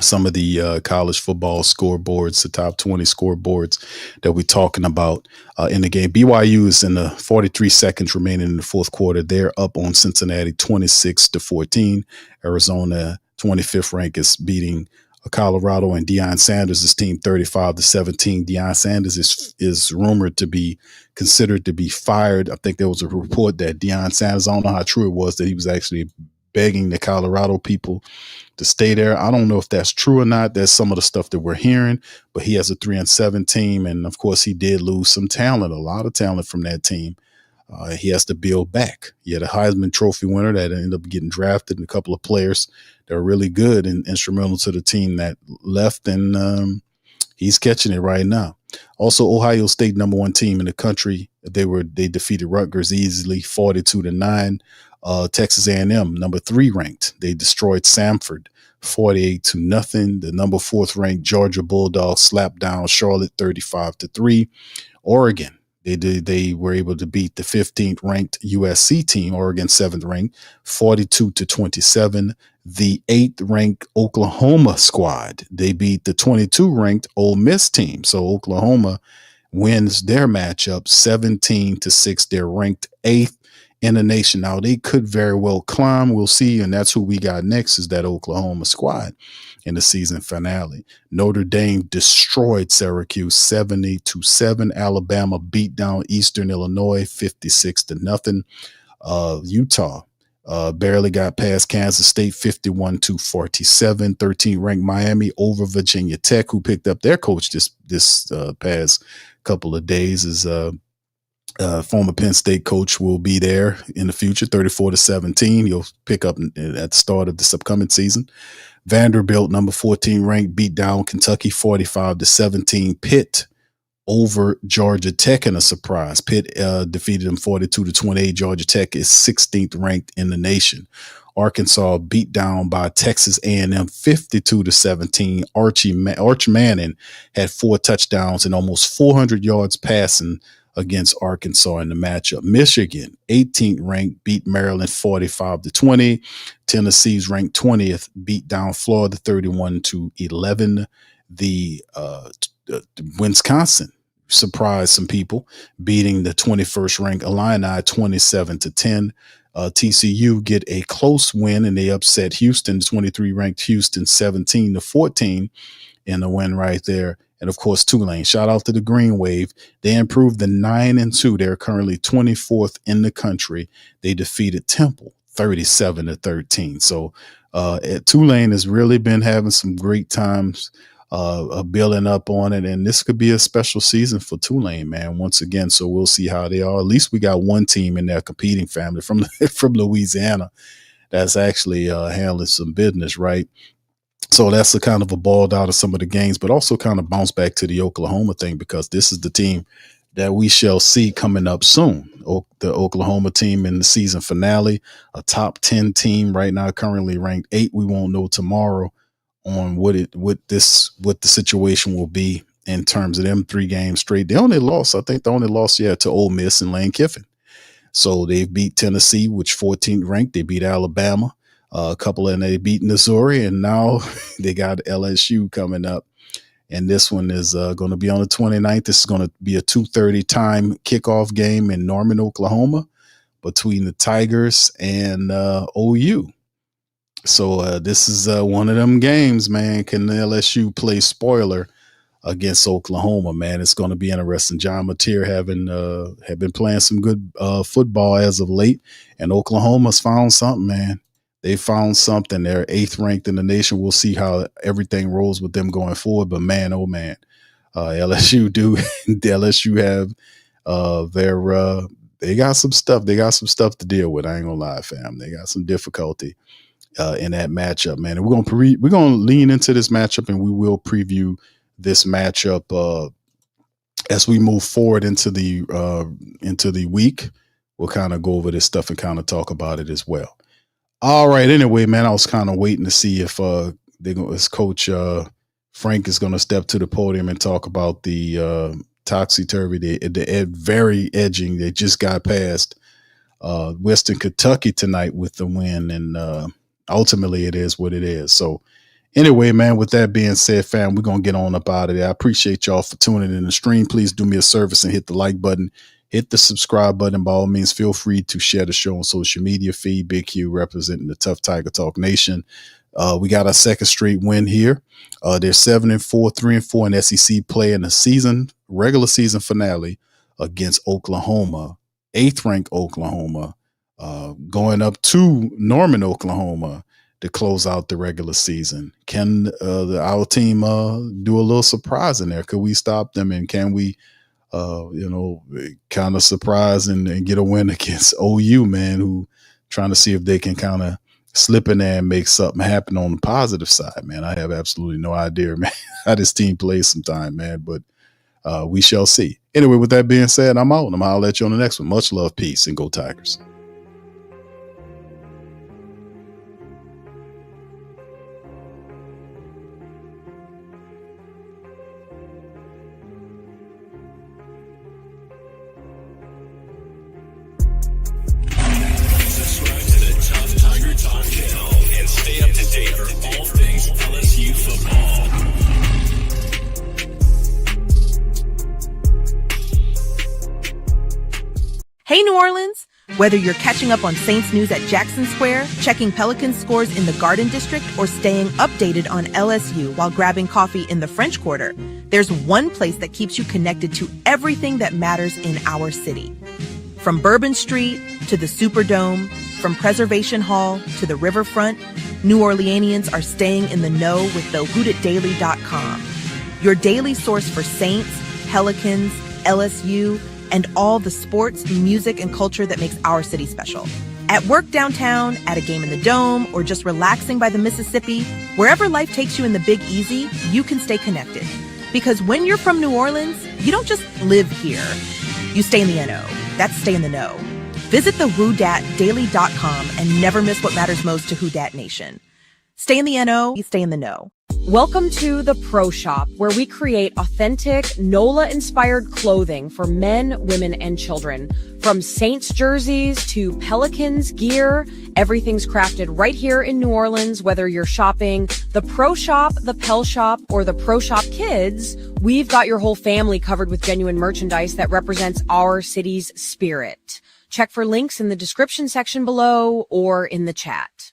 some of the college football scoreboards, the top 20 scoreboards that we're talking about in the game. BYU is in the 43 seconds remaining in the fourth quarter. They're up on Cincinnati 26-14. Arizona, 25th rank, is beating Colorado and Deion Sanders' team 35-17. Deion Sanders is rumored to be considered to be fired. I think there was a report that Deion Sanders, I don't know how true it was, that he was actually begging the Colorado people to stay there. I don't know if that's true or not. That's some of the stuff that we're hearing, but he has a 3-7 team. And of course he did lose some talent, a lot of talent from that team. He has to build back. He had a Heisman Trophy winner that ended up getting drafted and a couple of players that are really good and instrumental to the team that left. And he's catching it right now. Also, Ohio State, number one team in the country. They defeated Rutgers easily, 42-9. Texas A&M, number 3 ranked. They destroyed Samford 48-0. The number 4th ranked Georgia Bulldogs slapped down Charlotte 35-3. Oregon, they were able to beat the 15th ranked USC team, Oregon 7th ranked, 42-27. The 8th ranked Oklahoma squad, they beat the 22 ranked Ole Miss team. So Oklahoma wins their matchup 17-6. They're ranked 8th in the nation. Now they could very well climb. We'll see. And that's who we got next, is that Oklahoma squad in the season finale. Notre Dame destroyed Syracuse 70-7. Alabama beat down Eastern Illinois 56-0. Utah barely got past Kansas State 51-47. 13th ranked Miami over Virginia Tech, who picked up their coach this past couple of days. Is former Penn State coach will be there in the future, 34-17. He'll pick up at the start of this upcoming season. Vanderbilt, number 14 ranked, beat down Kentucky 45-17. Pitt over Georgia Tech in a surprise. Pitt defeated them 42-28. Georgia Tech is 16th ranked in the nation. Arkansas beat down by Texas A&M 52-17. Arch Manning had 4 touchdowns and almost 400 yards passing against Arkansas in the matchup. Michigan, 18th ranked, beat Maryland 45-20. Tennessee's ranked 20th, beat down Florida 31-11. The Wisconsin surprised some people, beating the 21st ranked Illini 27-10. TCU get a close win, and they upset Houston, 23 ranked Houston 17-14 in a win right there. And of course, Tulane. Shout out to the Green Wave. They improved to 9-2. They're currently 24th in the country. They defeated Temple 37-13. So Tulane has really been having some great times building up on it. And this could be a special season for Tulane, man, once again. So we'll see how they are. At least we got one team in their competing family from Louisiana that's actually handling some business, right? So that's a kind of a balled out of some of the games, but also kind of bounce back to the Oklahoma thing, because this is the team that we shall see coming up soon. The Oklahoma team in the season finale, a top 10 team right now, currently ranked 8. We won't know tomorrow on what the situation will be in terms of them 3 games straight. They only lost, I think, to Ole Miss and Lane Kiffin. So they've beat Tennessee, which 14th ranked. They beat Alabama. A couple, and they beat Missouri, and now they got LSU coming up. And this one is going to be on the 29th. This is going to be a 2:30 time kickoff game in Norman, Oklahoma, between the Tigers and OU. So this is one of them games, man. Can the LSU play spoiler against Oklahoma, man? It's going to be interesting. John Mateer have been playing some good football as of late, and Oklahoma's found something, man. They found something. They're 8th ranked in the nation. We'll see how everything rolls with them going forward. But man, oh man, LSU have they got some stuff. They got some stuff to deal with. I ain't gonna lie, fam. They got some difficulty in that matchup, man. And we're gonna lean into this matchup, and we will preview this matchup as we move forward into the week. We'll kind of go over this stuff and kind of talk about it as well. All right. Anyway, man, I was kind of waiting to see if Coach Frank is going to step to the podium and talk about the topsy-turvy, the very edging. They just got past Western Kentucky tonight with the win, and ultimately it is what it is. So anyway, man, with that being said, fam, we're going to get on up out of there. I appreciate y'all for tuning in the stream. Please do me a service and hit the like button. Hit the subscribe button. By all means, feel free to share the show on social media feed. Big Q representing the Tuff Tiger Talk Nation. We got our second straight win here. They're 7-4, 3-4 in SEC play in the regular season finale against Oklahoma, 8th ranked Oklahoma, going up to Norman, Oklahoma to close out the regular season. Can our team do a little surprise in there? Could we stop them, and can we kind of surprise and get a win against OU, man, who trying to see if they can kind of slip in there and make something happen on the positive side, man. I have absolutely no idea, man, how this team plays sometime, man, but we shall see. Anyway, with that being said, I'm out. I'll let you on the next one. Much love, peace, and go Tigers. Stay up to date for all things LSU football. Hey, New Orleans! Whether you're catching up on Saints news at Jackson Square, checking Pelicans scores in the Garden District, or staying updated on LSU while grabbing coffee in the French Quarter, there's one place that keeps you connected to everything that matters in our city. From Bourbon Street to the Superdome, from Preservation Hall to the Riverfront, New Orleanians are staying in the know with thehootitdaily.com, your daily source for Saints, Pelicans, LSU, and all the sports, music, and culture that makes our city special. At work downtown, at a game in the Dome, or just relaxing by the Mississippi, wherever life takes you in the Big Easy, you can stay connected. Because when you're from New Orleans, you don't just live here. You stay in the NO. That's stay in the know. Visit thehootdatdaily.com and never miss what matters most to Who Dat Nation. Stay in the NO, you stay in the know. Welcome to The Pro Shop, where we create authentic, NOLA-inspired clothing for men, women, and children. From Saints jerseys to Pelicans gear, everything's crafted right here in New Orleans. Whether you're shopping The Pro Shop, The Pel Shop, or The Pro Shop Kids, we've got your whole family covered with genuine merchandise that represents our city's spirit. Check for links in the description section below or in the chat.